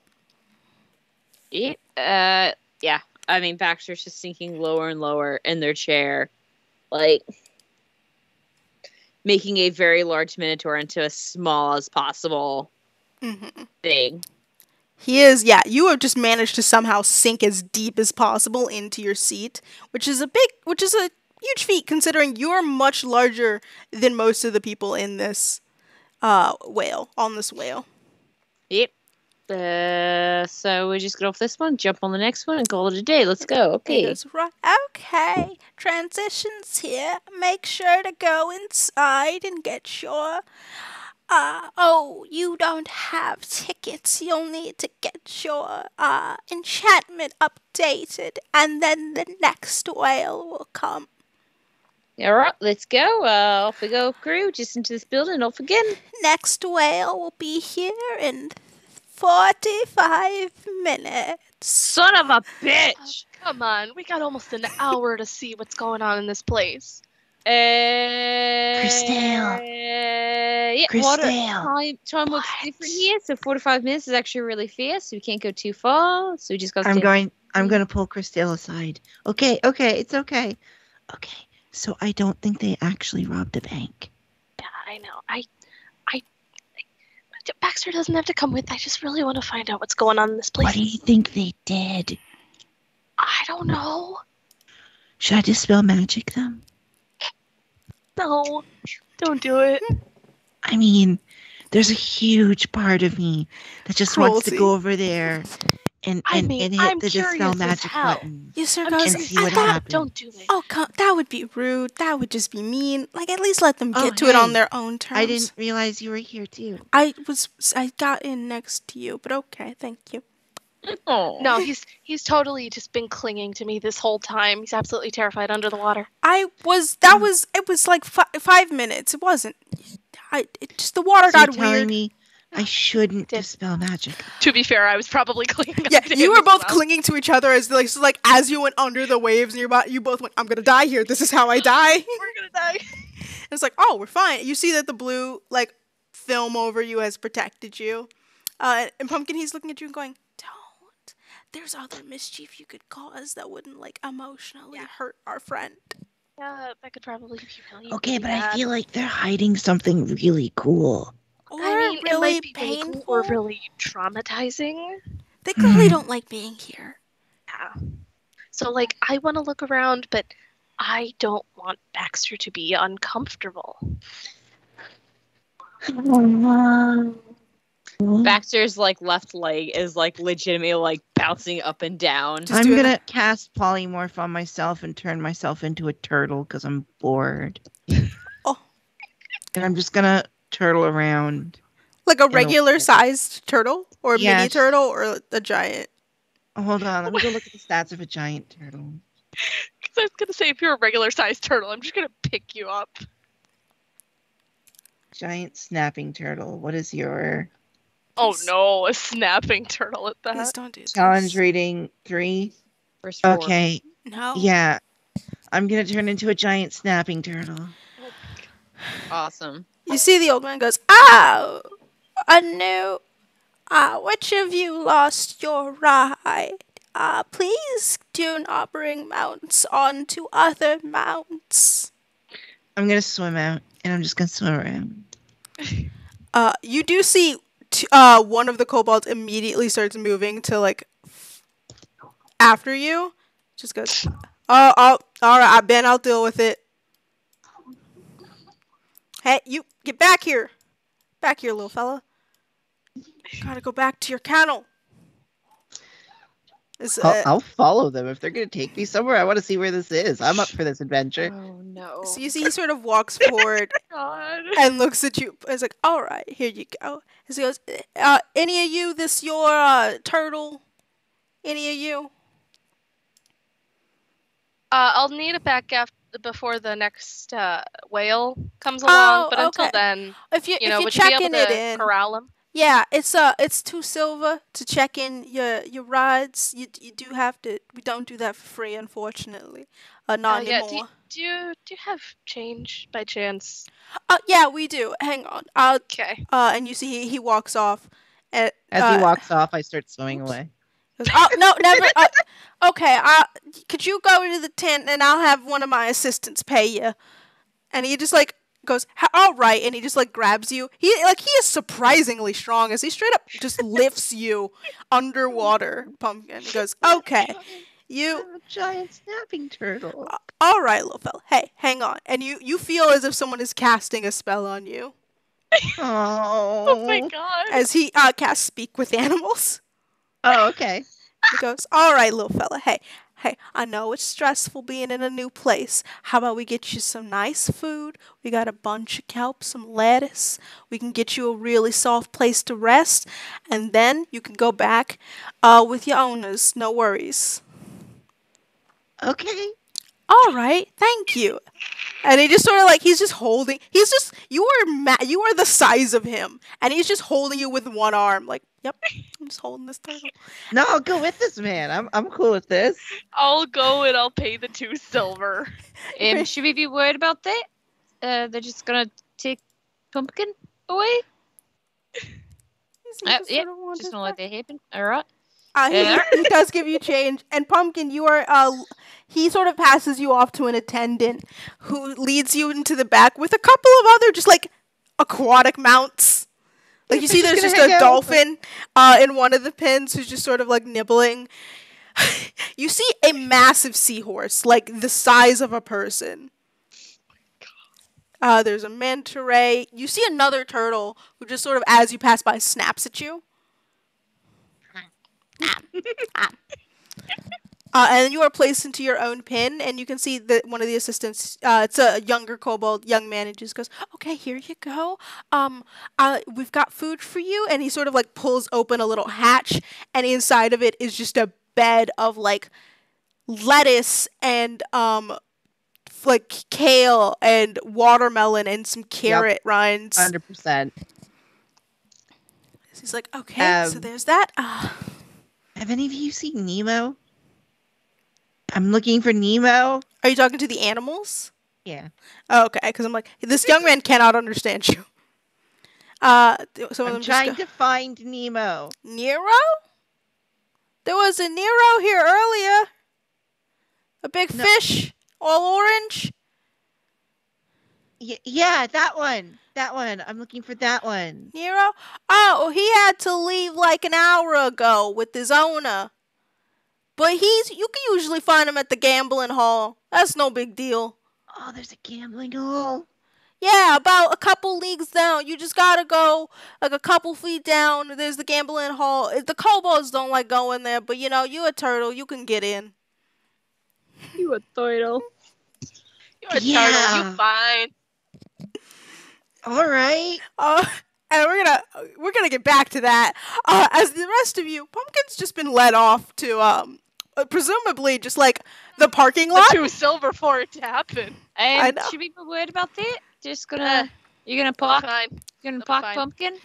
yeah. I mean, Baxter's just sinking lower and lower in their chair, like making a very large minotaur into as small as possible thing. He is, yeah, you have just managed to somehow sink as deep as possible into your seat, which is a huge feat considering you're much larger than most of the people in this on this whale. Yep. So we just get off this one, jump on the next one, and call it a day. Let's go. He Okay. goes, right, okay, transitions here. Make sure to go inside and get your you don't have tickets. You'll need to get your enchantment updated, and then the next whale will come. All right, let's go. Off we go, crew, just into this building. Off again. Next whale will be here in 45 minutes. Son of a bitch. Come on, we got almost an hour to see what's going on in this place. Kristael. Yeah, Kristael. time looks different here. So 45 minutes is actually really fast, so we can't go too far. So we just got to I'm going to pull Kristael aside. Okay, it's okay. Okay, so I don't think they actually robbed a bank. Yeah, I know. Baxter doesn't have to come with. I just really want to find out what's going on in this place. What do you think they did? I don't know. Should I dispel magic them? No, don't do it. I mean, there's a huge part of me that just wants to Cruelty. go over there and I'm hit the curious dispel as magic hell. button. Yes, sir, I'm goes, And curious see what as hell. happens. Don't do it. oh, that would be rude. That would just be mean. Like, at least let them Oh, get to it on hey, their own terms. I didn't realize you were here too. I got in next to you, but okay, thank you. Oh. No, he's totally just been clinging to me this whole time. He's absolutely terrified under the water. It was like 5 minutes. It wasn't. The water So you're got telling weird. me I shouldn't Did- dispel magic. To be fair, I was probably clinging. Yeah, onto you him were as both well. clinging to each other as as you went under the waves, and you both went, "I'm gonna die here. This is how I die." We're gonna die. And it's like, oh, we're fine. You see that the blue film over you has protected you, and Pumpkin, he's looking at you and going, "Don't. There's other mischief you could cause that wouldn't emotionally hurt our friend." Yeah, that could probably be really. Okay, really but bad. I feel like they're hiding something really cool. Or I mean, it really might be really painful. cool or really traumatizing. They clearly don't like being here. Yeah. So, I want to look around, but I don't want Baxter to be uncomfortable. Baxter's left leg is legitimately bouncing up and down. Just I'm do it. gonna cast polymorph on myself and turn myself into a turtle because I'm bored. And I'm just gonna turtle around. Like a In the regular water. sized turtle? Or a Yeah, mini turtle or a giant? Oh, hold on, let me go look at the stats of a giant turtle. Because I was gonna say, if you're a regular sized turtle, I'm just gonna pick you up. Giant snapping turtle. What is your Oh Please. no, a snapping turtle at Please that. don't do challenge this. rating 3? First 4. Okay, No. yeah. I'm gonna turn into a giant snapping turtle. Oh my god. Awesome. You see the old man goes, "Oh, I knew. Which of you lost your ride? Please do not bring mounts onto other mounts." I'm gonna swim out, and I'm just gonna swim around. You do see one of the kobolds immediately starts moving to like after you. Just goes, "Oh, all right, Ben, I'll deal with it." Hey, you get back here, little fella. Gotta go back to your kennel. I'll follow them if they're gonna take me somewhere. I want to see where this is. I'm up for this adventure. Oh no. So you see, he sort of walks forward God. and looks at you. He's like, "All right, here you go." He goes, "Any of you, this your turtle? Any of you?" I'll need it back before the next whale comes along. But until Okay. then, If you you know, if you're would you be able checking it to in, corral him? yeah, it's 2 silver to check in your rides. You do have to. We don't do that for free, unfortunately. Not Yeah. anymore. Do you have change by chance? Yeah, we do. Hang on. Okay. And you see he walks off. And, As he walks off, I start swimming away. goes, "Oh no, never. Okay. Could you go to the tent and I'll have one of my assistants pay you?" And he just like goes, "All right," and he just like grabs you. He is surprisingly strong as he straight up just lifts you underwater, Pumpkin. He goes, "Okay, you I'm a giant snapping turtle. all right, little fella. Hey, hang on." And you feel as if someone is casting a spell on you Oh my Oh. god. as he casts speak with animals. Oh, okay. He goes, "All right, little fella. Hey, I know it's stressful being in a new place. How about we get you some nice food? We got a bunch of kelp, some lettuce. We can get you a really soft place to rest, and then you can go back with your owners. No worries." Okay. "All right, thank you." And he just sort of like he's just holding. You are the size of him, and he's just holding you with one arm. Like, "Yep, I'm just holding this turtle." No, I'll go with this man. I'm cool with this. I'll go and I'll pay the 2 silver. Should we be worried about that? They're just gonna take Pumpkin away? Just Yep, sort of wanders just gonna back. let that happen. Alright. He does give you change, and Pumpkin, you are he sort of passes you off to an attendant who leads you into the back with a couple of other just like aquatic mounts. Like you see, there's just a dolphin in one of the pins who's just sort of like nibbling. You see a massive seahorse, like the size of a person. There's a manta ray. You see another turtle who just sort of, as you pass by, snaps at you. And you are placed into your own pin, and you can see that one of the assistants, it's a younger kobold, young man, and just goes, "Okay, here you go. We've got food for you." And he sort of like pulls open a little hatch, and inside of it is just a bed of like lettuce and like kale and watermelon and some carrot rinds. 100%. He's like, "Okay, so there's that." Have any of you seen Nemo? I'm looking for Nemo. Are you talking to the animals? Yeah. Oh, okay, because I'm like, this young man cannot understand you. Some of I'm them trying just go, to find Nemo. "Nero? There was a Nero here earlier. A big fish, all orange." Yeah, that one. That one. I'm looking for that one. Nero? Oh, he had to leave like an hour ago with his owner. But you can usually find him at the gambling hall. That's no big deal. Oh, there's a gambling hall. Yeah, about a couple leagues down. You just gotta go like a couple feet down. There's the gambling hall. The kobolds don't like going there, but you know, you're a turtle. You can get in. You a turtle. You're a turtle. You fine. All right. And we're gonna get back to that. As the rest of you, Pumpkin's just been led off to presumably just like the parking The lot. 2 silver for it to happen. I know. Should we be worried about that? Just gonna you're gonna park Fine. you're gonna That'll be park fine. Pumpkin?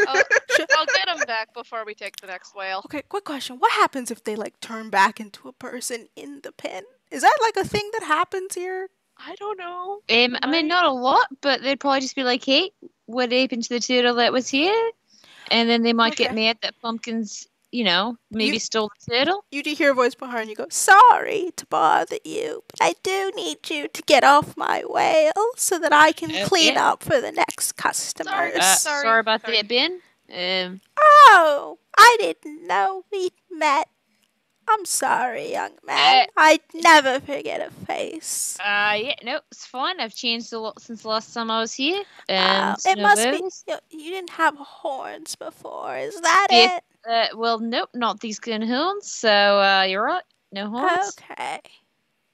I'll get him back before we take the next whale. Okay, quick question. What happens if they like turn back into a person in the pen? Is that like a thing that happens here? I don't know. I mean not a lot, but they'd probably just be like, hey, what happened to the turtle that was here? And then they might get Okay. mad that Pumpkin's, maybe You- stole the turtle. You do hear a voice behind you go, "Sorry to bother you, but I do need you to get off my whale so that I can clean yeah. up for the next customers." Sorry about Sorry. that, Ben. Oh, I didn't know we met. I'm sorry, young man. I'd never forget a face. Yeah, no, it's fine. I've changed a lot since the last time I was here. It no must worries. be you didn't have horns before. Is that Yeah. it? Well, nope, not these kind of horns. So, you're right. No horns. Okay.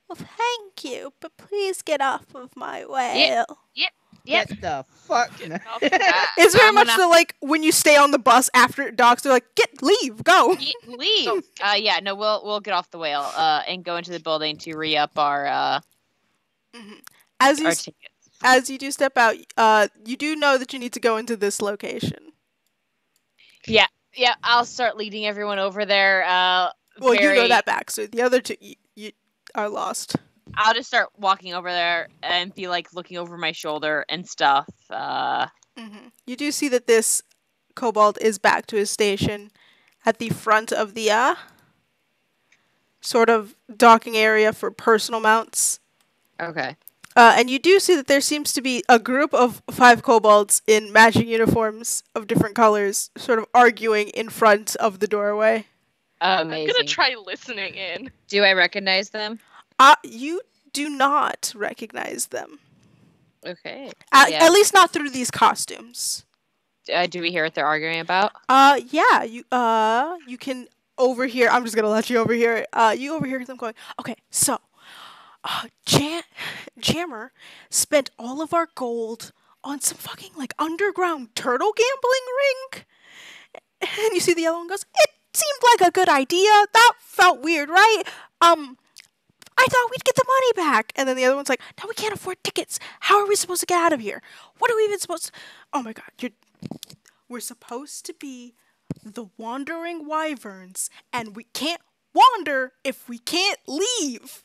Well, thank you, but please get off of my whale. Yep. Get the fuck. It's very I'm much gonna- the like when you stay on the bus after dogs, they're like, leave, go. Leave. Yeah, no, we'll get off the whale. And go into the building to re-up our Mhm. As you our s- tickets. as you do step out, you do know that you need to go into this location. Yeah, I'll start leading everyone over there. Well, you know that back, so the other two you are lost. I'll just start walking over there and be like looking over my shoulder and stuff. You do see that this kobold is back to his station at the front of the sort of docking area for personal mounts. Okay. And you do see that there seems to be a group of 5 kobolds in matching uniforms of different colors, sort of arguing in front of the doorway. Amazing. I'm gonna try listening in. Do I recognize them? You do not recognize them. Okay. At least not through these costumes. Do we hear what they're arguing about? Yeah, you can overhear. I'm just gonna let you overhear it. You overhear them going, okay, so, Jammer spent all of our gold on some fucking like underground turtle gambling ring, and you see the yellow one goes, it seemed like a good idea. That felt weird, right? I thought we'd get the money back. And then the other one's like, no, we can't afford tickets. How are we supposed to get out of here? What are we even supposed to... Oh my god, we're supposed to be the wandering wyverns, and we can't wander if we can't leave.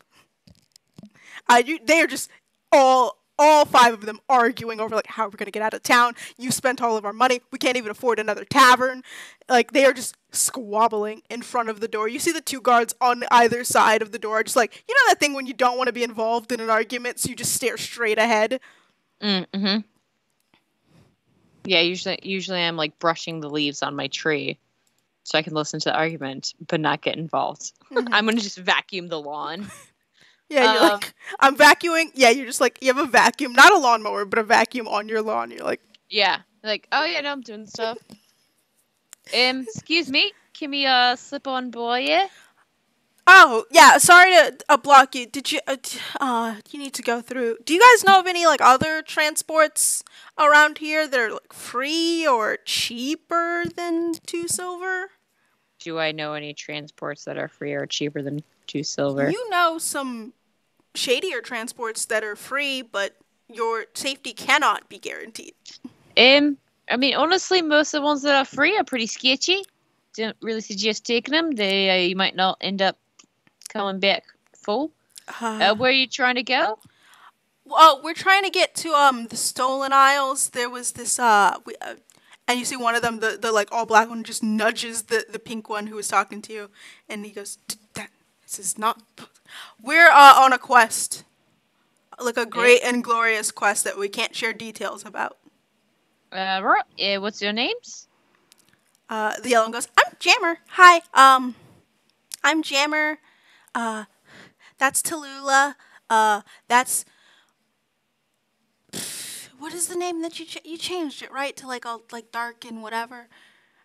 They are just all 5 of them arguing over like how we're gonna get out of town. You spent all of our money. We can't even afford another tavern. Like they are just squabbling in front of the door. You see the 2 guards on either side of the door, just like, you know that thing when you don't want to be involved in an argument, so you just stare straight ahead. Mm-hmm. Yeah, usually I'm like brushing the leaves on my tree so I can listen to the argument but not get involved. I'm gonna just vacuum the lawn. Yeah, you're like, I'm vacuuming. Yeah, you're just like, you have a vacuum, not a lawnmower, but a vacuum on your lawn. You're like, yeah, like, oh yeah, no, I'm doing stuff. Excuse me, can we slip on board? Yeah. oh yeah, sorry to block you. Did you you need to go through? Do you guys know of any like other transports around here that are like free or cheaper than 2 silver? Do I know any transports that are free or cheaper than 2 silver? You know some shadier transports that are free, but your safety cannot be guaranteed. I mean, honestly, most of the ones that are free are pretty sketchy. Don't really suggest taking them. They you might not end up coming back full. Where are you trying to go? Well, we're trying to get to the Stolen Isles. There was this and you see one of them, the like all black one, just nudges the pink one who was talking to you, and he goes, "This is not. We're on a quest, like a great and glorious quest that we can't share details about." Right. What's your names? The yellow one goes, "I'm Jammer. Hi. I'm Jammer. That's Tallulah. That's." What is the name that you changed it, right, to like all like dark and whatever?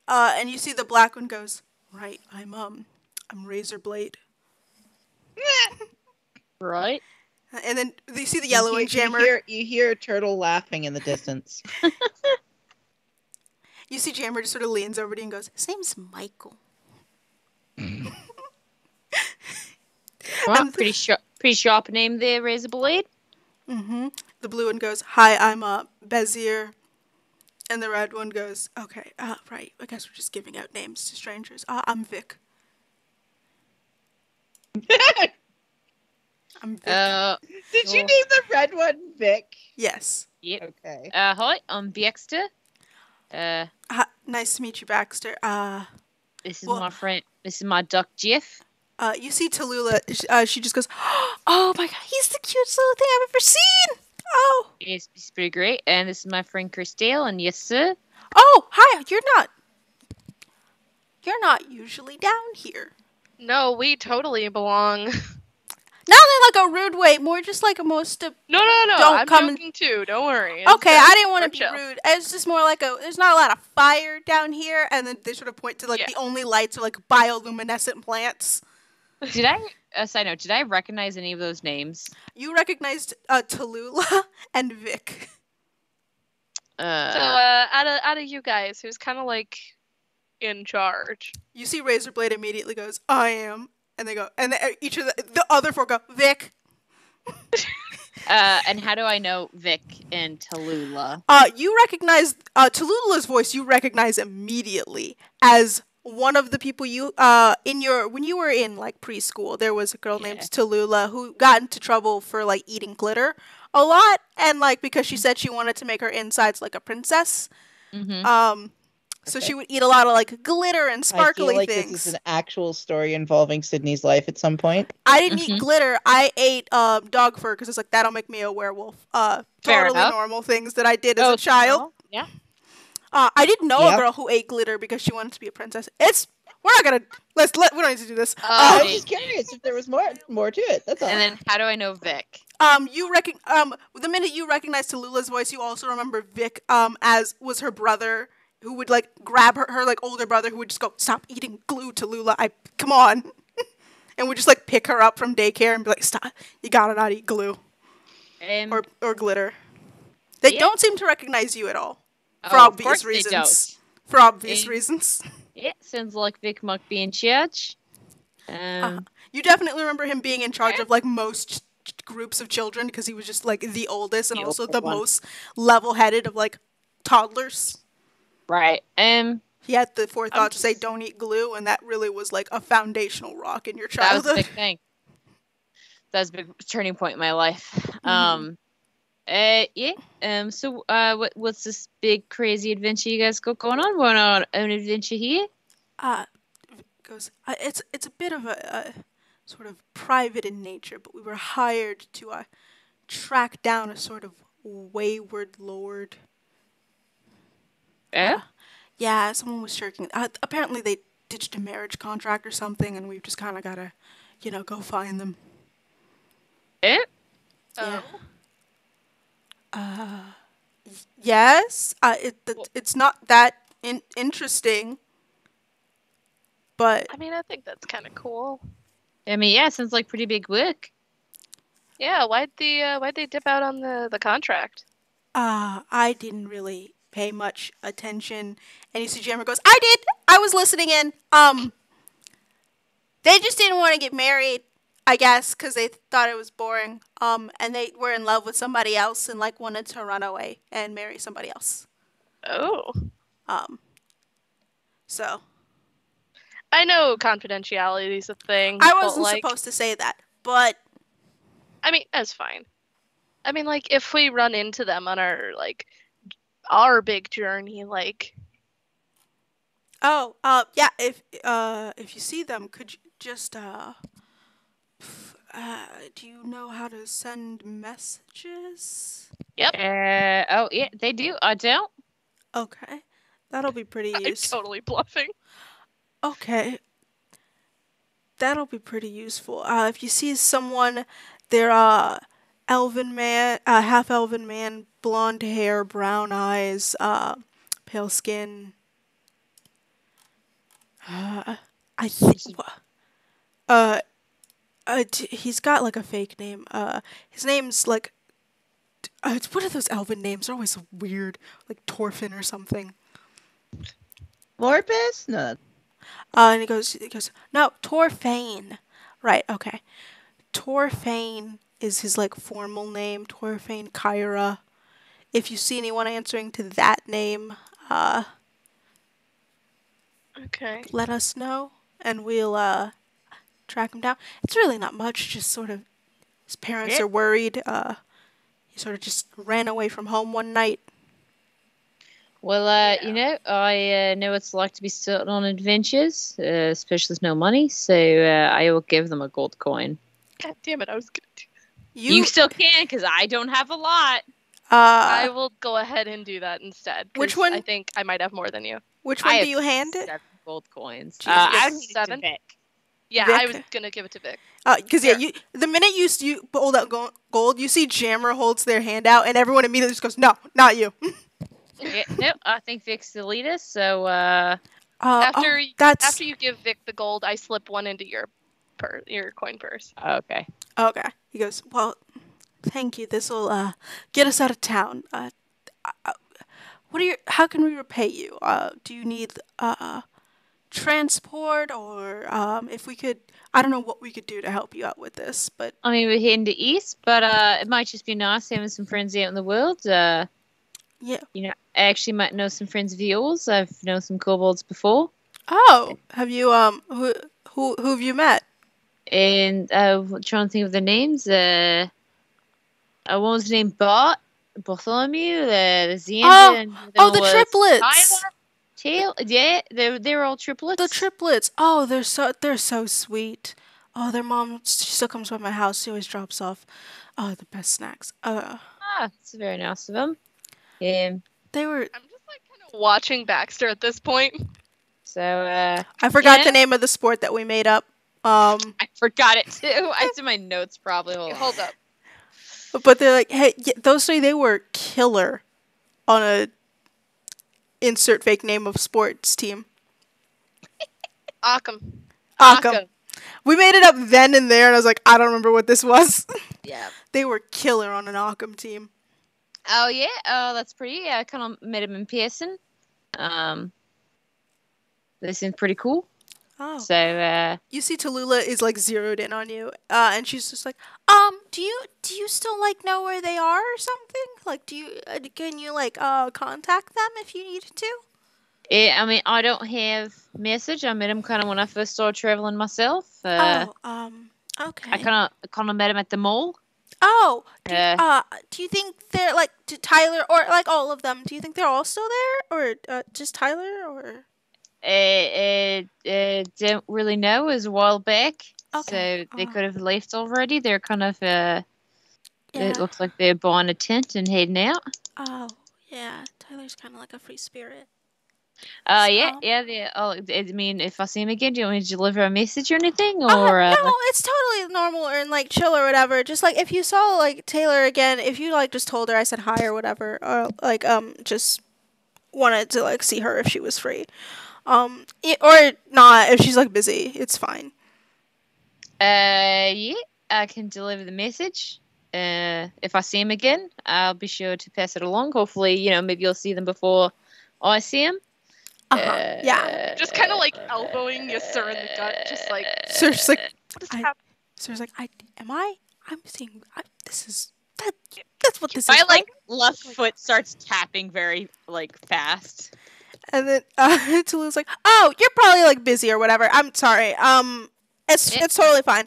And you see the black one goes, right, I'm Razorblade. Right. And then you see the You yellow hear, and Jammer. you hear a turtle laughing in the distance. You see Jammer just sort of leans over to you and goes, his name's Michael. Well, And pretty sharp name there, Razorblade. the blue one goes, hi, I'm Bezier. And the red one goes, okay, right, I guess we're just giving out names to strangers. I'm Vic. I'm Vic. Did you Sure. name the red one Vic? Yes. Yep. Okay. Hi, I'm Baxter. Nice to meet you, Baxter. This is Well- my friend. This is my duck, Jeff. You see Tallulah, she just goes, oh my god, he's the cutest little thing I've ever seen! Oh! He's pretty great. And this is my friend Kristael. And yes, sir. Oh, hi, you're not usually down here. No, we totally belong. Not in like a rude way, more just like a most... No. Don't I'm come joking too. Don't worry. Okay, I didn't want to we're be chill. rude. It's just more like there's not a lot of fire down here, and then they sort of point to like Yeah. the only lights are like bioluminescent plants. Did I? Side note. Did I recognize any of those names? You recognized Tallulah and Vic. So, out of you guys, who's kind of like in charge? You see Razorblade immediately goes, I am. And they go, and each of the other four go, Vic. And how do I know Vic and Tallulah? You recognize Tallulah's voice. You recognize immediately as one of the people you when you were in like preschool. There was a girl named Tallulah who got into trouble for like eating glitter a lot, and like because she said she wanted to make her insides like a princess. So she would eat a lot of like glitter and sparkly I feel like things. this is an actual story involving Sydney's life at some point. I didn't eat glitter. I ate dog fur because it's like that'll make me a werewolf. Fair Totally enough. normal things that I did as a child. Oh, yeah. I didn't know a Yep. girl who ate glitter because she wanted to be a princess. We're not gonna we don't need to do this. I was just curious if there was more to it. That's all. And then how do I know Vic? The minute you recognize Tallulah's voice, you also remember Vic as was her brother who would like grab her like older brother who would just go, stop eating glue, Tallulah. Come on. And would just like pick her up from daycare and be like, stop, you gotta not eat glue or glitter. They don't seem to recognize you at all. For of obvious course reasons. They don't. For obvious reasons. Yeah, sounds like Vic might be in charge. You definitely remember him being in charge of like most groups of children because he was just like the oldest and The also older the one. most level-headed of like toddlers. Right. He had the forethought to say don't eat glue, and that really was like a foundational rock in your That was a childhood. big thing. That was a big turning point in my life. What's this big crazy adventure you guys got going on? We're on an adventure here. Goes. It's a bit of a sort of private in nature, but we were hired to track down a sort of wayward lord. Yeah, someone was shirking. Apparently, they ditched a marriage contract or something, and we've just kind of gotta, go find them. Eh? Yeah. Yes. It's not that interesting, but I mean, I think that's kind of cool. I mean, yeah, sounds like pretty big work. Yeah, why'd they dip out on the contract? I didn't really pay much attention. And you see Jammer goes, I did. I was listening in. They just didn't want to get married, I guess, because they thought it was boring. And they were in love with somebody else and like wanted to run away and marry somebody else. Oh. So I know confidentiality is a thing. I but, wasn't like, supposed to say that, but I mean, that's fine. I mean, like, if we run into them on our big journey, like, yeah. If you see them, could you just do you know how to send messages? yep, Oh, yeah, they do. I don't. Okay, that'll be pretty I'm useful. totally bluffing. Okay, that'll be pretty useful. If you see someone, they're elven man, half elven man, blonde hair, brown eyes, pale skin. I think. He's got like a fake name. His name's like it's one of those elven names. They're always so weird, like Torfin or something. Morpus? No. And he goes, no, Torfane. Right, okay. Torfane is his like formal name, Torfane Kyra. If you see anyone answering to that name, Okay. let us know and we'll track him down. It's really not much, just sort of his parents Yeah. are worried. He sort of just ran away from home one night. Well, I know what it's like to be starting on adventures, especially with no money, so I will give them a gold coin. God damn it! I was gonna do. You still can, because I don't have a lot. I will go ahead and do that instead. Which 'cause one? I think I might have more than you. Which I one do have you hand it? 7 gold coins. Jesus. I need it to 7? Vic. Yeah, Vic? I was gonna give it to Vic. Because yeah, Here. the minute you pulled out gold, you see Jammer holds their hand out, and everyone immediately just goes, "No, not you." Yeah, no, I think Vic's the leader, so After that's you give Vic the gold, I slip one into your coin purse. okay. okay. He goes, "Well, thank you. This will get us out of town. How can we repay you? Do you need transport, or if we could? I don't know what we could do to help you out with this, but I mean, we're heading to East, but it might just be nice having some friends out in the world. yeah. I actually might know some friends of yours. I've known some kobolds before. Oh, have you who have you met? And trying to think of the names. One was named Bartholomew, the Xander, Oh, and the other the one was triplets. Tyler, Tail. Yeah, they're all triplets. The triplets. Oh, they're so sweet. Oh, their mom she still comes by my house. She always drops off the best snacks. It's very nice of them. Yeah. They were. I'm just like kind of watching Baxter at this point. So I forgot yeah. the name of the sport that we made up. I forgot it too. It's in my notes probably. Hold up. But they're like, hey, yeah, those three, they were killer on a insert fake name of sports team. Occam. Occam. We made it up then and there, and I was like, I don't remember what this was. Yeah. They were killer on an Occam team. Oh yeah. Oh, that's pretty. Yeah, I kind of met him in person. They seemed pretty cool. Oh. So You see Tallulah is like zeroed in on you, and she's just like, do you still like know where they are or something? Like, can you like contact them if you needed to? I mean, I don't have message. I met him kind of when I first started traveling myself. Okay. I kind of met him at the mall. Oh, do you think they're like Tyler or like all of them? Do you think they're all still there, or just Tyler, or? Don't really know. It was a while back, Okay. so they could have left already. They're kind of Yeah. It looks like they're buying a tent and heading out. Oh, yeah. Tyler's kind of like a free spirit. Yeah. I mean, if I see him again, do you want me to deliver a message or anything, or no, it's totally normal and like chill or whatever. Just like if you saw like Taylor again, if you like just told her I said hi or whatever, or like just wanted to like see her if she was free, or not if she's like busy, it's fine. Yeah, I can deliver the message. If I see him again, I'll be sure to pass it along. Hopefully, maybe you'll see them before I see him. Yeah. Just kind of like elbowing Yasser in the gut, just like. So she's like, What is happening? so it's like, I'm seeing. That's what this My is. Right? left foot starts tapping very Oh fast. And then Tulu's like, "Oh, you're probably like busy or whatever. I'm sorry. It's totally fine.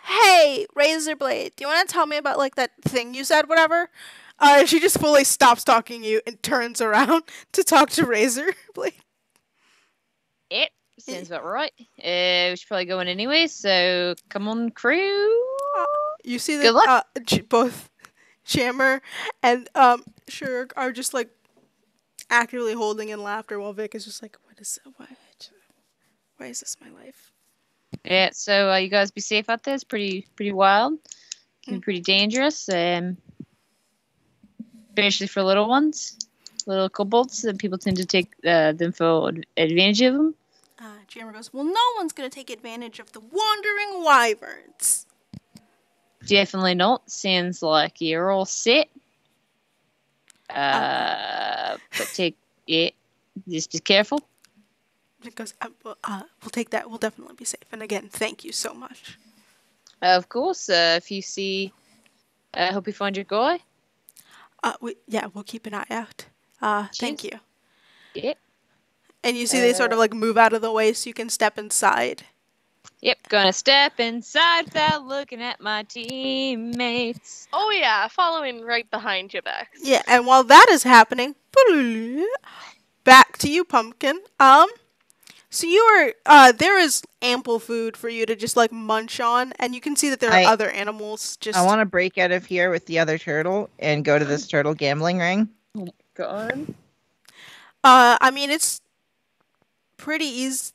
Hey, Razorblade, do you want to tell me about like that thing you said, whatever?" She just fully stops talking to you and turns around to talk to Razorblade. It sounds about right. We should probably go in anyway. So come on, crew. You see Good luck. that both Jammer and Shurg are just like actively holding in laughter while Vic is just like, why is this my life? Yeah. So you guys be safe out there. It's pretty wild. Can be pretty dangerous. Especially for little ones, little kobolds. That people tend to take them for advantage of them. Jammer goes, well, no one's going to take advantage of the wandering wyverns. Definitely not. Sounds like you're all set. But just be careful. It goes, we'll take that. We'll definitely be safe. And again, thank you so much. Of course, if you see, I hope you find your guy. We'll keep an eye out. Thank you. Yep. And you see they sort of like move out of the way so you can step inside. Yep, gonna step inside without looking at my teammates. Oh yeah, following right behind you, Bex. Yeah, and while that is happening, back to you, Pumpkin. So you are there is ample food for you to just like munch on, and you can see that there are other animals just I want to break out of here with the other turtle and go to this turtle gambling ring. Oh my god. I mean it's pretty easy.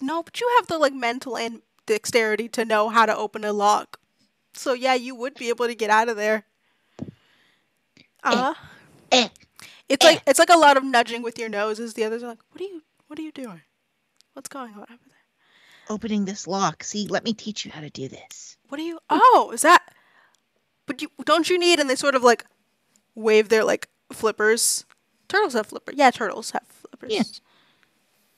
No, but you have the like mental and dexterity to know how to open a lock. So yeah, you would be able to get out of there. It's like a lot of nudging with your nose as the others are like, what are you doing? What's going on over there? Opening this lock. See, let me teach you how to do this. What are you? Oh, is that? But don't you need? And they sort of like wave their like flippers. Turtles have flippers. Yeah, turtles have flippers. Yeah.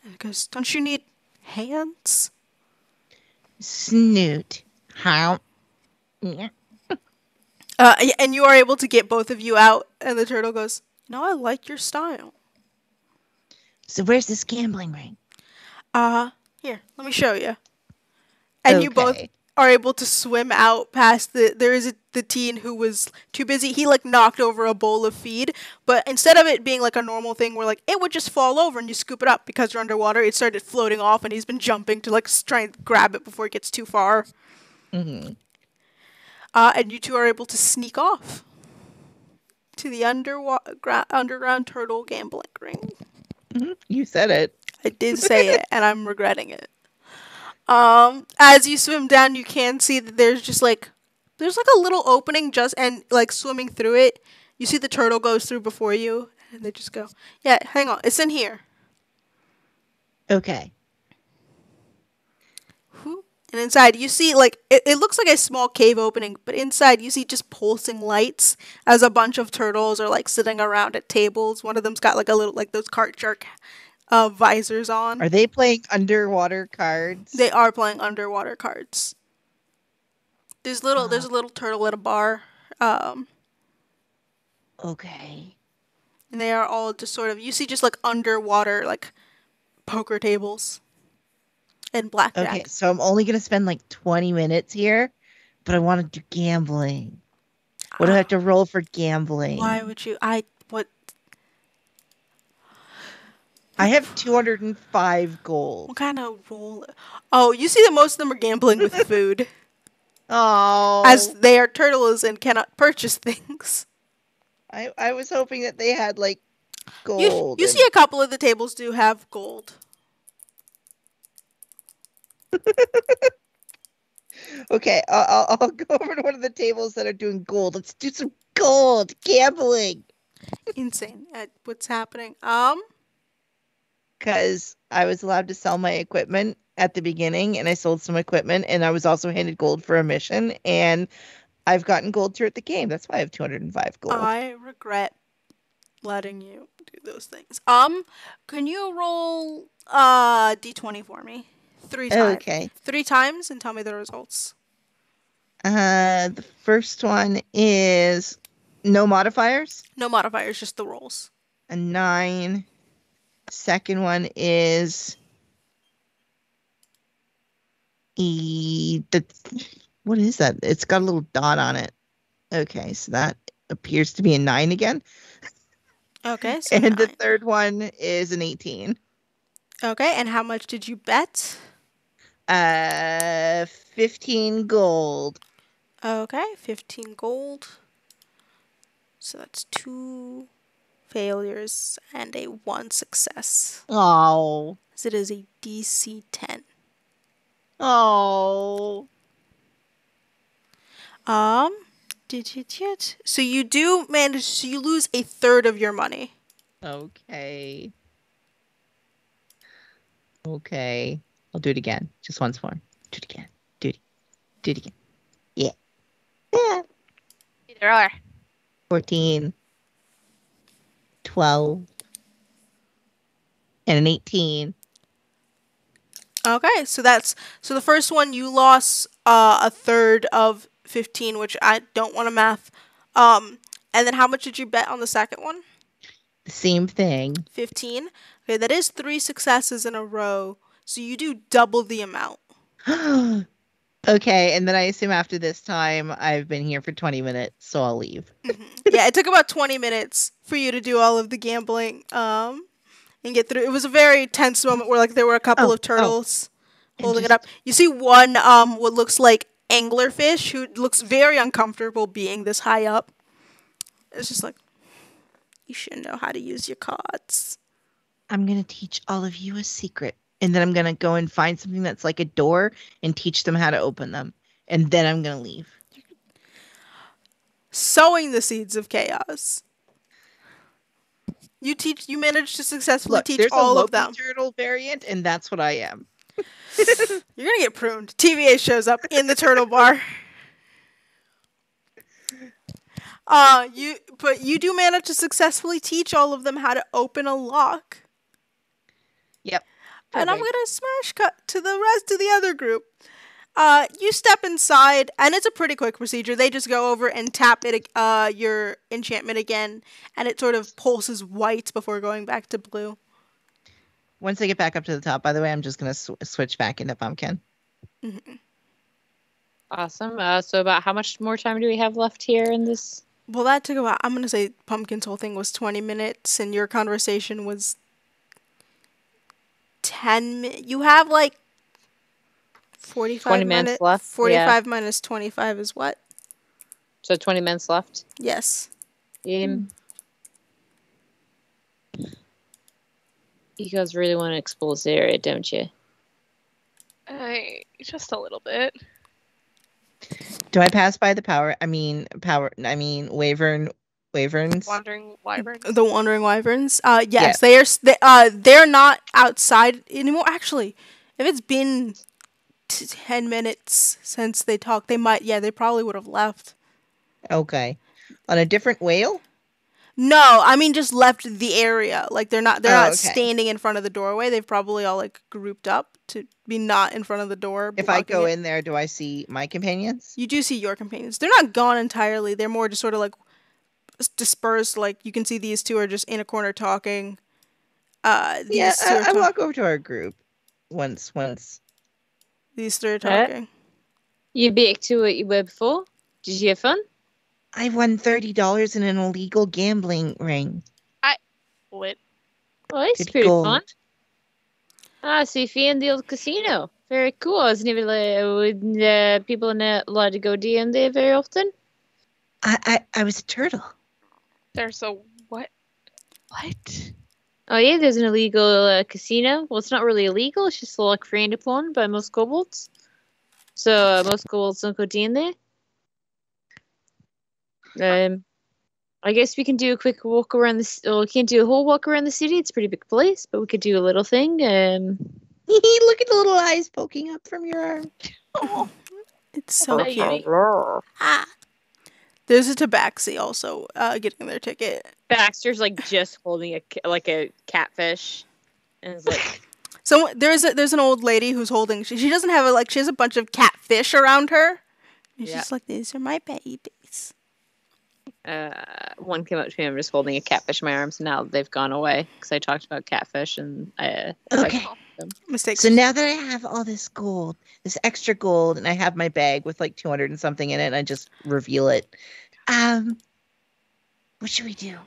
And it goes, don't you need hands? Snoot. How? Yeah. And you are able to get both of you out. And the turtle goes, I like your style. So where's this gambling ring? Here, let me show you. And you both are able to swim out past there is the teen who was too busy. He like knocked over a bowl of feed, but instead of it being like a normal thing where like it would just fall over and you scoop it up because you're underwater, it started floating off and he's been jumping to like try and grab it before it gets too far. Mm-hmm. And you two are able to sneak off to the underground turtle gambling ring. Mm-hmm. You said it. I did say it, and I'm regretting it. As you swim down, you can see that there's a little opening and like swimming through it. You see the turtle goes through before you, and they just go, yeah, hang on, it's in here. Okay. And inside, you see like it looks like a small cave opening, but inside you see just pulsing lights as a bunch of turtles are like sitting around at tables. One of them's got like a little like those cart shark visors on. Are they playing underwater cards? They are playing underwater cards. There's a little turtle at a bar. Okay. And they are all just sort of, you see just like underwater like poker tables and blackjack. Okay, so I'm only gonna spend like 20 minutes here, but I want to do gambling. What do I have to roll for gambling? Why would you? I have 205 gold. What kind of roll? Oh, you see that most of them are gambling with food. Oh. As they are turtles and cannot purchase things. I was hoping that they had like gold. You see a couple of the tables do have gold. Okay, I'll go over to one of the tables that are doing gold. Let's do some gold gambling. Insane. What's happening? Because I was allowed to sell my equipment at the beginning, and I sold some equipment, and I was also handed gold for a mission, and I've gotten gold throughout the game. That's why I have 205 gold. I regret letting you do those things. Can you roll d20 for me? 3 times. Okay. 3 times and tell me the results. The first one is no modifiers. No modifiers, just the rolls. A 9. Second one is what is that? It's got a little dot on it. Okay, so that appears to be a 9 again. Okay, so and 9. the third one is an 18. Okay, and how much did you bet? 15 gold. Okay, 15 gold. So that's 2 failures and a 1 success. Oh. As it is a DC 10. Oh. So you do manage, so you lose a third of your money. Okay. Okay. I'll do it again. Just once more. Do it again. Do it again. Yeah. Yeah. Either or. 14, 12, and an 18. Okay, so the first one you lost a third of 15, which I don't want to math. And then how much did you bet on the second one? The same thing. 15. Okay, that is 3 successes in a row. So you do double the amount. Okay, and then I assume after this time I've been here for 20 minutes, so I'll leave. Yeah, it took about 20 minutes for you to do all of the gambling and get through. It was a very tense moment where like there were a couple of turtles holding it up. You see one what looks like anglerfish who looks very uncomfortable being this high up. It's just like, you should know how to use your cards. I'm going to teach all of you a secret. And then I'm going to go and find something that's like a door and teach them how to open them. And then I'm going to leave. Sowing the seeds of chaos. You managed to successfully teach all of them. There's a Loki turtle variant, and that's what I am. You're going to get pruned. TVA shows up in the turtle bar. But you do manage to successfully teach all of them how to open a lock. Yep. And I'm gonna smash cut to the rest of the other group. You step inside, and it's a pretty quick procedure. They just go over and tap it, your enchantment again, and it sort of pulses white before going back to blue. Once I get back up to the top, by the way, I'm just gonna switch back into pumpkin. Mm-hmm. Awesome. So about how much more time do we have left here in this? Well, that took about, I'm gonna say Pumpkin's whole thing was 20 minutes, and your conversation was 10 minutes. You have like 45 20 minutes left. 45 minus 25 is what? So 20 minutes left. Yes. You guys really want to explore this area, don't you? Just a little bit. Do I pass by the wyverns? Wandering wyverns. The wandering wyverns. Yes, yeah. They're not outside anymore. Actually, if it's been 10 minutes since they talked, they probably would have left. Okay. On a different whale? No, I mean just left the area. Like they're not okay. standing in front of the doorway. They've probably all like grouped up to be not in front of the door. If I go in there, do I see my companions? You do see your companions. They're not gone entirely. They're more just sort of like dispersed. Like you can see these two are just in a corner talking. I walk over to our group once. These three are talking. You back to what you were before? Did you have fun? I won $30 in an illegal gambling ring. What? Well, it's pretty fun. So you found the old casino. Very cool. I was never people are not allowed to go in there very often. I was a turtle. There's a what? What? Oh yeah, there's an illegal casino. Well, it's not really illegal. It's just like frowned upon by most kobolds. So most kobolds don't go in there. I guess we can do a quick walk around we can't do a whole walk around the city. It's a pretty big place, but we could do a little thing. Look at the little eyes poking up from your arm. Oh, it's so cute. There's a tabaxi also getting their ticket. Baxter's like just holding a catfish, and it's like. So there's an old lady who's holding. She doesn't have she has a bunch of catfish around her. And she's like, these are my babies. One came up to me. I'm just holding a catfish in my arms. Now they've gone away because I talked about catfish and okay. Mistakes. So now that I have all this gold, this extra gold, and I have my bag with like 200 and something in it, and I just reveal it. What should we do?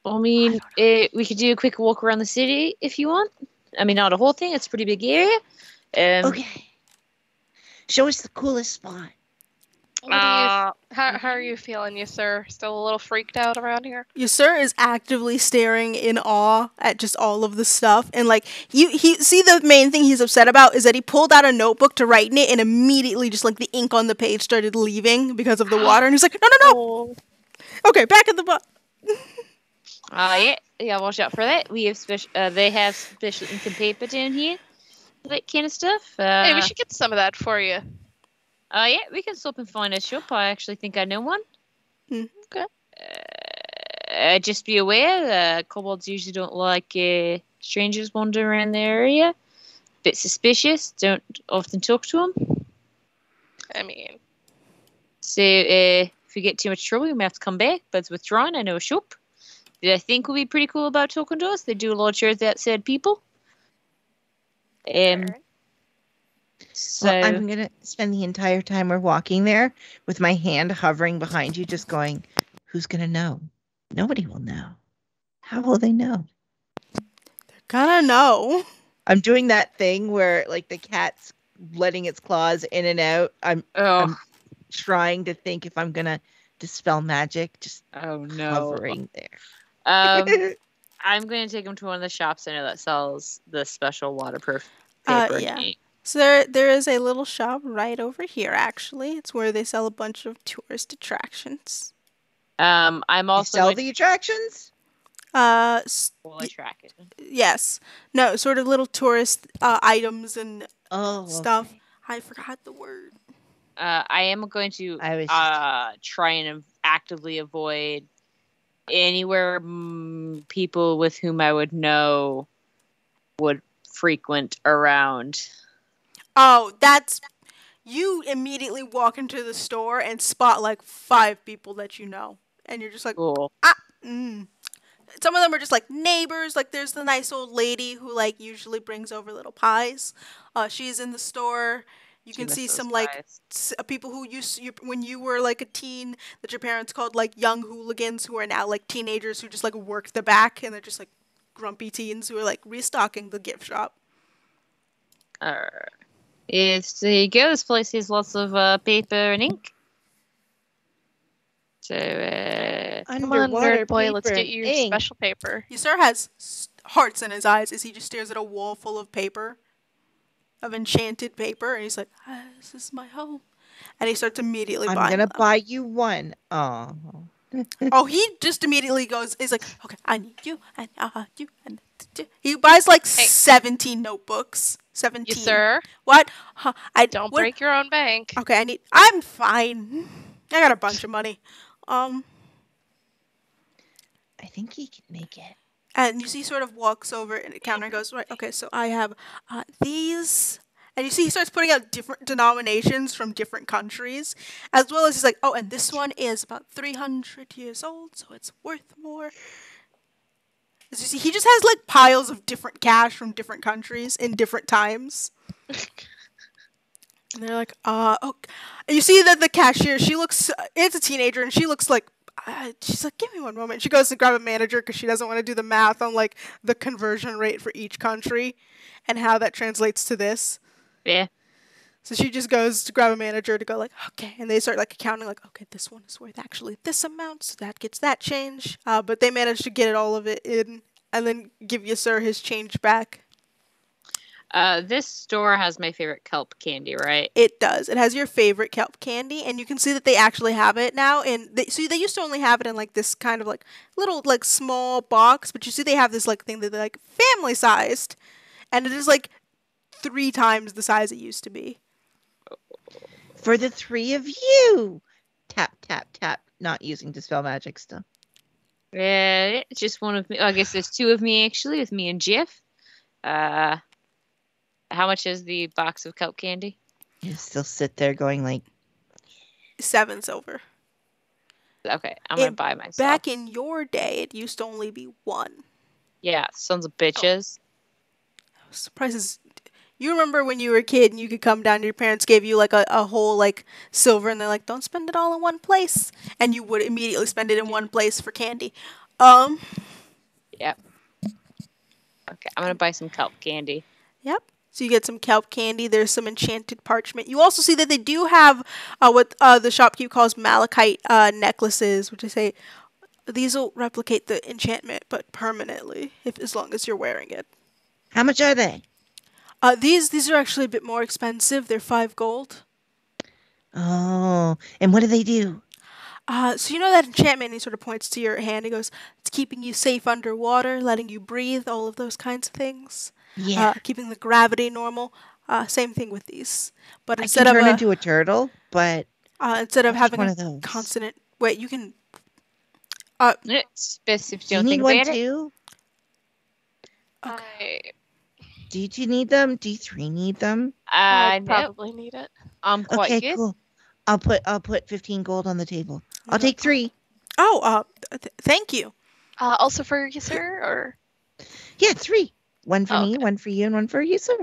I mean, we could do a quick walk around the city if you want. I mean, not a whole thing. It's a pretty big area. Okay. Show us the coolest spot. How are you feeling, yes sir? Still a little freaked out around here? Yes sir is actively staring in awe at just all of the stuff, and like he see the main thing he's upset about is that he pulled out a notebook to write in it, and immediately just like the ink on the page started leaving because of the water, and he's like, no. Okay, back at the book. Yeah, watch out for that. We have special. They have special ink and paper down here, that kind of stuff. Hey, we should get some of that for you. Yeah, we can stop and find a shop. I actually think I know one. Okay. Just be aware, kobolds usually don't like strangers wandering around the area. Bit suspicious. Don't often talk to them. I mean, So if we get too much trouble, we may have to come back. But it's withdrawn. I know a shop that I think will be pretty cool about talking to us. They do a lot of chores outside people. alright. So Well, I'm going to spend the entire time we're walking there with my hand hovering behind you, just going, who's going to know? Nobody will know. How will they know? Gonna know. I'm doing that thing where, like, the cat's letting its claws in and out. I'm trying to think if I'm going to dispel magic, just hovering there. I'm going to take them to one of the shops I know that sells the special waterproof paper. Yeah. So there is a little shop right over here, actually. It's where they sell a bunch of tourist attractions. I'm also sell the attractions? Well, I track it. Yes. No, sort of little tourist items and stuff. Okay. I forgot the word. I am going to try and actively avoid anywhere people with whom I would know would frequent around. Oh, you immediately walk into the store and spot like 5 people that you know. And you're just like, cool. Some of them are just like neighbors. Like there's the nice old lady who like usually brings over little pies. She's in the store. You can see some like people who when you were like a teen that your parents called like young hooligans who are now like teenagers who just like work the back and they're just like grumpy teens who are like restocking the gift shop. Yes, there you go. This place has lots of paper and ink. So, come on, nerd boy, let's get you your special paper. Sir has hearts in his eyes as he just stares at a wall full of paper, of enchanted paper, and he's like, this is my home. And he starts immediately buying I'm going to buy you one. Oh. Oh, he just immediately goes, he's like, okay, I need you, and you, and he buys like 17 notebooks. 17. Yes, sir. What? Don't break your own bank. Okay, I'm fine. I got a bunch of money. I think he can make it. And you see he sort of walks over to the counter and goes, right, okay, so I have these. And you see he starts putting out different denominations from different countries. As well as he's like, oh, and this one is about 300 years old, so it's worth more. As you see, he just has like piles of different cash from different countries in different times. And they're like, oh. And you see that the cashier, it's a teenager, and she looks like, she's like, give me one moment. She goes to grab a manager because she doesn't want to do the math on like the conversion rate for each country and how that translates to this. Yeah. So she just goes to grab a manager to go like, okay. And they start like accounting like, okay, this one is worth actually this amount, so that gets that change. But they manage to get all of it in and then give you sir his change back. This store has my favorite kelp candy, right? It does. It has your favorite kelp candy, and you can see that they actually have it now. And they used to only have it in like this kind of like little like small box, but you see they have this like thing that they're like family sized, and it is like 3 times the size it used to be. For the 3 of you. Tap, tap, tap. Not using dispel magic stuff. Yeah, it's just one of me. I guess there's 2 of me actually, with me and Jeff. How much is the box of kelp candy? You still sit there going like 7 silver. Okay, I'm gonna buy myself. Back in your day, it used to only be 1. Yeah, sons of bitches. Surprises. You remember when you were a kid and you could come down and your parents gave you like a whole like silver and they're like, don't spend it all in one place. And you would immediately spend it in one place for candy. Yep. Okay, I'm gonna buy some kelp candy. Yep. So you get some kelp candy. There's some enchanted parchment. You also see that they do have what the shopkeep calls malachite necklaces, which they say these will replicate the enchantment, but permanently, as long as you're wearing it. How much are they? These are actually a bit more expensive. They're 5 gold. Oh, and what do they do? So you know that enchantment? He sort of points to your hand. He goes, "It's keeping you safe underwater, letting you breathe, all of those kinds of things. Yeah. Keeping the gravity normal. Same thing with these, but I can turn into a turtle, but instead of I'll take having one a of those. consonant, wait, you can. It's best if you Do you don't need think one about it. too? Okay. Do you need them? Do you three need them? I No, probably need it. I'm quite Okay, good. cool. I'll put 15 gold on the table. I'll No. take 3. Oh, thank you. Also for you, sir, or Yeah, 3. One for me, okay. one for you, and one for you, sir.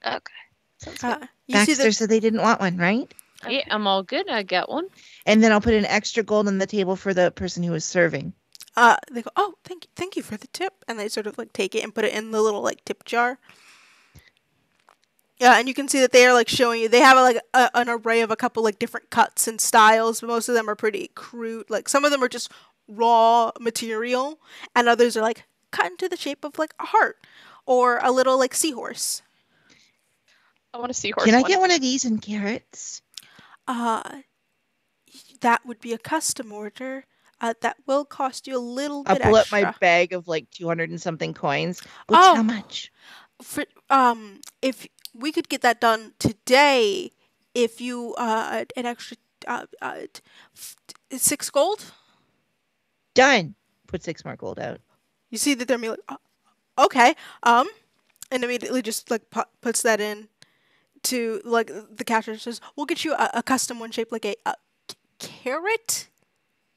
Okay, sounds good. You see Baxter that? said they didn't want one, right? Yeah, Okay. I'm all good. I got one. And then I'll put an extra gold on the table for the person who was serving. They go, oh, thank you for the tip, and they sort of like take it and put it in the little like tip jar. Yeah, and you can see that they are like showing you. They have like an array of a couple like different cuts and styles, but most of them are pretty crude. Like some of them are just raw material, and others are like cut into the shape of like a heart or a little like seahorse. I want to see horse Can I one. get one of these in carrots? Uh, that would be a custom order. That will cost you a little I'll bit pull up my extra. bag of like 200 and something coins. What's Oh. how much? For if we could get that done today, if you an extra 6 gold. Done. Put 6 more gold out. You see that they're like, okay, and immediately just like puts that in to like the cashier says, we'll get you a custom one shaped like a carrot.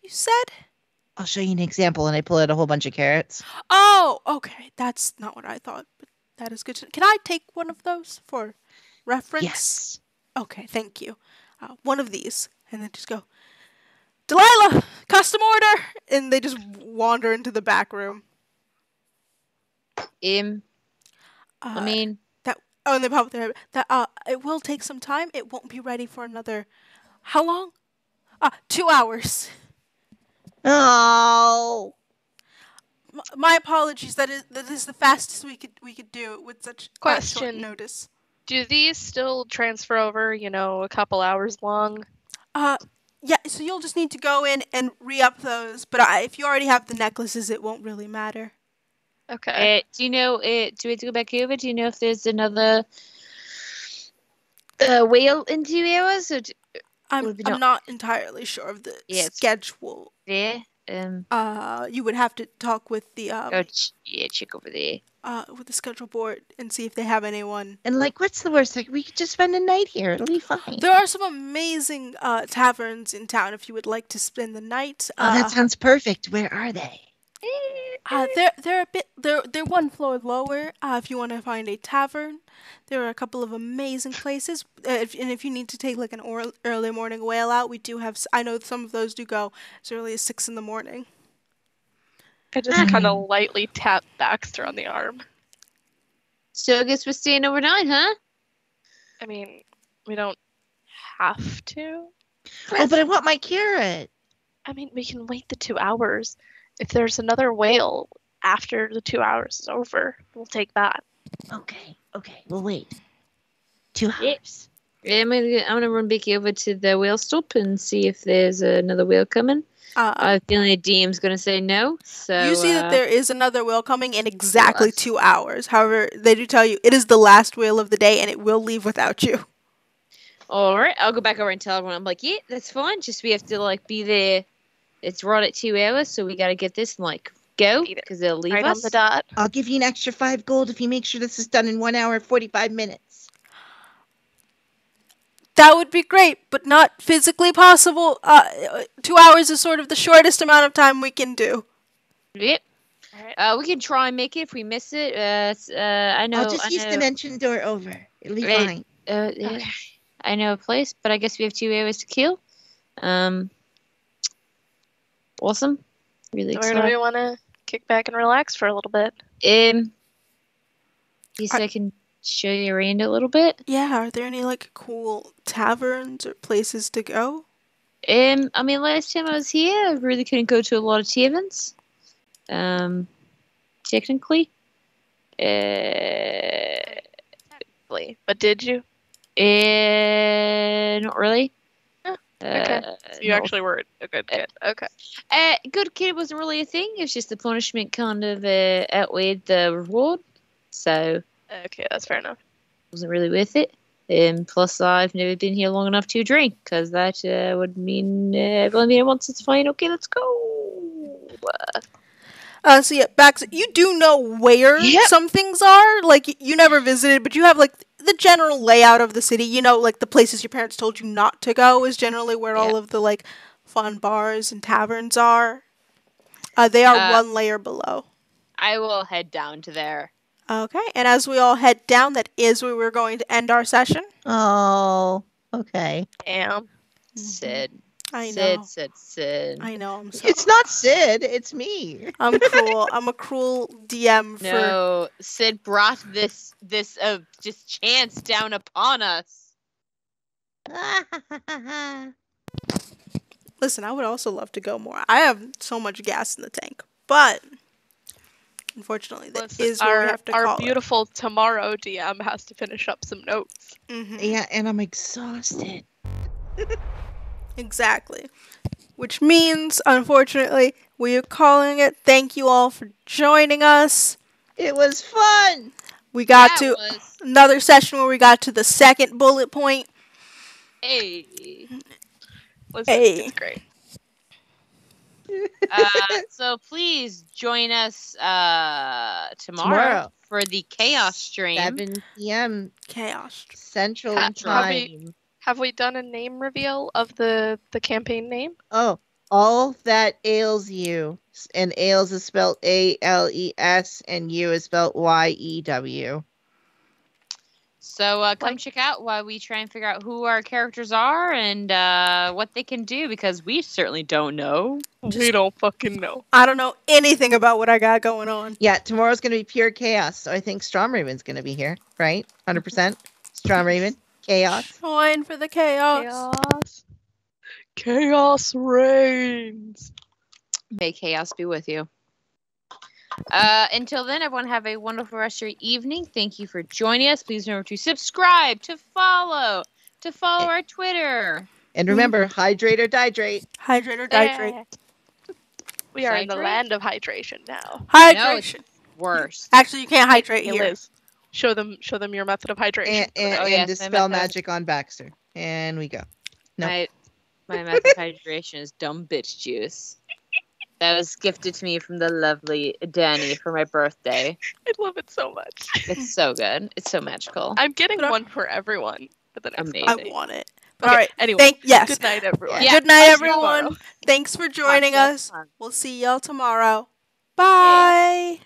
You said. I'll show you an example, and I pull out a whole bunch of carrots. Oh, okay, that's not what I thought, but that is good. Can I take one of those for reference? Yes. Okay, thank you. One of these, and then just go, Delilah, custom order, and they just wander into the back room. I mean, That and they pop up there. That it will take some time. It won't be ready for another. How long? 2 hours. Oh. My apologies. That is the fastest we could do it with such short Question. notice. Do these still transfer over, a couple hours long? Yeah, so you'll just need to go in and re-up those. But if you already have the necklaces, it won't really matter. Okay. do you know? Do we have to go back over? Do you know if there's another whale in 2 hours? Or I'm not entirely sure of the schedule. there? You would have to talk with the Check over there. with the schedule board and see if they have anyone. And like, what's the worst? Like, we could just spend a night here. It'll be fine. There are some amazing taverns in town if you would like to spend the night. Oh, that sounds perfect. Where are they? They're a bit they're one floor lower. If you want to find a tavern, there are a couple of amazing places. If you need to take like an early morning whale out, we do have. I know some of those do go as early as 6 in the morning. I just kind of lightly tap Baxter on the arm. So I guess we're staying overnight, huh? I mean, we don't have to. Oh, but I want my carrot. I mean, we can wait the 2 hours. If there's another whale after the 2 hours is over, we'll take that. Okay. We'll wait. 2 hours. Yeah, I'm gonna run back over to the whale stop and see if there's another whale coming. I feel like DM's gonna say no. So you see that there is another whale coming in exactly 2 hours. However, they do tell you it is the last whale of the day and it will leave without you. All right, I'll go back over and tell everyone. I'm like, yeah, that's fine. Just we have to like be there. It's right at 2 hours, so we gotta get this and like go because they'll leave right us. on the dot. I'll give you an extra 5 gold if you make sure this is done in 1 hour and 45 minutes. That would be great, but not physically possible. 2 hours is sort of the shortest amount of time we can do. Yep. All right. We can try and make it if we miss it. I know. I'll just use the mention door over. It'll be fine. Yeah. Okay. I know a place, but I guess we have 2 hours to kill. Awesome. Really Where excited. do we want to kick back and relax for a little bit? Guess I can show you around a little bit. Yeah, are there any like cool taverns or places to go? I mean, last time I was here, I really couldn't go to a lot of taverns. Technically. But did you? Not really. Huh. Okay. So you no. actually were a good kid. Okay. Good kid wasn't really a thing. It was just the punishment kind of outweighed the reward. So Okay, that's fair enough. wasn't really worth it. Plus, I've never been here long enough to drink, because that would mean I've only been here once. It's fine. Okay, let's go. So yeah, Baxter, you do know where Yep. some things are. Like, you never visited, but you have, like, the general layout of the city. You know, like, the places your parents told you not to go is generally where all of the, like, fun bars and taverns are. They are one layer below. I will head down to there. Okay, and as we all head down, that is where we're going to end our session. Oh, okay. Damn. Sid. I know. Sid. I know. I'm so. It's not Sid, it's me. I'm cruel. I'm a cruel DM for. No, Sid brought this just chance down upon us. Listen, I would also love to go more. I have so much gas in the tank, but unfortunately, that Listen, is where we have to call our beautiful tomorrow DM has to finish up some notes. it. Yeah, and I'm exhausted. Exactly. Which means, unfortunately, we are calling it. Thank you all for joining us. It was fun. We got to another session where we got to the second bullet point. Hey. Listen, Hey. it's great. So please join us Tomorrow. for the chaos stream. 7 p.m. Chaos. Central Have we- Time. Have we done a name reveal of the campaign name? Oh, all that ails you. And ails is spelled A-L-E-S and you is spelled Y-E-W. So come check out while we try and figure out who our characters are and what they can do, because we certainly don't know. We don't fucking know. I don't know anything about what I got going on. Yeah, tomorrow's going to be pure chaos. So I think Strom Raven's going to be here, right? 100%. Strom Raven, chaos. Join for the chaos. Chaos. Chaos reigns. May chaos be with you. Until then, everyone have a wonderful rest of your evening. Thank you for joining us. Please remember to subscribe, to follow our Twitter. And remember, hydrate or dihydrate. Hydrate or dihydrate. We are in the Hydrate? land of hydration now. Hydration. Worse. Actually, you can't hydrate Hey, here. Liz, show them your method of hydration. And yes, my dispel method. magic on Baxter. And we go. Nope. My method of hydration is dumb bitch juice. That was gifted to me from the lovely Danny for my birthday. I love it so much. It's so good. It's so magical. I'm getting one for everyone for the next Amazing. I birthday. want it. Okay, All right. anyway, Yes. good night, everyone. Yeah. Good night, Bye, everyone. tomorrow. Thanks for joining Talk to y'all us. tomorrow. We'll see y'all tomorrow. Bye.